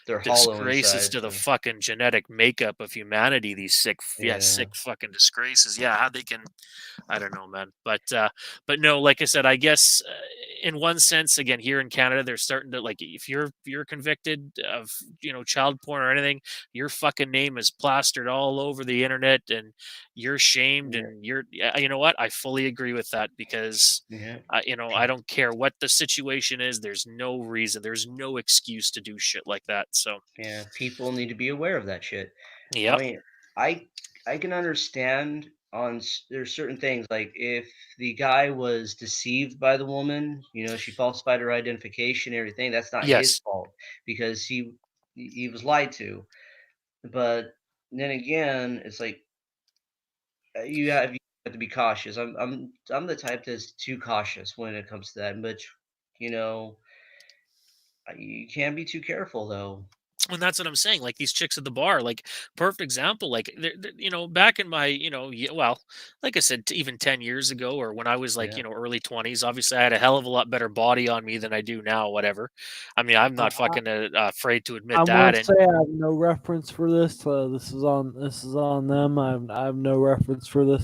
they're hollow disgraces inside. to the So fucking genetic makeup of humanity. These yeah, sick fucking disgraces. Yeah, how they can, I don't know, man. But no, like I said, I guess in one sense, again, here in Canada, they're starting to like if you're convicted of child porn or anything, your fucking name is plastered all over the internet, and you're shamed, yeah, and yeah, you know what? I fully agree with that because. yeah, I don't care what the situation is. There's no reason. There's no excuse to do shit like that. So, yeah. People need to be aware of that shit. I yep. mean, I I can understand there's certain things like if the guy was deceived by the woman, she falsified her identification, everything. That's not his Yes. fault because he was lied to. But then again, it's like you have to be cautious. I'm the type that's too cautious when it comes to that. But you know, you can't be too careful though. And that's what I'm saying. Like these chicks at the bar, like perfect example. Like back in my, well, like I said, even 10 years ago, or when I was like, Yeah. early 20s. Obviously, I had a hell of a lot better body on me than I do now. Whatever. I mean, I'm not I, fucking afraid to admit I'm that. gonna And say I have no reference for this. This is on them. I have no reference for this.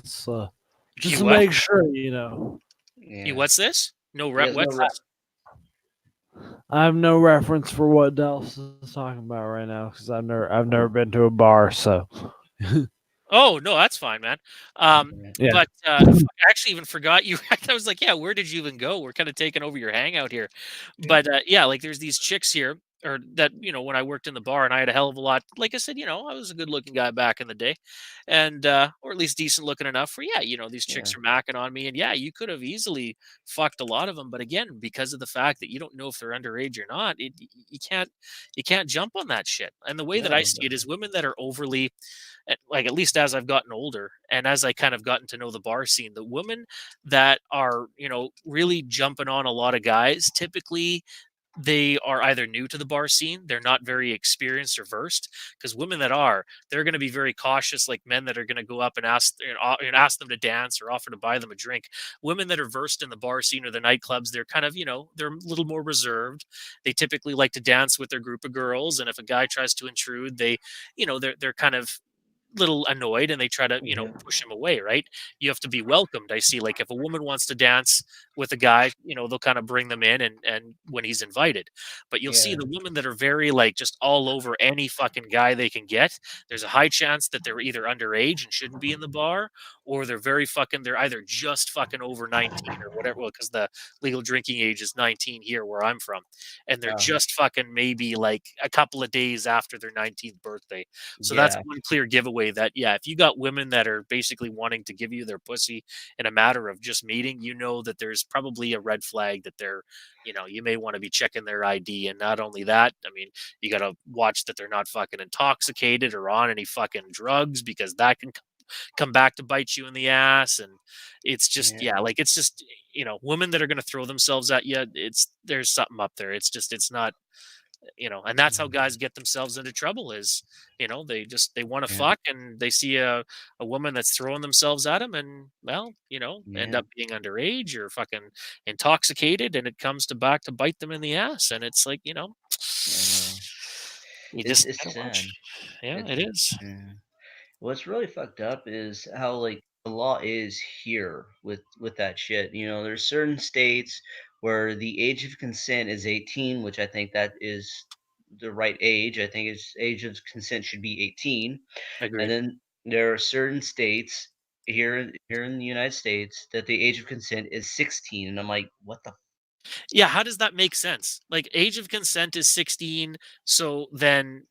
Just you to what? make sure. You Yeah. what's this? No He rep. has no What's rep. this? I have no reference for what Dallas is talking about right now because I've never been to a bar. So Oh no, that's fine, man. Yeah. yeah, But I actually even forgot you. I was like, yeah, where did you even go? We're kind of taking over your hangout here. Yeah. But yeah, like there's these chicks here, or that when I worked in the bar and I had a hell of a lot. Like I said, I was a good looking guy back in the day, and or at least decent looking enough for yeah, these Yeah. chicks are macking on me, and yeah, you could have easily fucked a lot of them. But again, because of the fact that you don't know if they're underage or not, you can't jump on that shit. And the way that I No. see it is women that are overly like at least as I've gotten older and as I kind of gotten to know the bar scene, the women that are, really jumping on a lot of guys, typically they are either new to the bar scene, they're not very experienced or versed. Because women that are, they're going to be very cautious, like men that are going to go up and ask them to dance or offer to buy them a drink. Women that are versed in the bar scene or the nightclubs, they're kind of, they're a little more reserved. They typically like to dance with their group of girls, and if a guy tries to intrude, they're kind of little annoyed and they try to Yeah. push him away, right? You have to be welcomed. I see, like if a woman wants to dance with a guy, they'll kind of bring them in and when he's invited. But you'll see Yeah. the women that are very like just all over any fucking guy they can get. There's a high chance that they're either underage and shouldn't be in the bar, or they're either just fucking over 19 or whatever, because the legal drinking age is 19 here where I'm from, and they're Oh, just fucking maybe like a couple of days after their 19th birthday. So that's yeah. one clear giveaway that, yeah, if you got women that are basically wanting to give you their pussy in a matter of just meeting, that there's probably a red flag that you may want to be checking their ID. And not only that, I mean, you got to watch that they're not fucking intoxicated or on any fucking drugs, because that can come back to bite you in the ass. And it's just, Yeah. yeah, like it's just, women that are going to throw themselves at you. There's something up there. It's not, and that's how guys get themselves into trouble is, they want to Yeah. fuck, and they see a woman that's throwing themselves at them, and well, end Yeah. up being underage or fucking intoxicated, and it comes to back to bite them in the ass. And it's like, I know. you It's just it's gotta sad. watch. Yeah, It's it is. yeah. What's really fucked up is how like the law is here with that shit. There's certain states where the age of consent is 18, which I think that is the right age. I think its age of consent should be 18. And Agreed. then there are certain states here in the United States that the age of consent is 16, and I'm like, what the Yeah, how does that make sense? Like, age of consent is 16, so then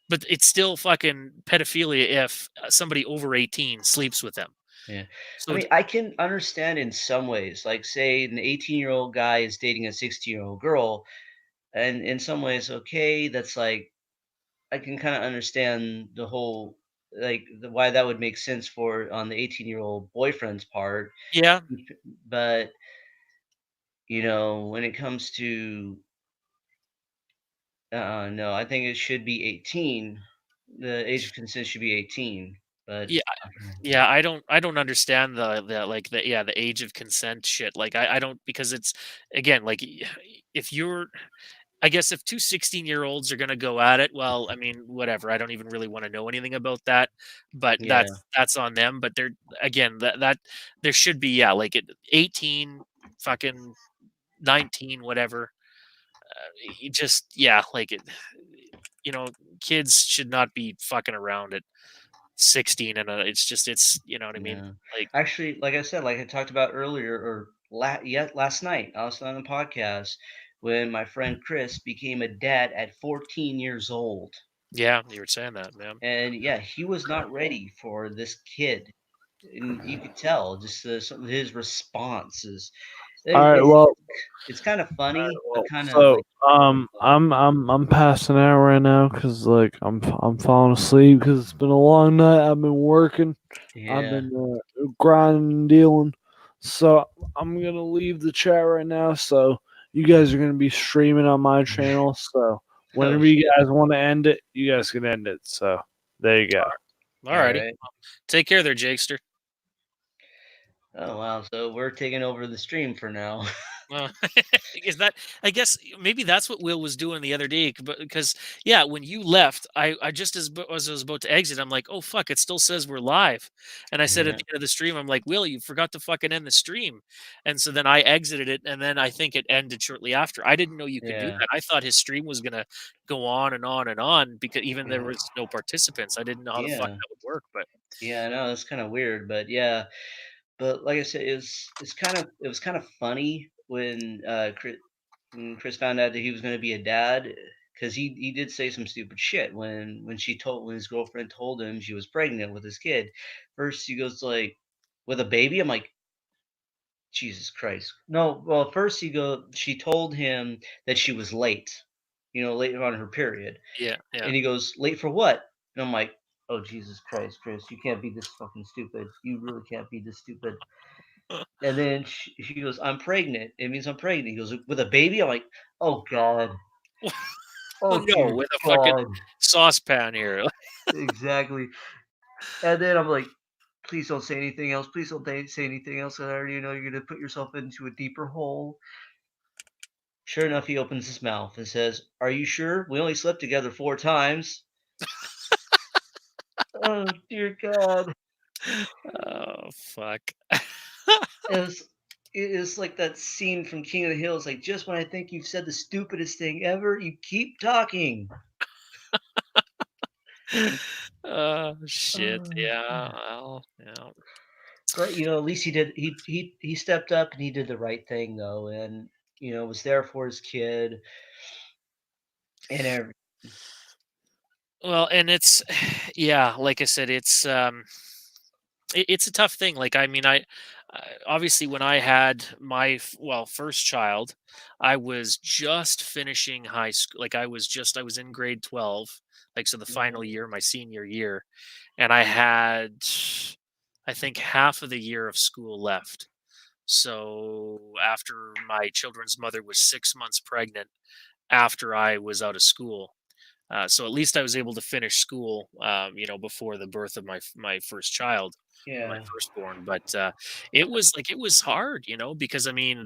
but it's still fucking pedophilia if somebody over 18 sleeps with them. yeah. I So mean, I can understand in some ways, like say an 18-year-old guy is dating a 16-year-old girl, and in some ways, okay, that's like I can kind of understand the whole why that would make sense for on the 18-year-old boyfriend's part, yeah, but when it comes to no, I think it should be 18. The age of consent should be 18, but yeah, yeah. I don't understand the age of consent shit. Like, I don't, because it's, again, like, if you're, I guess if two 16-year-olds are gonna go at it, well, I mean, whatever. I don't even really want to know anything about that, but yeah, that's on them. But they're, again, that there should be, yeah, like, 18, fucking 19, whatever. You just, yeah, like it. You know, kids should not be fucking around at 16, and it's you know what I mean? yeah. Like, Actually, like I said, like I talked about earlier, or last night, I was on a podcast when my friend Chris became a dad at 14 years old. yeah, you were saying that, man. And yeah, he was not ready for this kid. And you could tell just some of his responses. All right, It's well, it's kind of funny, but kind of so like oh, I'm passing out right now because like I'm falling asleep because it's been a long night. I've been working. I've yeah, been grinding and dealing. So I'm gonna leave the chat right now. So you guys are gonna be streaming on my channel. So oh whenever you shit. guys want to end it, you guys can end it. So there you go. All Alrighty, right. take care there, Jakester. Oh wow. So we're taking over the stream for now. Uh, is that? I guess maybe that's what Will was doing the other day. But because, yeah, when you left, I just as I was about to exit, I'm like, oh fuck, it still says we're live. And I said at Yeah. the end of the stream, I'm like, Will, you forgot to fucking end the stream. And so then I exited it, and then I think it ended shortly after. I didn't know you could do Yeah. that. I thought his stream was gonna go on and on and on, because even there Yeah. was no participants. I didn't know how the fuck Yeah. that would work. But Yeah, I know it's kind of weird, but yeah. But like I said, it was kind of funny when Chris found out that he was going to be a dad, because he did say some stupid shit when his girlfriend told him she was pregnant with his kid. First he goes like, with a baby. I'm like, Jesus Christ. No, well, first she told him that she was late, late on her period. yeah, yeah. And he goes, late for what? And I'm like, oh Jesus Christ, Chris, you can't be this fucking stupid. You really can't be this stupid. And then she goes, I'm pregnant. It means I'm pregnant. He goes, with a baby? I'm like, oh God. Oh Oh no, dear with a fucking God. saucepan here. Exactly. And then I'm like, please don't say anything else. Please don't say anything else. I already know you're going to put yourself into a deeper hole. Sure enough, he opens his mouth and says, are you sure? We only slept together 4 times. Oh dear God. Oh fuck. It was. it is like that scene from King of the Hill. It's like, just when I think you've said the stupidest thing ever, you keep talking. Shit. Uh, Yeah. Well, yeah. but at least he did. He stepped up and he did the right thing though, and was there for his kid and every. Well, and it's yeah, like I said, it's a tough thing. Like, I mean, obviously when I had my first child, I was just finishing high school. Like, I was in grade 12, like, so the Mhm. final year, my senior year, and I had, I think, half of the year of school left. So after my children's mother was 6 months pregnant, after I was out of school. So at least I was able to finish school, before the birth of my first child, or my Yeah, firstborn. But it was hard, because I mean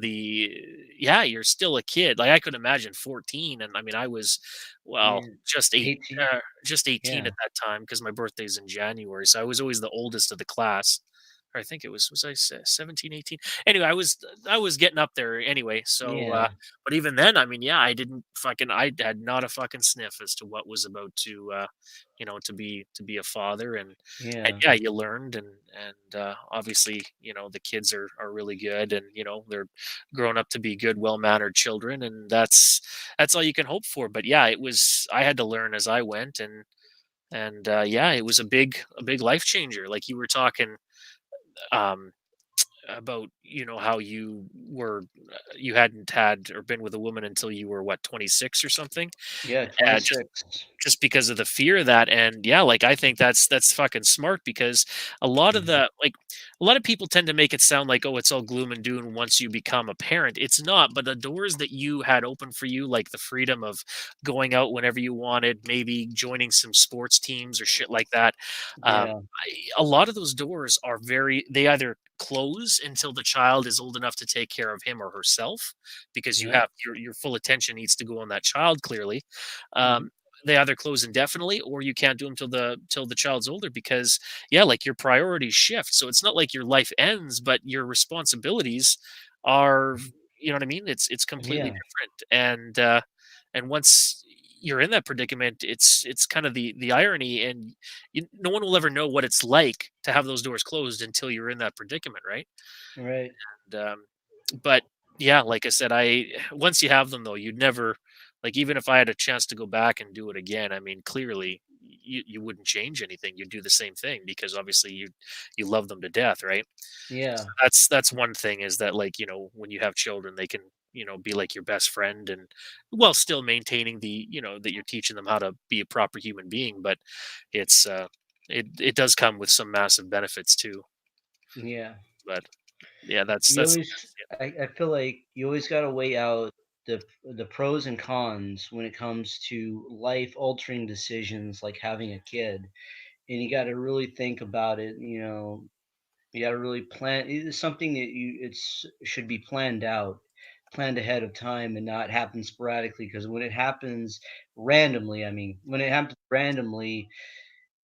yeah, you're still a kid. Like, I could imagine 14, and I mean I was, well, yeah, just eight, 18. just 18 Yeah, at that time because my birthday's in January, so I was always the oldest of the class. Or I think it was I 17, 18. Anyway, I was getting up there anyway. So yeah, but even then, I mean, yeah, I had not a fucking sniff as to what was about to, to be a father, and yeah, yeah, you learned, and obviously, the kids are really good, and they're grown up to be good, well mannered children, and that's all you can hope for. But yeah, I had to learn as I went, and yeah, it was a big life changer. Like you were talking. Um, about how you hadn't had or been with a woman until you were what, 26 or something, yeah. just 26. because of the fear of that. And yeah, like, I think that's fucking smart, because a lot of Mhm. the like a lot of people tend to make it sound like, oh, it's all gloom and doom once you become a parent. It's not. But the doors that you had open for you, like the freedom of going out whenever you wanted, maybe joining some sports teams or shit like that, Yeah, a lot of those doors are they either close until the child is old enough to take care of him or herself, because you yeah, have your full attention needs to go on that child, clearly. mhm, um, they either close indefinitely, or you can't do them till the child's older, because yeah, like, your priorities shift. So it's not like your life ends, but your responsibilities are, mhm. what I mean. It's completely Yeah, different. And once you're in that predicament, it's kind of the irony, and no one will ever know what it's like to have those doors closed until you're in that predicament, right? right. And but yeah, like I said, I once you have them, though, you'd never, like, even if I had a chance to go back and do it again, I mean, clearly you wouldn't change anything. You'd do the same thing, because obviously you love them to death, right? So Yeah, that's one thing, is that, like, when you have children, they can, be like your best friend, and while still maintaining that you're teaching them how to be a proper human being. But it's it does come with some massive benefits too. yeah. But yeah, that's You that's always, I feel like you always got to weigh out the pros and cons when it comes to life altering decisions like having a kid, and you got to really think about it. You got to really plan. It is something that it's should be planned out, planned ahead of time, and not happen sporadically. Because when it happens randomly, I mean, when it happens randomly,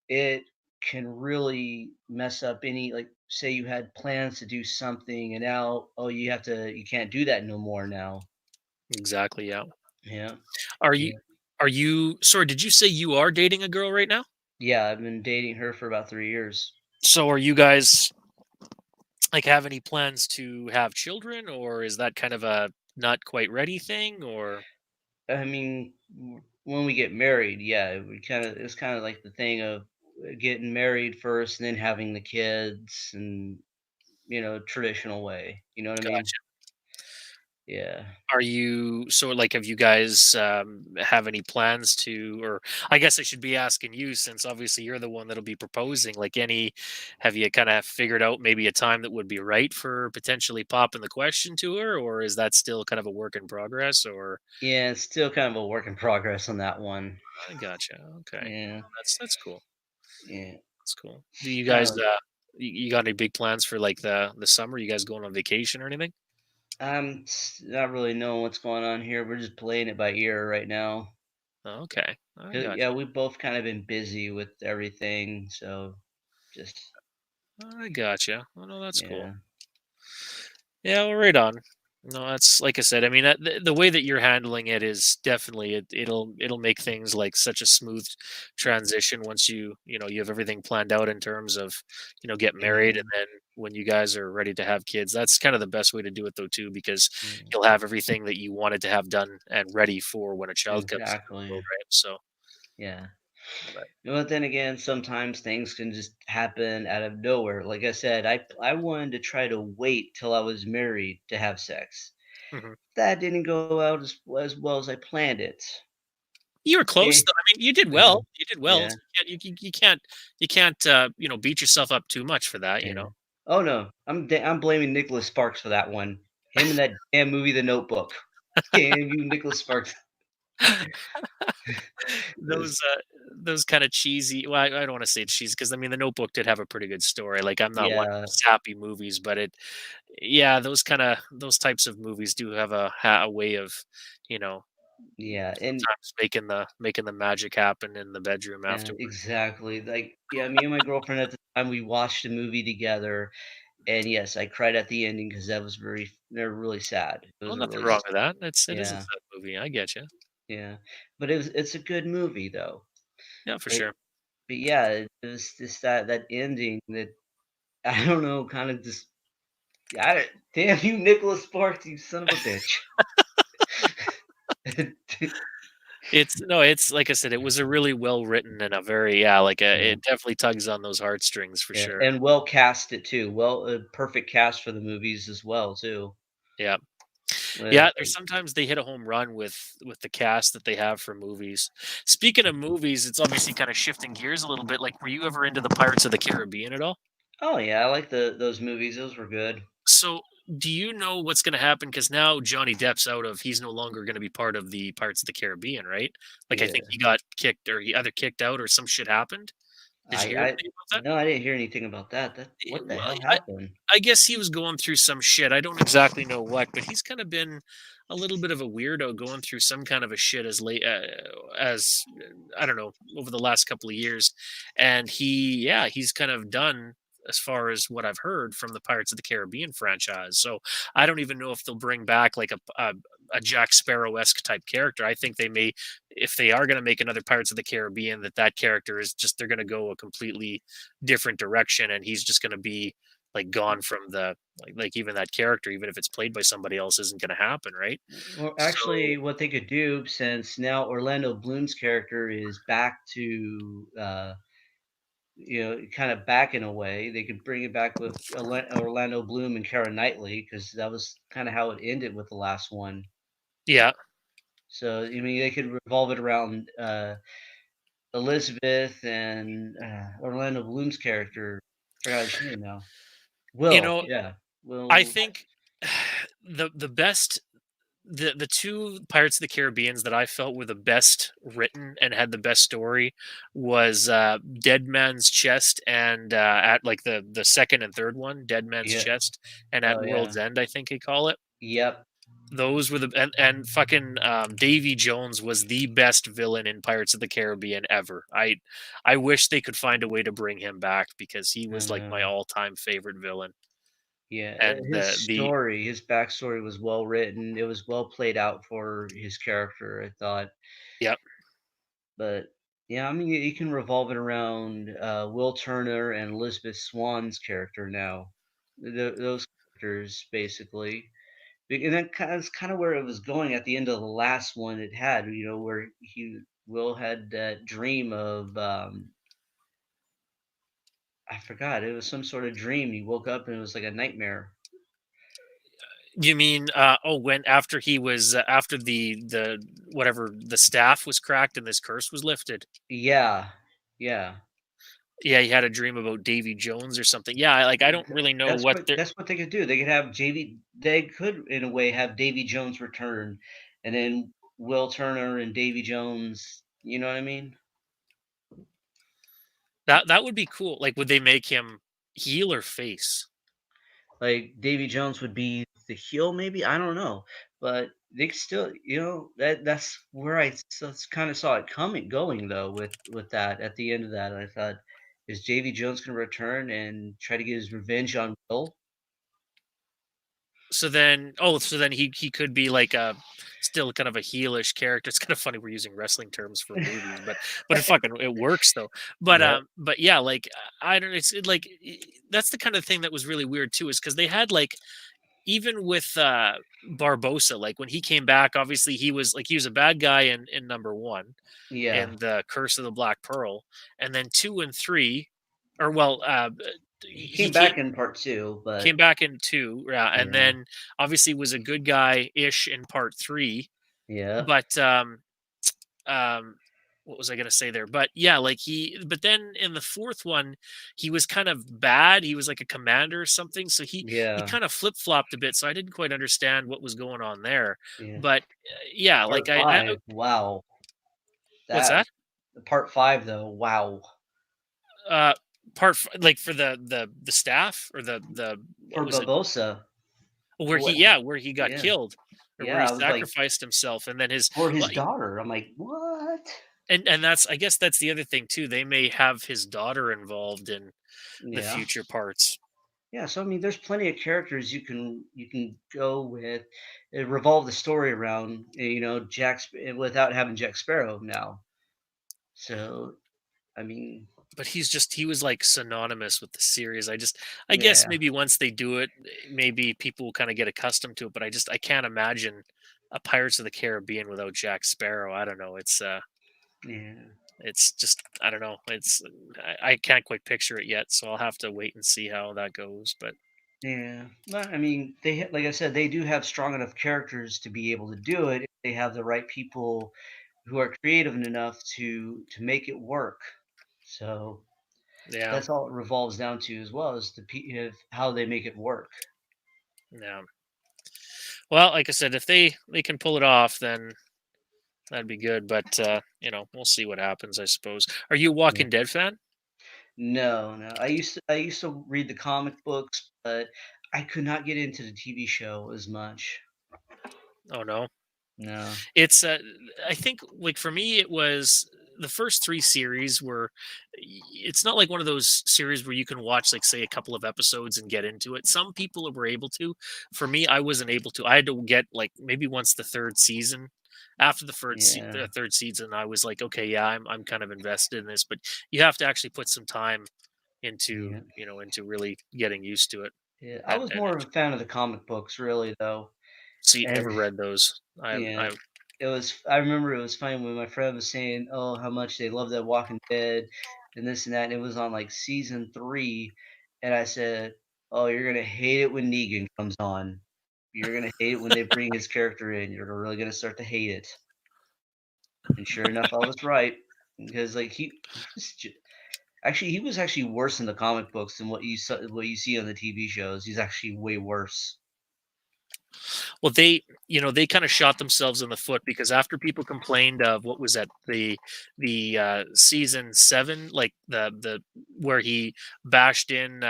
it can really mess up any, like, say you had plans to do something and now, oh, you can't do that no more now. exactly, yeah. Yeah. Are you Yeah. are you sorry, did you say you are dating a girl right now? Yeah, I've been dating her for about 3 years. So are you guys, like, have any plans to have children, or is that kind of a not quite ready thing, or I mean, when we get married, yeah, it's kind of like the thing of getting married first and then having the kids, and traditional way. You know what I mean? gotcha. Yeah. Are you so, like, have you guys have any plans to, or I guess I should be asking you, since obviously you're the one that'll be proposing, like, have you kind of figured out maybe a time that would be right for potentially popping the question to her, or is that still kind of a work in progress, or Yeah, it's still kind of a work in progress on that one. I gotcha. Okay. Yeah. That's cool. Yeah. That's cool. Do you Kind guys of. you got any big plans for, like, the summer? You guys going on vacation or anything? Not really knowing what's going on here. We're just playing it by ear right now. Oh, okay. I 'Cause, yeah, gotcha. we've both kind of been busy with everything, so just I gotcha. Oh, no, that's cool. yeah. Yeah, well, right on. No, that's like I said. I mean, the way that you're handling it is definitely it'll make things like such a smooth transition once you have everything planned out in terms of get married, Yeah, and then when you guys are ready to have kids, that's kind of the best way to do it though too, because yeah, you'll have everything that you wanted to have done and ready for when a child comes into the world, exactly. right? So, Yeah. but, But then again, sometimes things can just happen out of nowhere. Like I said, I wanted to try to wait till I was married to have sex. mhm. That didn't go out as well as I planned it. You were close, Okay. though. I mean, you did Yeah. well. You did well. Yeah. So you can't beat yourself up too much for that. Yeah. Oh no, I'm blaming Nicholas Sparks for that one. Him and that damn movie, The Notebook. Damn you, Nicholas Sparks. those Was uh those kind of cheesy. Well, I don't want to say cheesy because I mean, The Notebook did have a pretty good story. Like, I'm not one for yeah, sappy movies, but yeah, those types of movies do have a way of, you know, yeah, and sometimes making the magic happen in the bedroom yeah, afterward. exactly. Like, yeah, me and my girlfriend at the time we watched a movie together, and yes, I cried at the ending because that was they're really sad. It Well, was a nothing really, wrong with that. It is a yeah, sad movie. I get you. yeah, but it's a good movie though. Yeah, for But, sure. but yeah, it was just that ending that I don't know, kind of just damn you, Nicholas Sparks, you son of a bitch. It's no, it's like I said, it was a really well written and a very yeah, Yeah, it definitely tugs on those heartstrings for yeah, sure. and well casted too. Well, a perfect cast for the movies as well too. Yeah. With Yeah, there's sometimes they hit a home run with the cast that they have for movies. Speaking of movies, it's obviously kind of shifting gears a little bit. Like, were you ever into the Pirates of the Caribbean at all? oh yeah, I like those movies. Those were good. So, do you know what's going to happen? Because now Johnny Depp's he's no longer going to be part of the Pirates of the Caribbean, right? Like, I think Yeah, he got kicked, or he either kicked out, or some shit happened. Did you hear I anything about that? no, I didn't hear anything about that. That Eh, what the well, hell happened? I guess he was going through some shit. I don't exactly know what, but he's kind of been a little bit of a weirdo going through some kind of a shit as late as I don't know over the last couple of years, and he's kind of done as far as what I've heard from the Pirates of the Caribbean franchise. So I don't even know if they'll bring back like a Jack Sparrow esque type character. I think they may, if they are going to make another Pirates of the Caribbean, that character is just they're going to go a completely different direction, and he's just going to be like gone from the like even that character, even if it's played by somebody else, isn't going to happen, right? Well, So actually, what they could do since now Orlando Bloom's character is back to kind of back in a way, they could bring it back with Orlando Bloom and Kara Knightley because that was kind of how it ended with the last one. yeah, So I mean, they could revolve it around Elizabeth and Orlando Bloom's character. Forgot his name now. you Will, know, yeah, I Will. think the best the two Pirates of the Caribbeans that I felt were the best written and had the best story was Dead Man's Chest and at like the second and third one, Dead Man's Yeah. Chest and at Oh yeah. World's End, I think they call it. Yep. Those were and fucking Davy Jones was the best villain in Pirates of the Caribbean ever. I wish they could find a way to bring him back because he I was like my know. all time favorite villain. Yeah. And His backstory was well written. It was well played out for his character, I thought. yeah, But yeah, I mean, you can revolve it around Will Turner and Elizabeth Swan's character now. Those characters basically. And that is kind of where it was going at the end of the last one it had, where Will had that dream of I forgot, it was some sort of dream. He woke up and it was like a nightmare. you mean when after he was after the whatever the staff was cracked and this curse was lifted. Yeah. Yeah. Yeah, he had a dream about Davy Jones or something. Yeah, like I don't really know what they're That's what they could do. They could have JV they could in a way have Davy Jones return and then Will Turner and Davy Jones, you know what I mean? that would be cool. Like, would they make him heel or face? Like Davy Jones would be the heel, maybe I don't know, but they could still, that's where kind of saw it coming going though with that at the end of that. I thought, is JV Jones going to return and try to get his revenge on Will? So then, he could be like a still kind of a heelish character. It's kind of funny we're using wrestling terms for movies, but it works though. Yep. But yeah, like I don't. That's the kind of thing that was really weird too, is because they had like even with Barbosa, like when he came back, obviously he was a bad guy in number one Yeah. in the Curse of the Black Pearl, and then two and three, or He he came came back in part two, came but back in two, yeah, and yeah. then obviously was a good guy ish in part three. Yeah. But um, what was I gonna say there? But yeah, but then in the fourth one, he was kind of bad. He was like a commander or something. So he Yeah. kind of flip flopped a bit. So I didn't quite understand what was going on there. Yeah. But yeah, like Part five. Wow. what's That that? part five though. Wow. Uh, like for the staff or the what For was it? Barbosa. Where For he what? yeah where he got Yeah. killed or where he Yeah. I was like, sacrificed himself and then his for well, his daughter. I'm like, what? and that's I guess that's the other thing too. They may have his daughter involved in the Yeah. future parts. Yeah. So I mean, there's plenty of characters you can go with, revolve the story around. Without having Jack Sparrow now. So I mean, But he was like synonymous with the series. I guess yeah. maybe once they do it, maybe people will kind of get accustomed to it. But I can't imagine a Pirates of the Caribbean without Jack Sparrow. I don't know. Yeah. It's just I don't know. I can't quite picture it yet, so I'll have to wait and see how that goes. But Yeah. Well, I mean, like I said, they do have strong enough characters to be able to do it if they have the right people who are creative enough to make it work. So yeah, that's all it revolves down to as well as how they make it work. yeah. Well, like I said, if they can pull it off, then that'd be good. But we'll see what happens. I suppose. Are you a Yeah. Walking Dead fan? No, no. I used to read the comic books, but I could not get into the TV show as much. Oh no. No. It's I think like for me it was the first 3 series were it's not like one of those series where you can watch like say a couple of episodes and get into it. Some people were able to. For me, I wasn't able to. I had to get like maybe once the 3rd season. After Yeah. the 3rd season, I was like, okay, yeah, I'm kind of invested in this, but you have to actually put some time into, Yeah. into really getting used to it. Yeah. I And was more of a fan of the comic books, really, though. see, never And read those. yeah, I I remember it was funny when my friend was saying, "Oh, how much they love that Walking Dead and this and that," and it was on, like, season 3, and I said, "Oh, you're gonna hate it when Negan comes on. You're gonna hate it when they bring his character in. You're really gonna start to hate it." And sure enough, I was right because, like, he was actually worse in the comic books than what you see on the TV shows. He's actually way worse. Well, they kind of shot themselves in the foot because after people complained of what was that the season 7, like the where he bashed in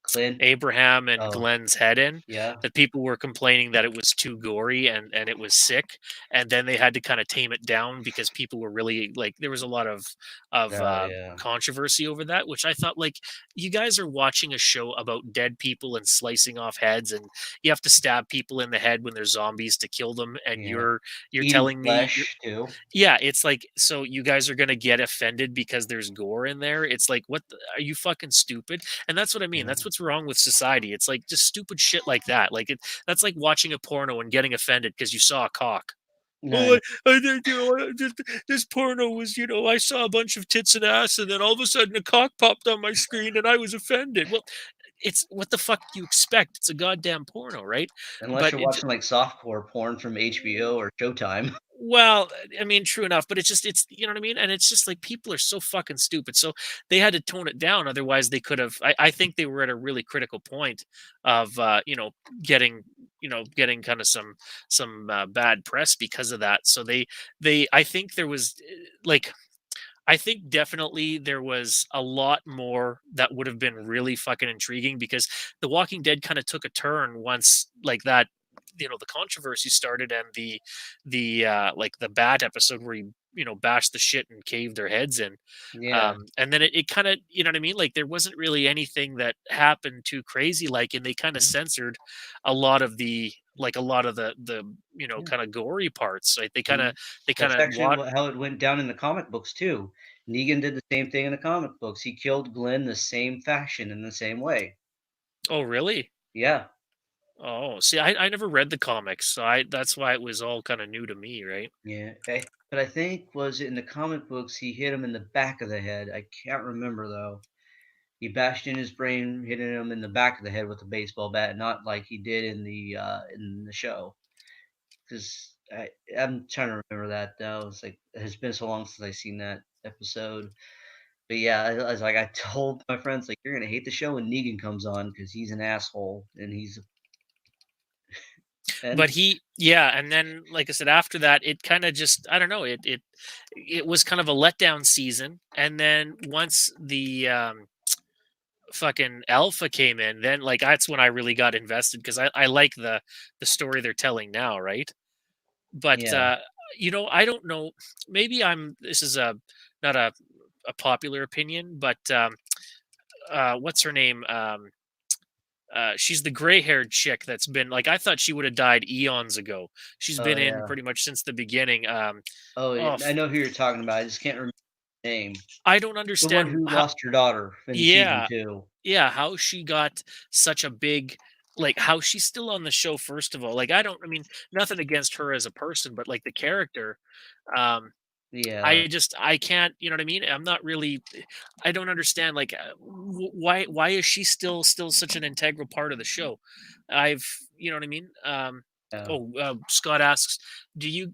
Clint. Abraham and Oh, Glenn's head in, yeah. that people were complaining that it was too gory and it was sick, and then they had to kind of tame it down because people were really like there was a lot of Oh, yeah. controversy over that, which I thought like you guys are watching a show about dead people and slicing off heads and you have to stab people in the head when they're zombies to kill them and Yeah. you're Eating telling me flesh too. yeah, it's like so you guys are going to get offended because there's gore in there. It's like are you fucking stupid? And that's what I mean. Yeah. That's what's wrong with society. It's like just stupid shit like that. That's like watching a porno and getting offended because you saw a cock. Oh, Nice. this porno was, I saw a bunch of tits and ass, and then all of a sudden a cock popped on my screen, and I was offended. Well, it's what the fuck do you expect? It's a goddamn porno, right? Unless But you're it, watching, like, softcore porn from HBO or Showtime. well, I mean, true enough, but it's you know what I mean, and it's just like people are so fucking stupid. So they had to tone it down, otherwise they could have. I think they were at a really critical point of getting getting kind of some bad press because of that. So they I think there was like I think definitely there was a lot more that would have been really fucking intriguing because The Walking Dead kind of took a turn once like that the controversy started, and the like the bat episode where he bashed the shit and caved their heads in. Yeah. And then it kind of, you know what I mean, like there wasn't really anything that happened too crazy, like, and they kind of Yeah. censored a lot of the Yeah. kind of gory parts, right? they kind of Mhm. they kind That's of actually what how it went down in the comic books too. Negan did the same thing in the comic books. He killed Glenn the same fashion in the same way. Oh, really? Yeah. Oh, see, I never read the comics, so I that's why it was all kind of new to me, right? Yeah. But I think was it in the comic books he hit him in the back of the head. I can't remember though. He bashed in his brain, hitting him in the back of the head with a baseball bat, not like he did in the show. Because I'm trying to remember that though. It's like it's been so long since I seen that episode. But yeah, I was like, I told my friends like, you're gonna hate the show when Negan comes on because he's an asshole and he's But and yeah, and then like I said, after that, it kind of just, I don't know, it was kind of a letdown season, and then once the fucking Alpha came in, then like that's when I really got invested because I like the story they're telling now, right? But yeah, I don't know. Maybe this is a not a popular opinion, but what's her name? She's the gray-haired chick that's been like, I thought she would have died eons ago. She's oh been in yeah, pretty much since the beginning. oh Oh, yeah, I know who you're talking about. I just can't remember the name. I don't The one understand who how. lost her daughter in season Yeah, two. yeah, how she got such a big, like, how she's still on the show. First of all, like, I mean, nothing against her as a person, but like the character, um, Yeah, I can't, you know what I mean? I'm not really, I don't understand, like, why is she still such an integral part of the show? I've, you know what I mean? yeah, Oh, Scott asks, do you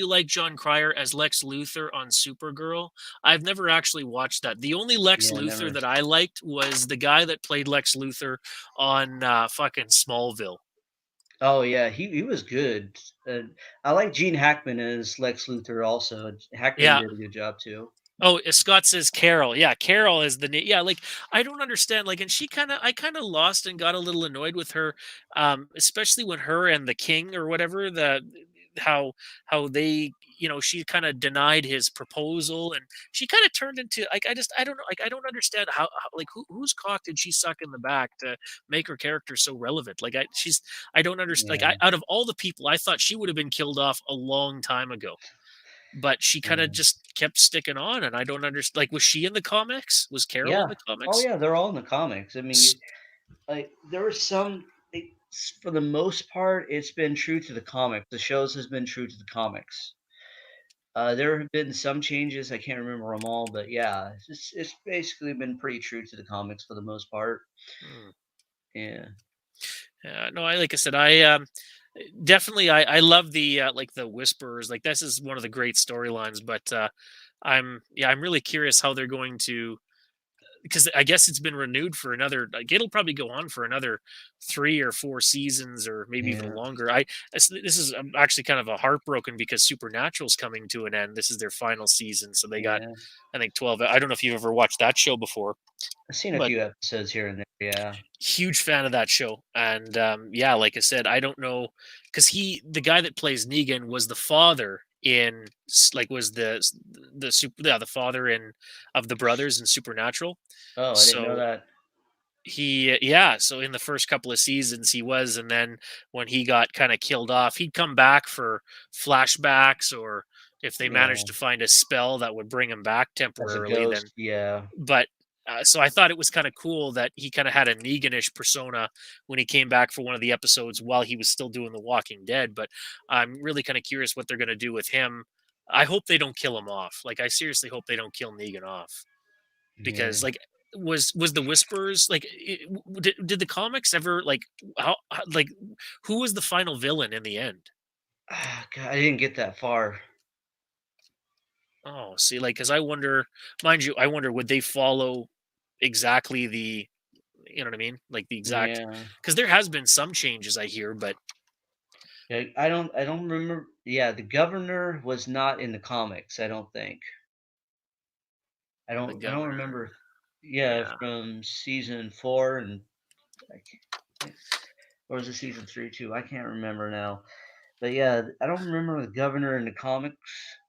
like John Cryer as Lex Luthor on Supergirl? I've never actually watched that. The only Lex yeah. Luthor Never. that I liked was the guy that played Lex Luthor on fucking Smallville. Oh yeah, he was good. I like Gene Hackman as Lex Luthor. Also, Hackman Yeah. did a good job too. Oh, Scott says Carol. Yeah, Carol is the name. Yeah, like I don't understand. Like, and I kind of lost and got a little annoyed with her, especially when her and the king or whatever how how they, she kind of denied his proposal, and she kind of turned into like, I don't know, like I don't understand how like whose cock did she suck in the back to make her character so relevant? Like I don't understand. Like Yeah, out of all the people, I thought she would have been killed off a long time ago, but she kind of yeah, just kept sticking on, and I don't understand. Like, was she in the comics? Was Carol in yeah. the Oh comics? yeah, they're all in the comics. I mean, S- like there were some. For the most part, it's been true to the comic. The shows has been true to the comics. There have been some changes. I can't remember them all, but yeah, it's basically been pretty true to the comics for the most part. hmm. Yeah, No, I like I said, I definitely I love the like the Whisperers. Like this is one of the great storylines, but I'm really curious how they're going to, because I guess it's been renewed for another, like it'll probably go on for another 3 or 4 seasons or maybe even yeah, longer. This is, I'm actually kind of a heartbroken because Supernatural's coming to an end. This is their final season, so they got, yeah. I think, 12. I don't know if you've ever watched that show before, I've seen a but few episodes here and there. Yeah. huge fan of that show. And yeah, like I said, I don't know, because the guy that plays Negan was the father in like was the super, yeah, the father in of the brothers in Supernatural. Oh, I didn't know So that. yeah, so in the first couple of seasons he was, and then when he got kind of killed off, he'd come back for flashbacks, or if they Yeah, managed to find a spell that would bring him back as a temporarily, then. ghost. Yeah, But so I thought it was kind of cool that he kind of had a Neganish persona when he came back for one of the episodes while he was still doing The Walking Dead. But I'm really kind of curious what they're going to do with him. I hope they don't kill him off. Like I seriously hope they don't kill Negan off, yeah. because like was the Whispers like did the comics ever like like who was the final villain in the end? Ah, God, I didn't get that far. Oh, see, like, because I wonder, mind you, I wonder would they follow exactly the, you know what I mean? Like the exact, Yeah, because there has been some changes I hear, but yeah. I don't remember. Yeah, the governor was not in the comics. I don't think. I the don't. I don't governor, remember. Yeah, yeah. from season four and I can't, or was it season 3 too? I can't remember now. But yeah, I don't remember the governor in the comics,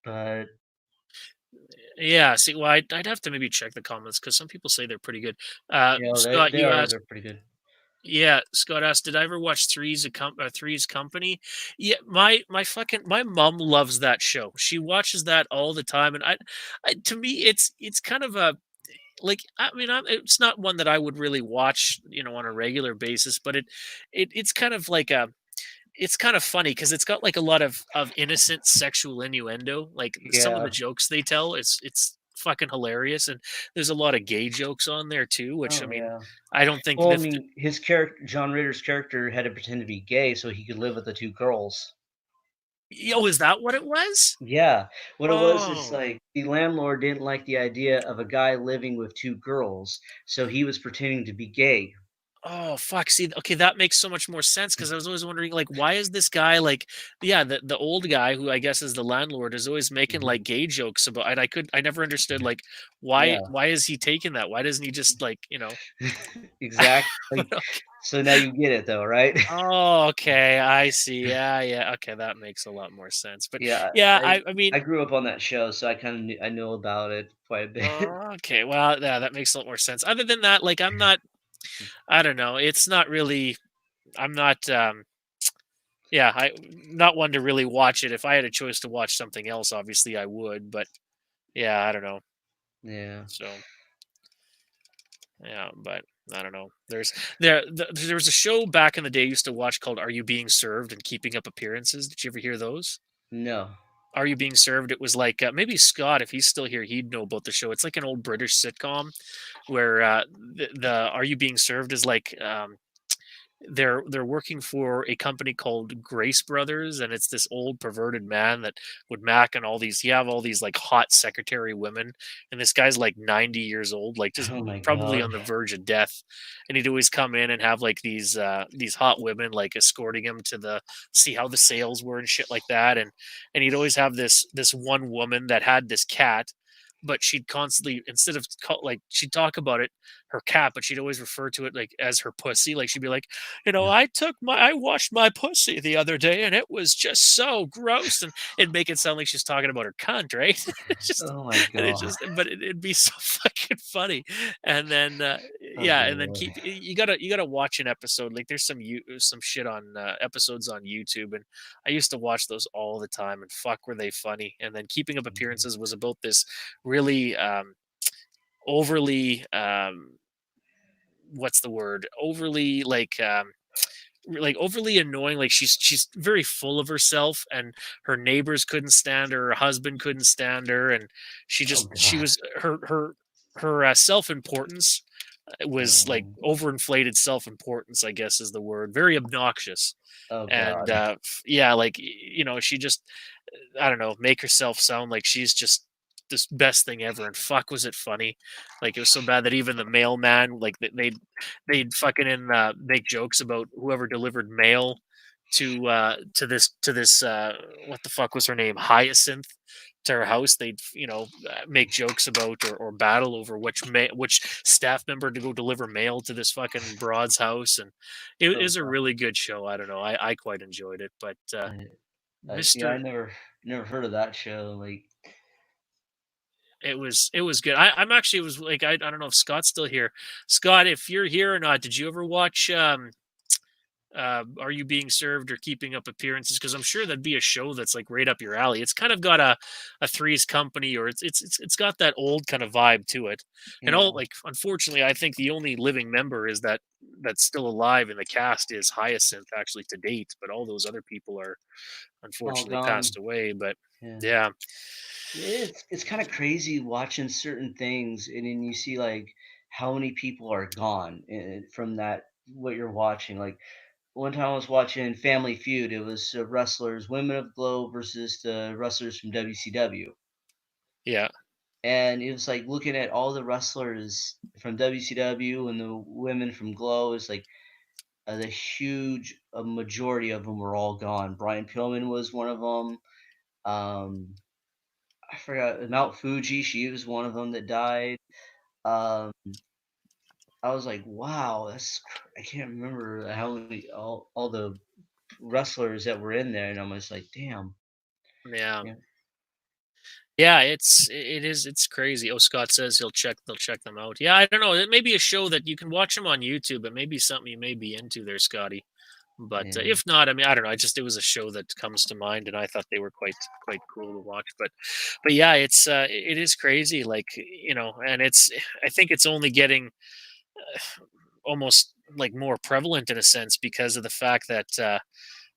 but Yeah, see, well, I'd have to maybe check the comments because some people say they're pretty good. Scott, they you are asked. they're pretty good. Yeah, Scott asked, "Did I ever watch Three's Company?" Yeah, my mom loves that show. She watches that all the time, and to me, it's kind of a like I mean, it's not one that I would really watch, on a regular basis, but it's kind of like a it's kind of funny because it's got like a lot of innocent sexual innuendo. Like some of Yeah. the jokes they tell, it's fucking hilarious, and there's a lot of gay jokes on there too. Which I Oh mean, yeah. I don't think Well, I that. mean, his character, John Ritter's character, had to pretend to be gay so he could live with the two girls. Oh, is that what it was? Yeah, what it was is Oh. like the landlord didn't like the idea of a guy living with two girls, so he was pretending to be gay. Oh, fuck. See, okay, that makes so much more sense because I was always wondering, like, why is this guy like, yeah, the old guy who I guess is the landlord is always making like Mhm. gay jokes about, and I never understood like Yeah, why is he taking that? Why doesn't he just like, exactly. but okay. So now you get it though, right? Oh, okay, I see. Yeah, yeah. Okay, that makes a lot more sense. But Yeah, yeah, I I mean, I grew up on that show, so I kind of I know about it quite a bit. oh, okay, well, yeah, that makes a lot more sense. Other than that, like, I don't know. It's not really. I'm not. Yeah, I not one to really watch it. If I had a choice to watch something else, obviously I would. But yeah, I don't know. Yeah. So yeah, but I don't know. There was a show back in the day I used to watch called "Are You Being Served" and "Keeping Up Appearances." Did you ever hear those? No. "Are You Being Served"? It was like maybe Scott, if he's still here, he'd know about the show. It's like an old British sitcom where the "Are You Being Served" is like they're working for a company called Grace Brothers, and it's this old perverted man that would mac and all these. He have all these like hot secretary women, and this guy's like 90 years old, like just Oh my probably god. on the verge of death. And he'd always come in and have like these hot women like escorting him to the see how the sales were and shit like that. And he'd always have this one woman that had this cat. But she'd constantly, instead of like she'd talk about it, her cat, but she'd always refer to it like as her pussy. Like she'd be like, I washed my pussy the other day and it was just so gross. And it'd make it sound like she's talking about her cunt, right? It's just, Oh my and it god. just, but it'd be so fucking funny. And then, Oh yeah, and then boy. you gotta watch an episode. Like there's some shit on episodes on YouTube, and I used to watch those all the time. And fuck, were they funny? And then Keeping Up Mhm. Appearances was about this really overly what's the word overly like overly annoying. Like she's very full of herself, and her neighbors couldn't stand her husband couldn't stand her, and Oh she god. was her self-importance was like Um, overinflated self-importance, I guess is the word, very obnoxious. oh And god. yeah, like she just I don't know, make herself sound like she's just this best thing ever. And fuck, was it funny? Like it was so bad that even the mailman, like they'd fucking make jokes about whoever delivered mail to this what the fuck was her name, Hyacinth, to her house. They'd make jokes about or battle over which staff member to go deliver mail to this fucking broad's house. And it Oh is a god. really good show. I don't know, I quite enjoyed it. But Yeah, I Mr. never heard of that show. Like, It was good. I'm actually it was like I don't know if Scott's still here. Scott, if you're here or not, did you ever watch Are You Being Served or Keeping Up Appearances? Because I'm sure that'd be a show that's like right up your alley. It's kind of got a Three's Company, or it's got that old kind of vibe to it. And all yeah, like unfortunately, I think the only living member is that's still alive in the cast is Hyacinth actually to date, but all those other people are all unfortunately gone. passed away. But Yeah, yeah, it's kind of crazy watching certain things, and then you see like how many people are gone from that what you're watching. Like one time I was watching Family Feud. It was wrestlers, Women of Glow versus the wrestlers from WCW. yeah, And it was like looking at all the wrestlers from WCW and the women from Glow is like the huge a majority of them were all gone. Brian Pillman was one of them. Um, I forgot Mount Fuji. She was one of them that died. Um, I was like, wow, I can't remember how many all the wrestlers that were in there, and I'm just like, damn. Yeah. Yeah, Yeah, it's crazy. Oh, Scott says they'll check them out. Yeah, I don't know. It may be a show that you can watch them on YouTube. It may be something you may be into there, Scotty. But yeah, if not, I mean, I don't know. I just it was a show that comes to mind, and I thought they were quite cool to watch. But yeah, it is crazy. Like and I think it's only getting almost like more prevalent in a sense because of the fact that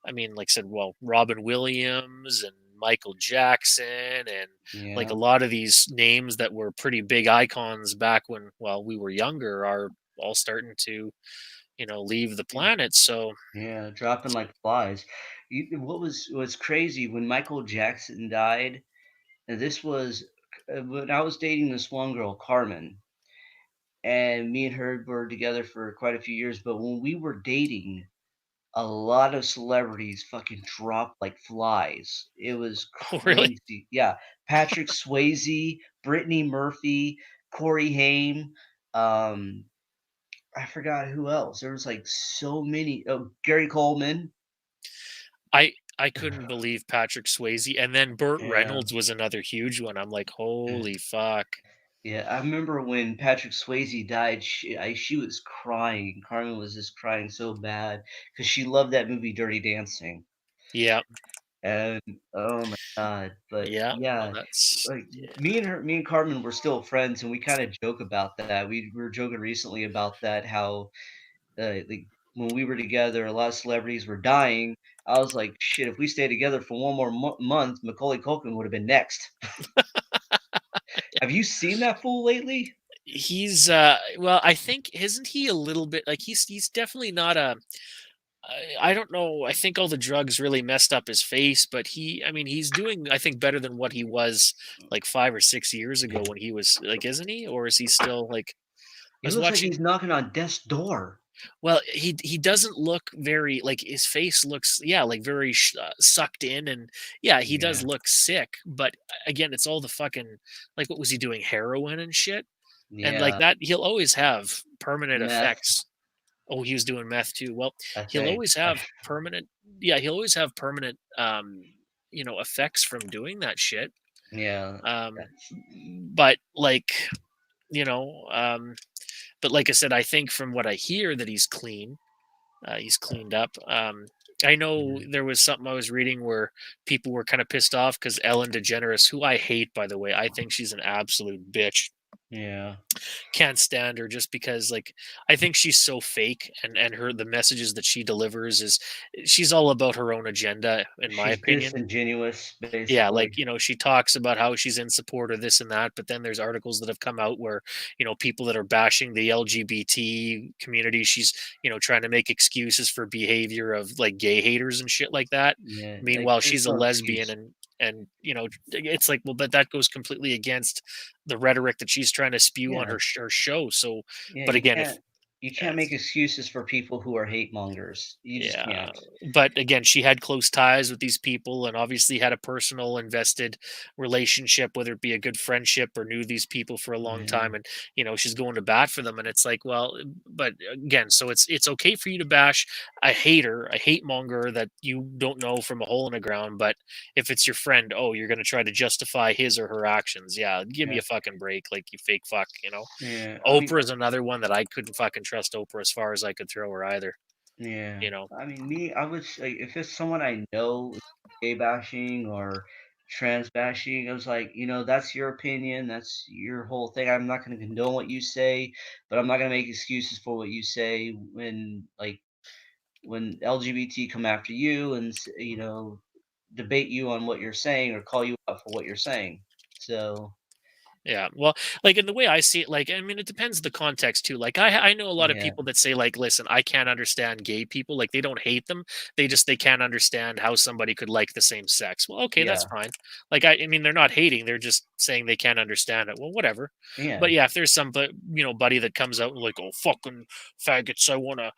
I mean, like I said, well, Robin Williams and Michael Jackson and like a yeah, lot of these names that were pretty big icons back when we were younger are all starting to leave the yeah, planet. So yeah, dropping like flies. What was crazy when Michael Jackson died? And this was when I was dating this one girl, Carmen, and me and her were together for quite a few years. But when we were dating, a lot of celebrities fucking dropped like flies. It was oh, really? crazy. Yeah, Patrick Swayze, Brittany Murphy, Corey Haim, um, I forgot who else. There was like so many. Oh, Gary Coleman. I couldn't believe Patrick Swayze, and then Burt Yeah. Reynolds was another huge one. I'm like, holy fuck. Yeah, I remember when Patrick Swayze died, she was crying. Carmen was just crying so bad because she loved that movie Dirty Dancing. Yeah, And oh my god, but yeah. Well, yeah, that's like yeah. me and Carmen were still friends, and we kind of joke about that. We were joking recently about that, how like when we were together, a lot of celebrities were dying. I was like, shit, if we stayed together for one more month, Macaulay Culkin would have been next. Have you seen that fool lately? He's well, I think isn't he a little bit like he's definitely not a I don't know. I think all the drugs really messed up his face, but I mean, he's doing, I think, better than what he was like 5 or 6 years ago when he was like, isn't he? Or is he still like, I He was looks like watching, he's knocking on death's door. well, he doesn't look very, like, his face looks, yeah, like very sucked in. And yeah, he does Yeah, look sick. But again, it's all the fucking, like, what was he doing? Heroin and shit. And like yeah, that, he'll always have permanent meth, effects. Oh, he was doing meth too. Well, I he'll think. always have permanent yeah, he'll always have permanent effects from doing that shit. Yeah, Um that's but like, you know, but like I said, I think from what I hear that he's clean. He's cleaned up. I know yeah, there was something I was reading where people were kind of pissed off because Ellen DeGeneres, who I hate by the way, I think she's an absolute bitch, yeah. can't stand her just because, like, I think she's so fake, and her the messages that she delivers is she's all about her own agenda in my She's opinion. disingenuous, Yeah, basically. like, she talks about how she's in support of this and that, but then there's articles that have come out where, people that are bashing the LGBT community, she's, trying to make excuses for behavior of like gay haters and shit like that. Yeah, like, Meanwhile, there's she's a no lesbian, excuse. and it's like, well, but that goes completely against the rhetoric that she's trying to spew on Yeah, her show. So, yeah, but again, if you yeah, can't make excuses for people who are hate mongers. You just yeah, can't. but again, she had close ties with these people and obviously had a personal invested relationship, whether it be a good friendship or knew these people for a long Yeah, time. And, she's going to bat for them. And it's like, well, but again, so it's okay for you to bash a hater, a hate monger that you don't know from a hole in the ground. But if it's your friend, oh, you're going to try to justify his or her actions. Yeah, give me yeah, a fucking break, like, you fake fuck. yeah. I mean, Oprah is another one that I couldn't fucking trust Oprah as far as I could throw her either. yeah. You know, I mean, I would say if it's someone I know, gay bashing or trans bashing, I was like, that's your opinion, that's your whole thing. I'm not going to condone what you say, but I'm not going to make excuses for what you say when LGBT come after you and debate you on what you're saying or call you out for what you're saying. So yeah. Well, like in the way I see it, like, I mean, it depends the context too. Like, I know a lot of yeah, people that say, like, listen, I can't understand gay people. Like, they don't hate them. They can't understand how somebody could like the same sex. Well, okay, that's yeah, fine. Like, I mean, they're not hating. They're just saying they can't understand it. Well, whatever. But yeah, yeah, if there's some, buddy that comes out and like, oh, fucking faggots, I want to,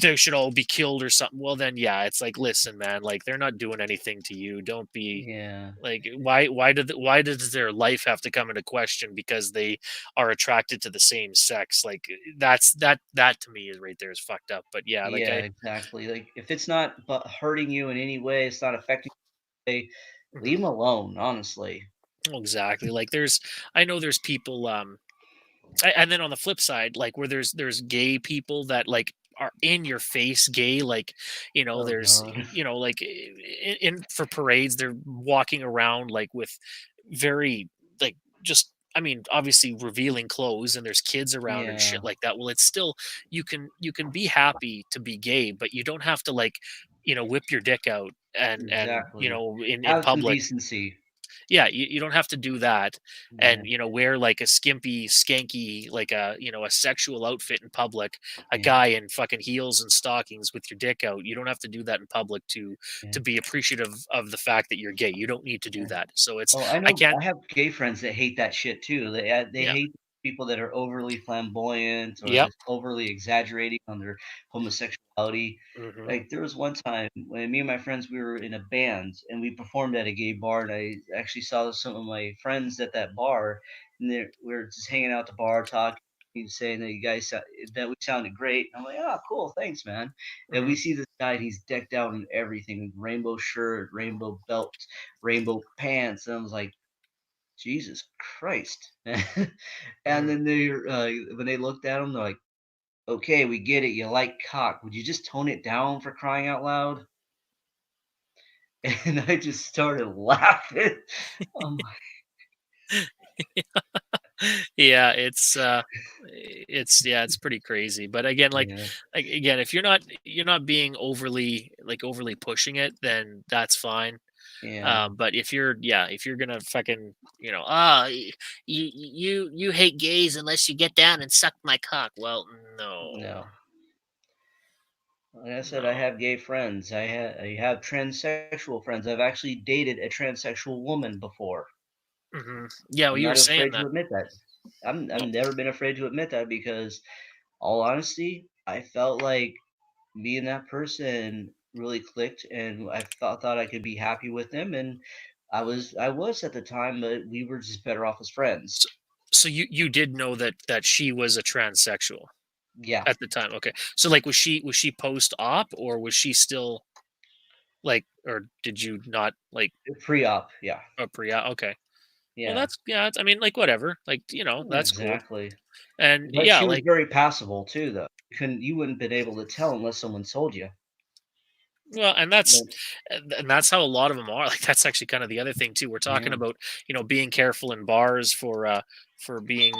they should all be killed or something. Well, then, yeah, it's like, listen, man, like they're not doing anything to you. Don't be Yeah. like, why does their life have to come into question because they are attracted to the same sex? Like that to me is right there is fucked up. But yeah, like Yeah, exactly. Like if it's not but hurting you in any way, it's not affecting you, mhm, leave them alone, honestly. exactly. Like I know there's people and then on the flip side, like where there's gay people that like are in your face gay, like Oh there's god. like in for parades they're walking around like with very like just I mean obviously revealing clothes and there's kids around and Yeah, shit like that. Well, it's still you can be happy to be gay, but you don't have to like whip your dick out and exactly. in Have some public. decency. Yeah, you don't have to do that Yeah, and wear like a skimpy skanky like a sexual outfit in public, a yeah, guy in fucking heels and stockings with your dick out. You don't have to do that in public yeah, to be appreciative of the fact that you're gay. You don't need to do yeah. that. So it's Oh, I I know can't. I have gay friends that hate that shit too. They Yeah. hate people that are overly flamboyant or Yep. that's overly exaggerating on their homosexuality. Hmm. Like there was one time when me and my friends we were in a band and we performed at a gay bar and I actually saw some of my friends at that bar and we were just hanging out at the bar talking. He's saying that that we sounded great. I'm like, oh, cool, thanks, man. And Hmm. we see this guy, he's decked out in everything, rainbow shirt, rainbow belt, rainbow pants. And I was like, Jesus Christ. And Hmm. then when they looked at him, they're like, okay, we get it. You like cock. Would you just tone it down for crying out loud? And I just started laughing. Oh my, Yeah, it's pretty crazy. But again, yeah, again, if you're not being overly pushing it, then that's fine. yeah, But if you're gonna fucking, you hate gays unless you get down and suck my cock. Well, no, no. Like I said, I no. have gay friends. I have transsexual friends. I've actually dated a transsexual woman before. Yeah, well, I'm you were not saying afraid to that. admit that. I've Well, never been afraid to admit that because all honesty, I felt like me and that person really clicked and I thought I could be happy with them and I was at the time, but we were just better off as so, friends. so you did know that she was a transsexual Yeah, at the time. Okay, so like was she post op or was she still like or did you not like pre-op, yeah. a pre op? Okay, well Yeah. that's yeah. I mean like whatever. Like that's cool. Exactly. And But yeah, she was like very passable too though. You wouldn't been able to tell unless someone told you. well, and that's But and that's how a lot of them are. Like that's actually kind of the other thing too. We're talking yeah. about being careful in bars for being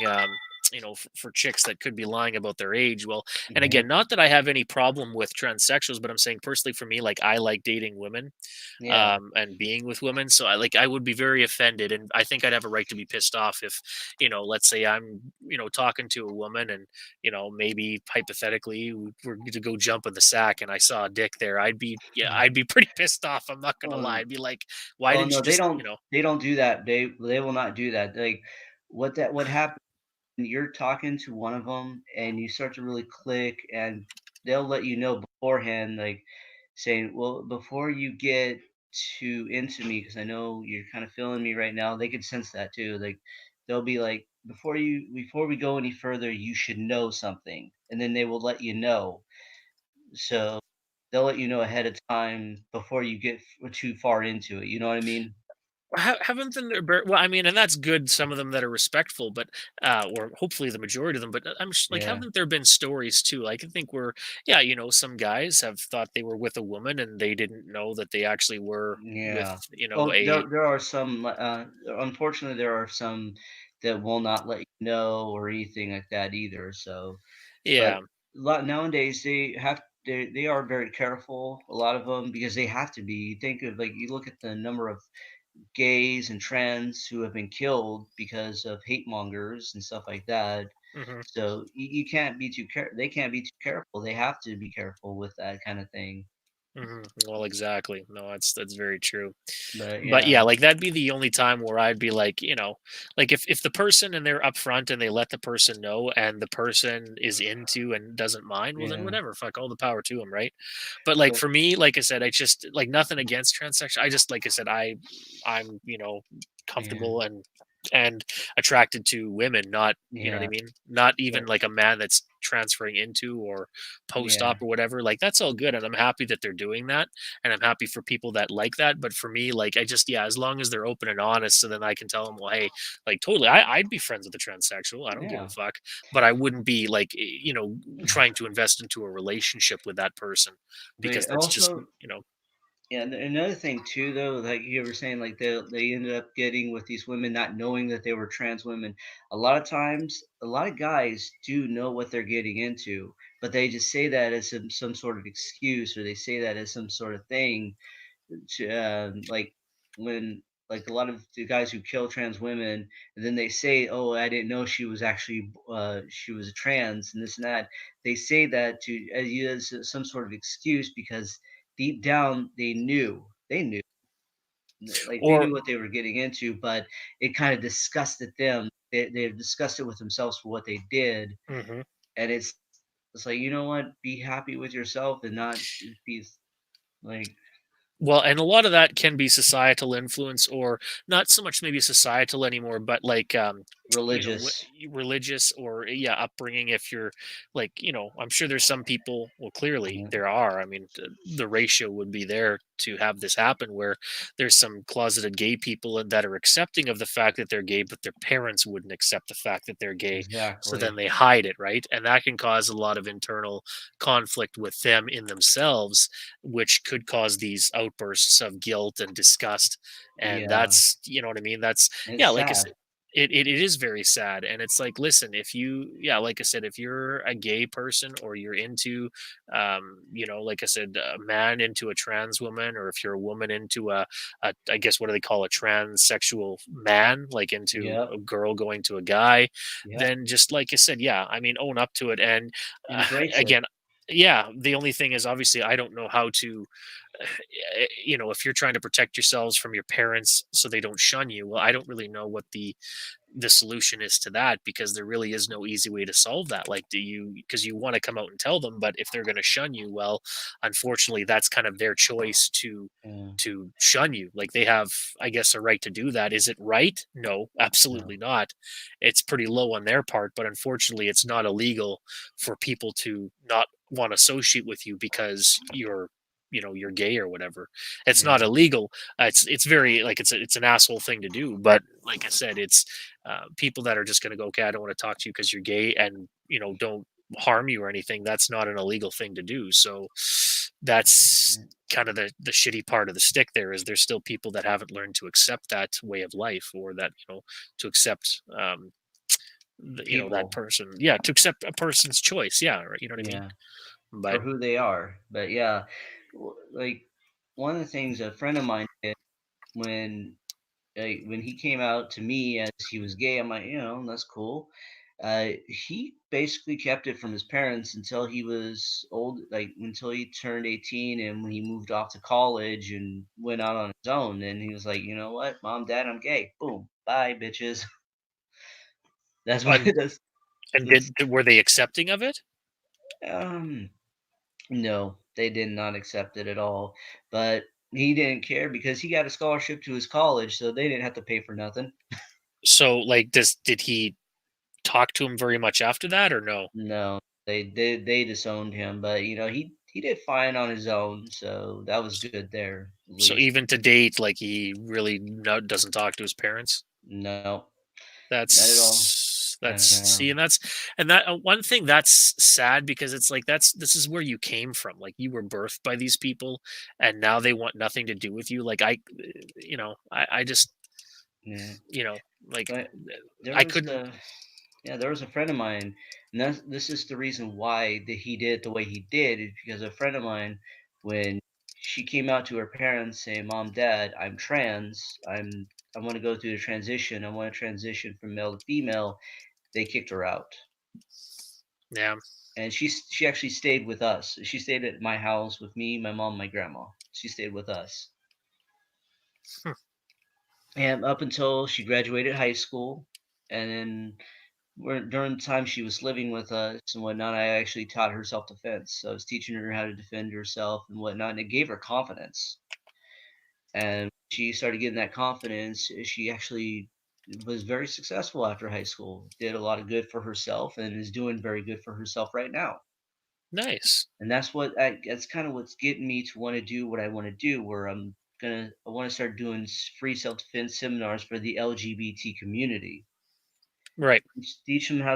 for chicks that could be lying about their age. Well, and Yeah. again, not that I have any problem with transsexuals, but I'm saying personally for me, like I like dating women, Yeah. and being with women. So I would be very offended, and I think I'd have a right to be pissed off if let's say I'm talking to a woman and maybe hypothetically we're to go jump in the sack and I saw a dick there. I'd be pretty pissed off. I'm not gonna lie. Oh, I'd be like, why oh didn't no, you just they don't do that. They will not do that. Like what happens when you're talking to one of them and you start to really click and they'll let you know beforehand, like saying, well, before you get too into me, because I know you're kind of feeling me right now, they could sense that too. Like they'll be like, before we go any further, you should know something. And then they will let you know. So they'll let you know ahead of time before you get too far into it. You know what I mean? haven't well, I mean, and that's good. Some of them that are respectful, but or hopefully the majority of them. But like, Yeah. haven't there been stories too? Like, I think yeah, some guys have thought they were with a woman and they didn't know that they actually were with Yeah. a There are some. Unfortunately, there are some that will not let you know or anything like that either. So, but yeah. nowadays they are very careful. A lot of them because they have to be. You think of like you look at the number of gays and trans who have been killed because of hate mongers and stuff like that. Hmm. So you can't be too They can't be too careful. They have to be careful with that kind of thing. Well, exactly. No, that's very true. But But yeah, yeah, like that'd be the only time where I'd be like, like if the person and they're upfront and they let the person know and the person is into and doesn't mind, well then yeah, whatever, fuck all the power to them, right? But like but for me, like I said, I just like nothing against transsexual. I just like I said, I'm yeah, comfortable and attracted to women, not you know what I yeah, mean? Not even but like a man that's transferring into or post yeah, op or whatever. Like that's all good and I'm happy that they're doing that and I'm happy for people that like that. But for me, like I just yeah, as long as they're open and honest, so then I can tell them, well, hey, like totally, I'd be friends with a transsexual. I don't give a yeah. fuck, but I wouldn't be like trying to invest into a relationship with that person because But that's just also, you know. yeah, and another thing too, though, like you were saying, like they ended up getting with these women not knowing that they were trans women. A lot of times, a lot of guys do know what they're getting into, but they just say that as some sort of excuse, or they say that as some sort of thing to like when like a lot of the guys who kill trans women, and then they say, "Oh, I didn't know she was actually she was trans," and this and that. They say that to as some sort of excuse because deep down they knew like they Or knew what they were getting into, but it kind of disgusted them. They disgusted with themselves for what they did, mhm. and it's like, you know what? Be happy with yourself and not be like Well, and a lot of that can be societal influence, or not so much maybe societal anymore, but like religious. religious or yeah, upbringing. If you're like, I'm sure there's some people. Well, clearly Yeah, there are. I mean, the ratio would be there to have this happen, where there's some closeted gay people that are accepting of the fact that they're gay, but their parents wouldn't accept the fact that they're gay, so then exactly. they hide it, right? And that can cause a lot of internal conflict with them in themselves, which could cause these outbursts of guilt and disgust. And Yeah, that's, you know what I mean? That's, yeah, it's like I said, sad. it is very sad. And it's like, listen, if you, yeah, like I said, if you're a gay person or you're into, like I said, a man into a trans woman, or if you're a woman into I guess, what do they call a transsexual man, like into Yep, a girl going to a guy, yep. then just like I said, yeah, I mean, own up to it. And Embrace it. again, yeah, the only thing is obviously I don't know how to if you're trying to protect yourselves from your parents so they don't shun you, well, I don't really know what the solution is to that, because there really is no easy way to solve that. Like, do you, because you want to come out and tell them, but if they're going to shun you, well, unfortunately that's kind of their choice Yeah, to shun you. Like, they have, I guess, a right to do that. Is it right? No, absolutely no, not. It's pretty low on their part, but unfortunately it's not illegal for people to not want to associate with you because you're gay or whatever. It's not yeah, illegal. It's very, like, it's an asshole thing to do, but like I said, it's people that are just going to go, okay, I don't want to talk to you because you're gay, and don't harm you or anything. That's not an illegal thing to do. So that's yeah. kind of the shitty part of the stick. There is, there's still people that haven't learned to accept that way of life, or that to accept that People, person, yeah, to accept a person's choice, yeah, right, you know what I mean. yeah, for But who they are. But yeah, like one of the things a friend of mine did when when he came out to me as he was gay, I'm like, that's cool. He basically kept it from his parents until he was old, like until he turned 18, and when he moved off to college and went out on his own. And he was like, you know what, mom, dad, I'm gay. Boom, bye, bitches. That's why. and That's were they accepting of it? um no, they did not accept it at all. But he didn't care because he got a scholarship to his college, so they didn't have to pay for nothing. So, like, did he talk to him very much after that, or no? No, they disowned him, but he did fine on his own, so that was good there at So least. even to date, like, he really doesn't talk to his parents. No, not at all. That's Uh, see, and that one thing that's sad, because it's like this is where you came from. Like, you were birthed by these people, and now they want nothing to do with you. Like, I just yeah, like but there I was couldn't. a yeah, there was a friend of mine, and this is the reason why that he did it the way he did, is because a friend of mine, when she came out to her parents saying, "Mom, Dad, I'm trans. I want to go through the transition. I want to transition from male to female." They kicked her out. Yeah. and she actually stayed with us. She stayed at my house with me, my mom, my grandma. She stayed with us, Hmm. and up until she graduated high school, and then during the time she was living with us and whatnot, I actually taught her self defense. So I was teaching her how to defend herself and whatnot, and it gave her confidence. And she started getting that confidence. She actually was very successful after high school. Did a lot of good for herself and is doing very good for herself right now. Nice. And that's kind of what's getting me to want to do what I want to do. Where I want to start doing free self defense seminars for the LGBT community. Right. Teach them how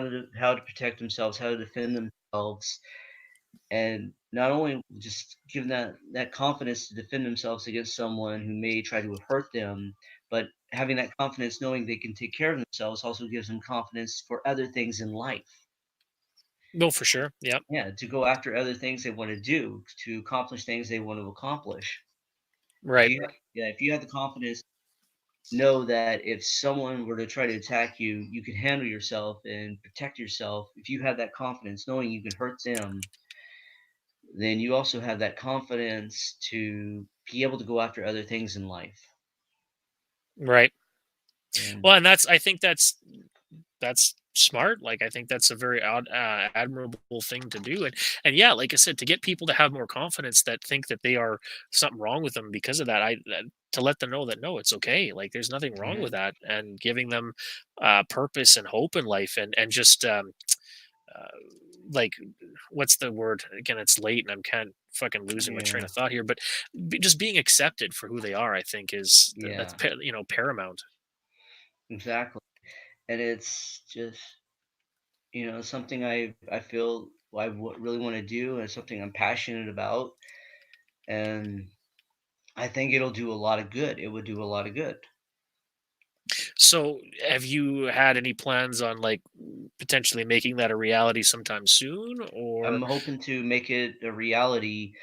to protect themselves, how to defend themselves, and not only just give them that confidence to defend themselves against someone who may try to hurt them, but having that confidence knowing they can take care of themselves also gives them confidence for other things in life. No, for sure. Yep. Yeah, to go after other things they want to do, to accomplish things they want to accomplish. Right. If you have the confidence, know that if someone were to try to attack you, you can handle yourself and protect yourself. If you have that confidence, knowing you can hurt them, then you also have that confidence to be able to go after other things in life. Right. And Well, and I think that's smart. Like, I think that's a very admirable thing to do. And yeah, like I said, to get people to have more confidence that think that they are something wrong with them because of that, to let them know that no, it's okay. Like, there's nothing wrong with mhm, that, and giving them purpose and hope in life, and just uh, like, what's the word again? It's late, and I'm kind of fucking losing my train yeah, of thought here. But just being accepted for who they are, I think, is that's yeah, paramount. exactly. And it's just something I feel really want to do, and it's something I'm passionate about, and I think it'll do a lot of good. It would do a lot of good. So, have you had any plans on, like, potentially making that a reality sometime soon? Or I'm hoping to make it a reality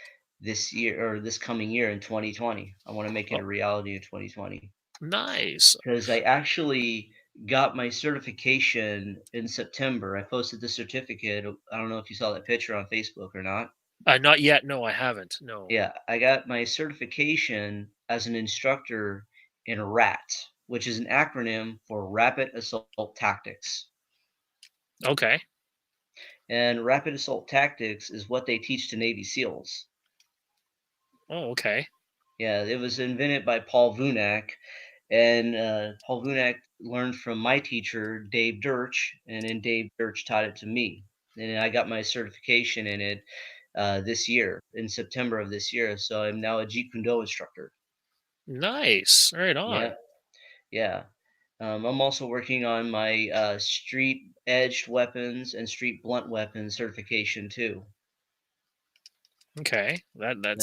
this year or this coming year in 2020. I want to make it oh, a reality in 2020. nice. Because I actually got my certification in September. I posted the certificate. I don't know if you saw that picture on Facebook or not. Not yet. No, I haven't. No. Yeah, I got my certification as an instructor in RAT, which is an acronym for Rapid Assault Tactics. Okay. And Rapid Assault Tactics is what they teach to Navy SEALs. Oh, okay. Yeah, it was invented by Paul Vunak, and Paul Vunak learned from my teacher, Dave Dirch, and then Dave Dirch taught it to me. And I got my certification in it this year, in September of this year. So I'm now a Jeet Kune Do instructor. Nice. Right Yeah, on. yeah. I'm also working on my street edged weapons and street blunt weapons certification too. Okay. But, but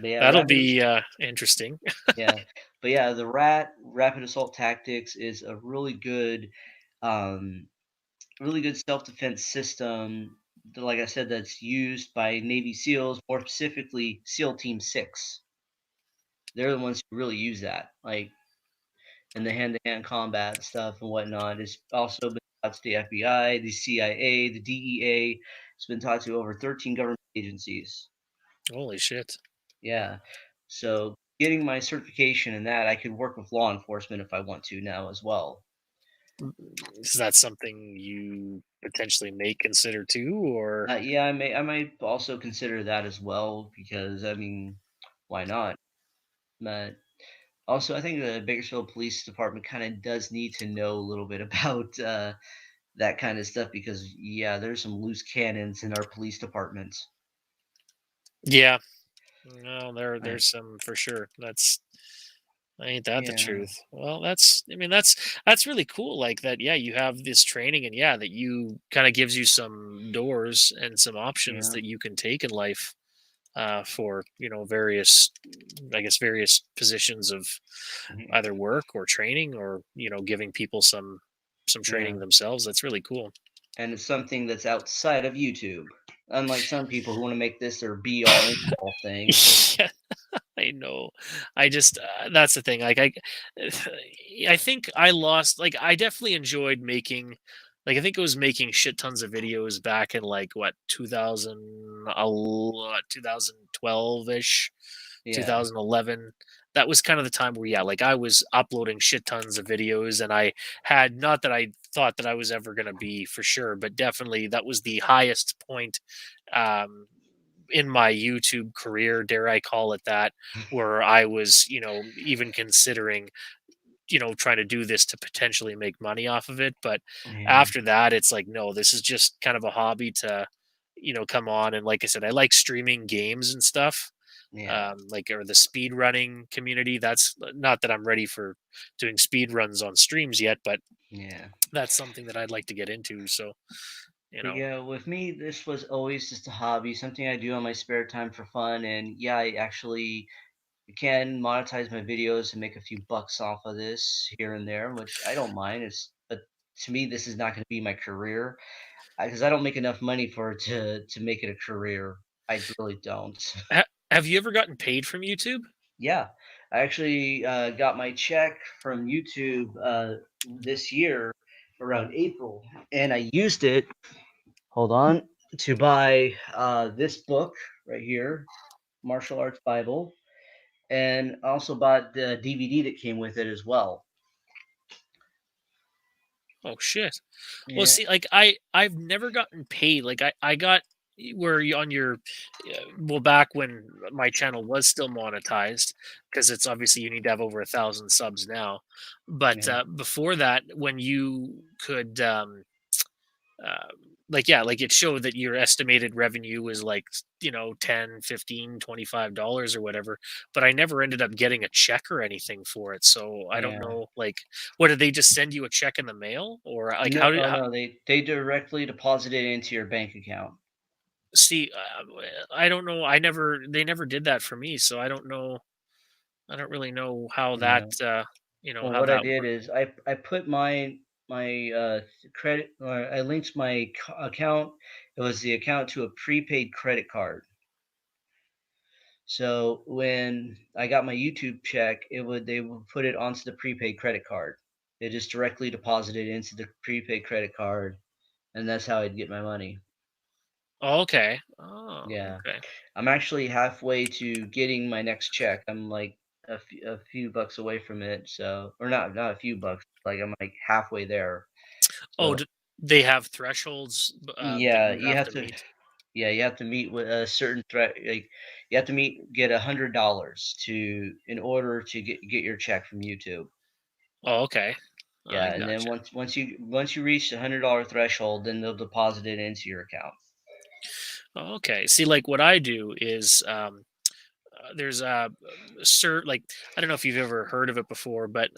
yeah, That'll be interesting. yeah, but yeah, the rapid assault tactics is a um, really good self defense system. Like I said, that's used by Navy SEALs, more specifically SEAL Team 6. They're the ones who really use that, like in the hand to hand combat stuff and whatnot. It's also been taught to the FBI, the CIA, the DEA. It's been taught to over 13 government agencies. Holy shit. Yeah. So getting my certification in that, I could work with law enforcement if I want to now as well. Is that something you potentially may consider too, or? Yeah, I might also consider that as well because I mean, why not? But also, I think the Bakersfield Police Department kind of does need to know a little bit about that kind of stuff because yeah, there's some loose cannons in our police departments. Yeah. No, Right. there's some for sure. Ain't that the Yeah. truth? Well, I mean, that's really cool. Like that, yeah, you have this training, and yeah, that you kind of gives you some doors and some options Yeah. that you can take in life, for various, I guess, various positions of Mhm. either work or training, or giving people some Yeah. training themselves. That's really cool. And it's something that's outside of YouTube. Unlike some people who want to make this their be all end all thing, but Yeah, I know. I just that's the thing. Like I think I lost. Like, I definitely enjoyed making Like I think it was making shit tons of videos back in like what 2012 ish, Yeah. 2011. That was kind of the time where yeah, like I was uploading shit tons of videos, and I had not that I thought that I was ever going to be for sure, but definitely that was the highest point um in my YouTube career, dare I call it that, where I was, even considering, trying to do this to potentially make money off of it. But Yeah. after that, it's like, no, this is just kind of a hobby to, come on. And like I said, I like streaming games and stuff. Yeah. Like or the speed running community. That's not that I'm ready for doing speed runs on streams yet, but Yeah. that's something that I'd like to get into. So, you But know, yeah, with me, this was always just a hobby, something I do on my spare time for fun. And yeah, I actually can monetize my videos and make a few bucks off of this here and there, which I don't mind. But to me, this is not going to be my career because I don't make enough money for it to make it a career. I really don't. have you ever gotten paid from YouTube? Yeah, I actually got my check from YouTube this year around April, and I used it. Hold on, to buy this book right here, Martial Arts Bible, and also bought the DVD that came with it as well. Oh shit. Well, Yeah, see, like I've never gotten paid. Like I got where you on your well back when my channel was still monetized, because it's obviously you need to have over 1,000 subs now. But yeah, before that, when you could uh, like yeah, like it showed that your estimated revenue was like 10, 15, $25 or whatever, but I never ended up getting a check or anything for it. So I don't yeah. know, like, what did they just send you a check in the mail, or like No, how did oh no, they directly deposit it into your bank account. see I don't know, they never did that for me, so I don't know, I don't really know how that Yeah. Well, how what I that did worked. is I put my credit, or I linked my account. It was the account to a prepaid credit card. So when I got my YouTube check, they would put it onto the prepaid credit card. They just directly deposited into the prepaid credit card, and that's how I'd get my money. Oh, okay. Oh, Yeah, okay. I'm actually halfway to getting my next check. I'm like a few bucks away from it. So, or not a few bucks. Like I'm like halfway there. Oh, So they have thresholds that yeah, you you have have to to. meet? Yeah, you have to meet with a certain threat. Like you have to get $100 to in order to get your check from YouTube. Oh, okay. I Yeah, and then gotcha. once you reach the $100 threshold, then they'll deposit it into your account. Oh, okay. See, like what I do is there's a like I don't know if you've ever heard of it before, but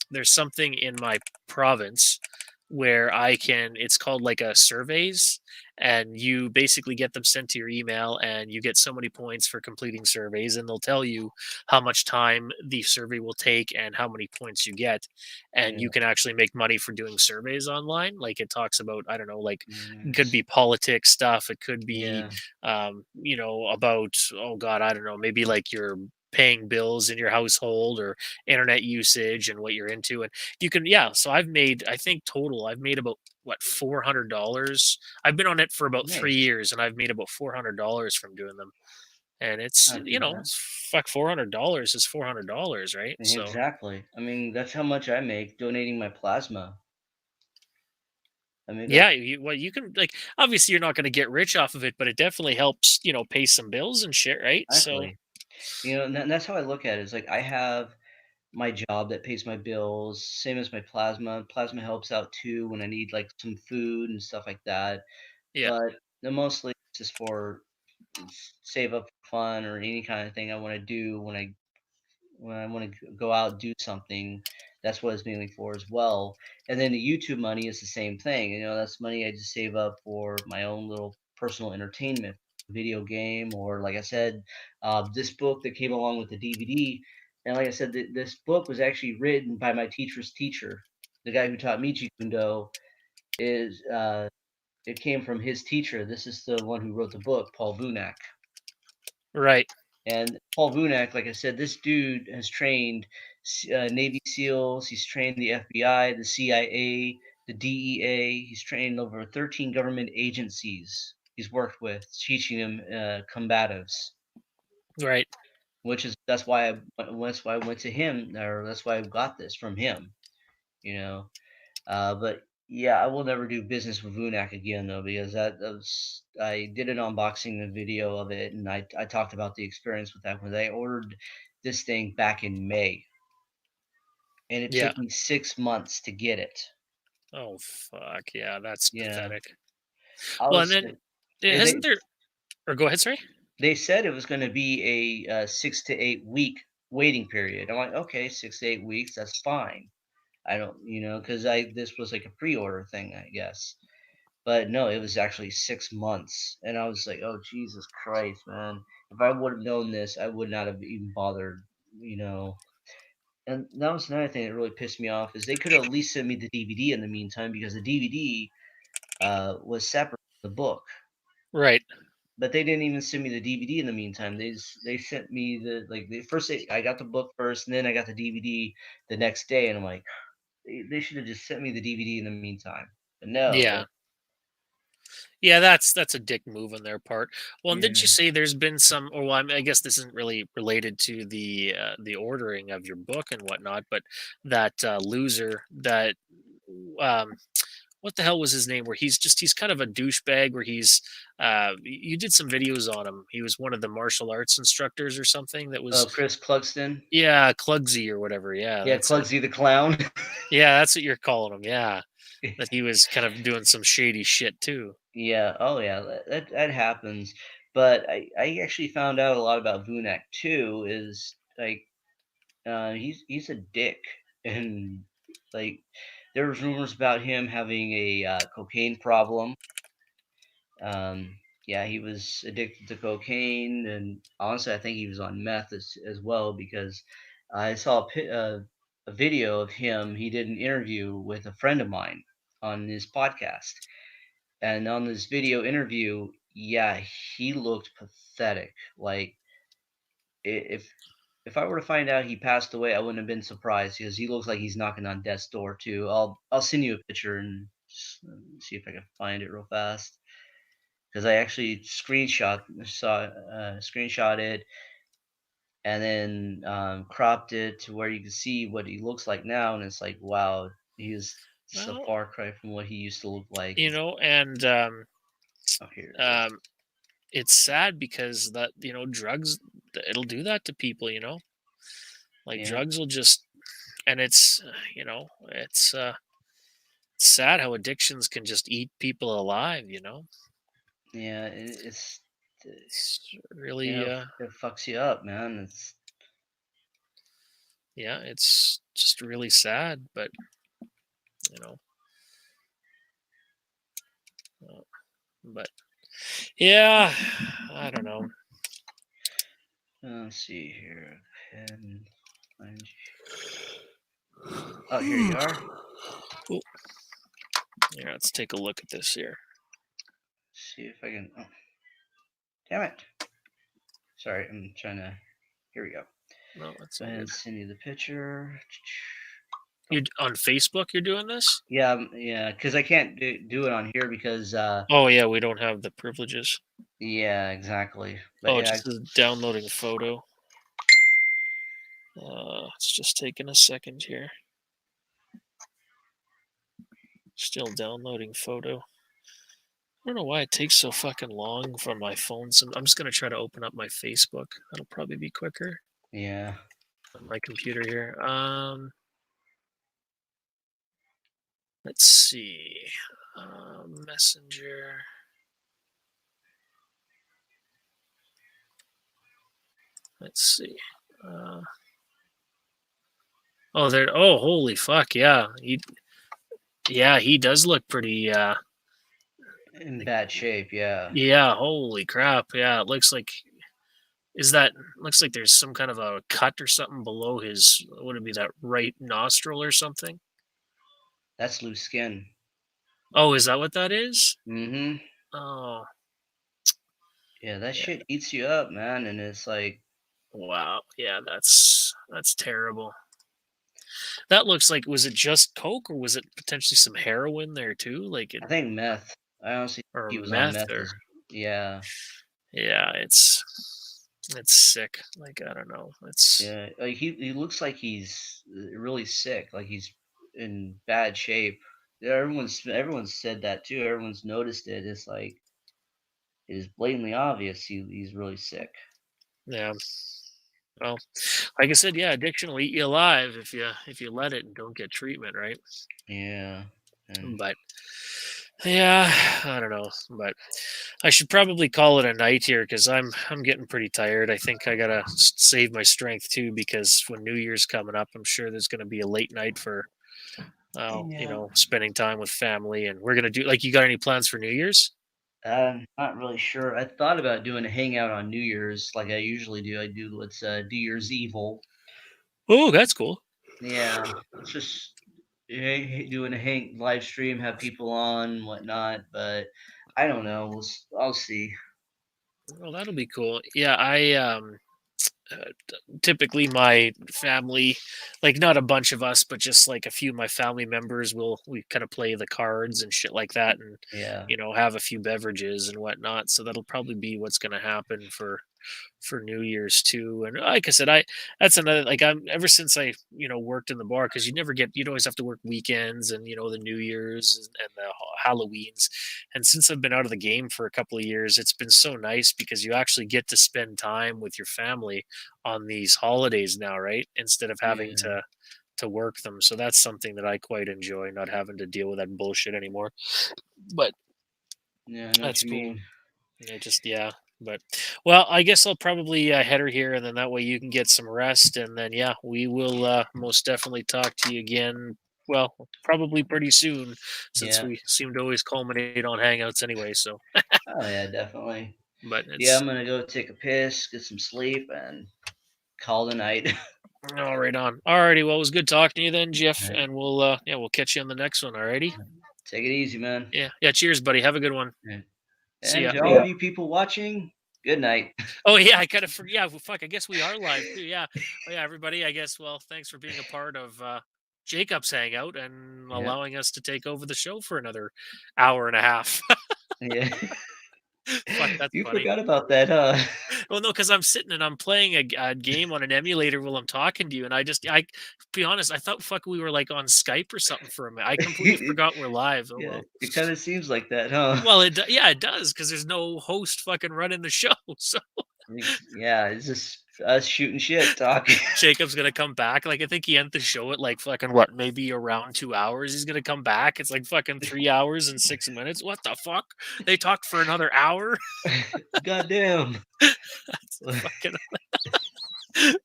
there's something in my province where I can. It's called like a surveys, and you basically get them sent to your email, and you get so many points for completing surveys, and they'll tell you how much time the survey will take and how many points you get, and you Yeah, can actually make money for doing surveys online. Like it talks about, I don't know, like it could nice. be politics stuff, it could be Yeah, about, oh God, I don't know, maybe like you're paying bills in your household or internet usage and what you're into. And you can, yeah. So I think total, I've made about what, $400. I've been on it for about three nice. years and I've made about $400 from doing them. And it's, Not too bad. it's fuck, $400 is $400, right? So Exactly. I mean, that's how much I make donating my plasma. I make like yeah, well, you can like obviously you're not going to get rich off of it, but it definitely helps, pay some bills and shit, right? So exactly. And that's how I look at it. It's like I have my job that pays my bills, same as my plasma. Plasma helps out too when I need like some food and stuff like that. yeah. But mostly it's just for save up for fun or any kind of thing I want to do when I want to go out and do something. That's what it's mainly for as well. And then the YouTube money is the same thing. That's money I just save up for my own little personal entertainment, video game, or like I said, this book that came along with the DVD. And like I said, this book was actually written by my teacher's teacher. The guy who taught me Jeet Kune Do is it came from his teacher. This is the one who wrote the book, Paul Vunak. Right. And Paul Vunak, like I said, this dude has trained Navy SEALs. He's trained the FBI, the CIA. the DEA. He's trained over 13 government agencies he's worked with, teaching them combatives. Right. That's why I went to him, or that's why I got this from him. You know, but yeah, I will never do business with Vunak again though, because that was I did an unboxing video of it, and I talked about the experience with that when I ordered this thing back in May, and it Yeah. took me 6 months to get it. Oh fuck. Yeah, that's Yeah, pathetic. I Well, and was. then They hasn't there? Or go ahead. Sorry. they said it was going to be a 6 to 8 week waiting period. I'm like, okay, 6 to 8 weeks, that's fine. I don't, because I this was like a pre-order thing, I guess. But no, it was actually 6 months, and I was like, oh Jesus Christ, man! If I would have known this, I would not have even bothered, you know. And that was another thing that really pissed me off is they could have at least sent me the DVD in the meantime because the DVD was separate from the book. Right. But they didn't even send me the DVD in the meantime. They sent me I got the book first, and then I got the DVD the next day, and I'm like, they should have just sent me the DVD in the meantime. But Yeah. no, Yeah, that's a dick move on their part. Well, and didn't you yeah. say there's been some? Or well, I guess this isn't really related to the ordering of your book and whatnot, but that loser that um, what the hell was his name? Where he's kind of a douchebag. Where you did some videos on him. He was one of the martial arts instructors or something. That was Oh, Chris Clugston. yeah, Clugsy or whatever. Yeah, Yeah, that's it. Clugsy the clown. Yeah, that's what you're calling him. Yeah, that he was kind of doing some shady shit too. Yeah. Oh, yeah. That happens. But I actually found out a lot about Vunak too. Is like he's a dick, and like there was rumors about him having a cocaine problem. Um, yeah, he was addicted to cocaine, and honestly, I think he was on meth as well because I saw a video of him. He did an interview with a friend of mine on his podcast, and on this video interview, yeah, he looked pathetic. Like if I were to find out he passed away, I wouldn't have been surprised because he looks like he's knocking on death's door too. I'll send you a picture and see if I can find it real fast because I actually screenshot it and then cropped it to where you can see what he looks like now, and it's like wow, he is just a Well, far cry from what he used to look like. and Oh, here it is. um, it's sad because that drugs it'll do that to people. Like Yeah, drugs will just and it's sad how addictions can just eat people alive. yeah, It's really it fucks you up, man. yeah, it's just really sad, but you know uh, but yeah, I don't know. Let's see here. Pen, find oh, here you are. Ooh, yeah, let's take a look at this here. See if I can. Oh, damn it! Sorry, I'm trying to. Here we go. No, that's Go all ahead good. and send you the picture. You on Facebook you're doing this? Yeah, yeah, because I can't do it on here because. Oh yeah, we don't have the privileges. Yeah, exactly. But Oh, it yeah, just is downloading a photo. It's just taking a second here. Still downloading photo. I don't know why it takes so fucking long for my phone. So I'm just gonna try to open up my Facebook. That'll probably be quicker yeah. on my computer here. Let's see. Messenger. Let's see. Oh, there. Oh, holy fuck! Yeah, he does look pretty. In bad shape. Yeah. Yeah, holy crap! Yeah, it looks like looks like there's some kind of a cut or something below his. Would it be that right nostril or something? That's loose skin. Oh, is that what that is? Mm-hmm. Oh, Yeah, that yeah. shit eats you up, man, and it's like. Wow. Yeah, that's terrible. That looks like, was it just coke or was it potentially some heroin there too? Like it I think meth. I honestly think or he was on meth meth or as yeah. yeah, it's sick. Like I don't know. It's Yeah, like he looks like he's really sick, like he's in bad shape. Yeah, everyone's said that too. Everyone's noticed it. It's like it is blatantly obvious he's really sick. yeah. Well, like I said, yeah, addiction will eat you alive if you let it and don't get treatment, right? Yeah, and But yeah, I don't know. But I should probably call it a night here because I'm getting pretty tired. I think I gotta save my strength too because when New Year's coming up, I'm sure there's gonna be a late night for yeah, spending time with family, and we're gonna do like. You got any plans for New Year's? I'm not really sure. I thought about doing a hangout on New Year's like I usually do. I do what's New Year's Evil. Oh, that's cool. Yeah, it's just doing a hang live stream, have people on, whatnot. But I don't know. I'll see. Well, that'll be cool. Yeah, I typically my family, like not a bunch of us, but just like a few of my family members will we kind of play the cards and shit like that, and Yeah, have a few beverages and whatnot. So that'll probably be what's going to happen for New Year's too. And like I said, I that's another like I'm ever since I worked in the bar because you'd always have to work weekends and the New Year's and the Halloweens. And since I've been out of the game for a couple of years, it's been so nice because you actually get to spend time with your family on these holidays now, right? Instead of having yeah, to work them. So that's something that I quite enjoy, not having to deal with that bullshit anymore. But yeah. I know what that's you cool. mean. Yeah. But well, I guess I'll probably head her here, and then that way you can get some rest, and then yeah, we will most definitely talk to you again. Well, probably pretty soon, since Yeah. we seem to always culminate on hangouts anyway. So, Oh yeah, definitely. but Yeah, it's I'm gonna go take a piss, get some sleep, and call it a night. all right on. Alrighty, well, it was good talking to you then, Jeff, Alright, and we'll catch you on the next one. Alrighty. take it easy, man. Yeah, yeah. Cheers, buddy. Have a good one. Alright. See And ya. to all of you people watching, good night. Oh yeah, I kind of forget. Yeah, well, fuck. I guess we are live too. Yeah. Oh yeah, everybody. I guess. Well, thanks for being a part of Jacob's hangout and Yeah, allowing us to take over the show for another hour and a half. yeah. Fuck, that's You funny. forgot about that, huh? Well, no, because I'm sitting and I'm playing a game on an emulator while I'm talking to you, and I, be honest, I thought fuck we were like on Skype or something for a minute. I completely forgot we're live. Oh Yeah, well. it kind of seems like that, huh? Well, yeah, it does because there's no host fucking running the show. So Yeah, it's just us shooting shit, talking. Jacob's gonna come back. Like I think he ended the show at like fucking what, maybe around 2 hours. He's gonna come back. It's like fucking 3 hours and 6 minutes. What the fuck? They talked for another hour. Goddamn. That's fucking.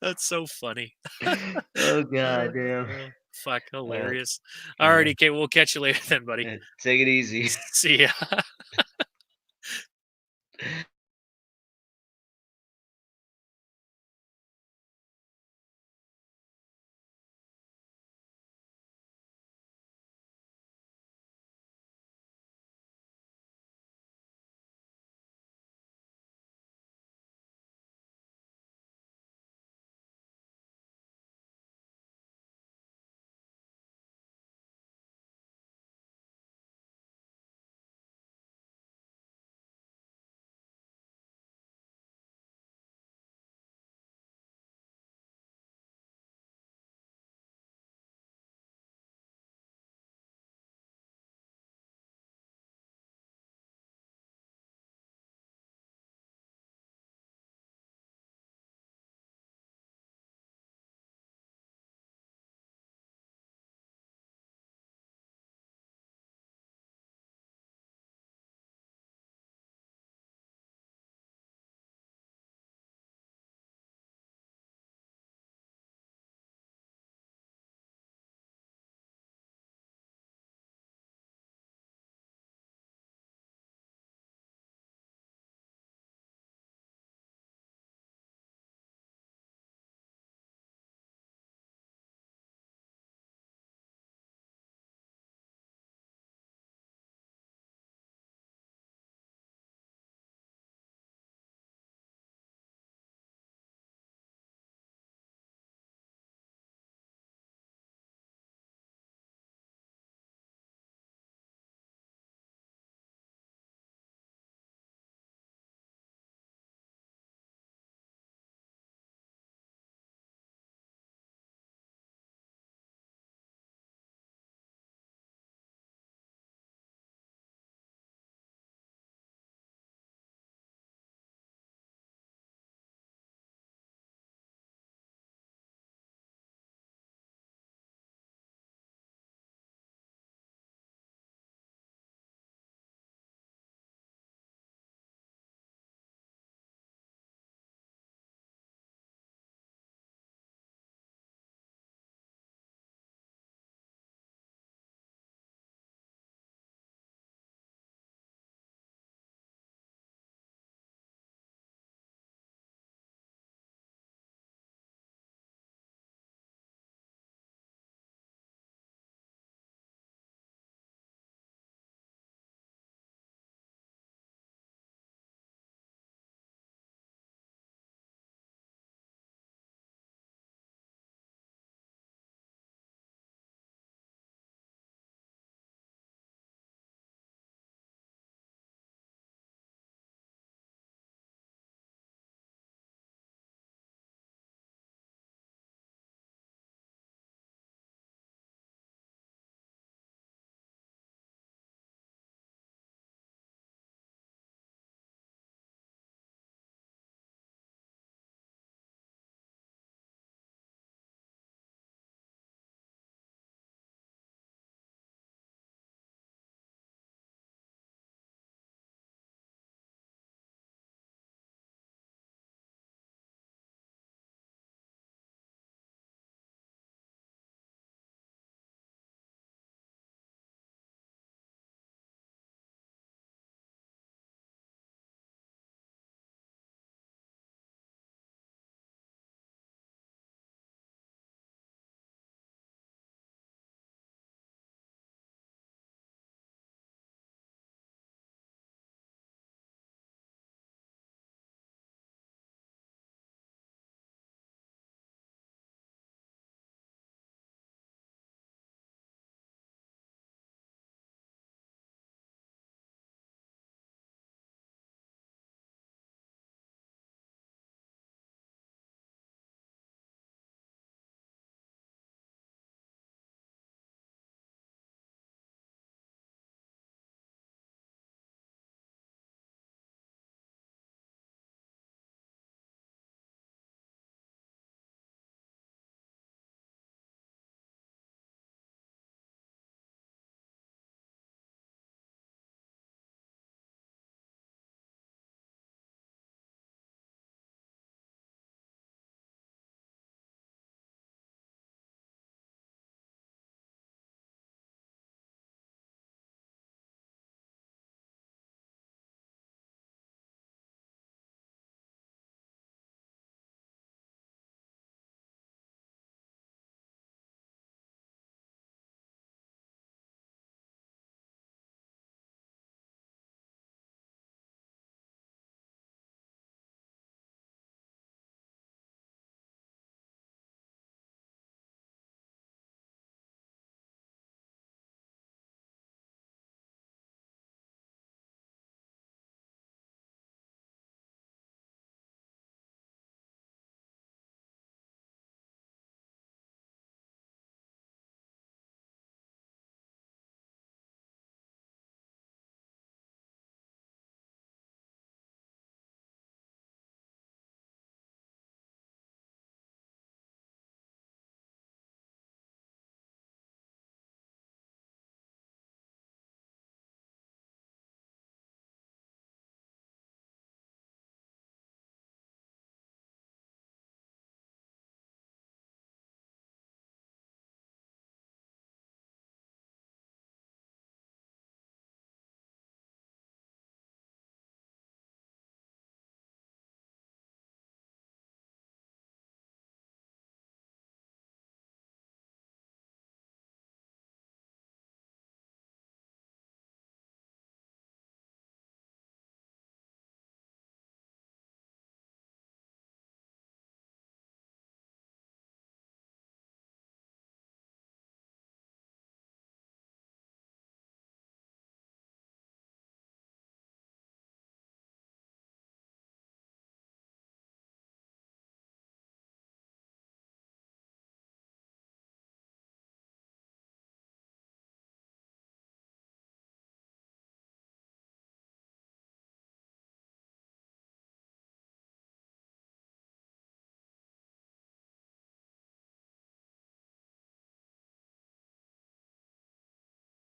That's so funny. Oh Uh, goddamn. fuck, Uh, hilarious. yeah. Alrighty, okay, we'll catch you later then, buddy. Take it easy. See ya.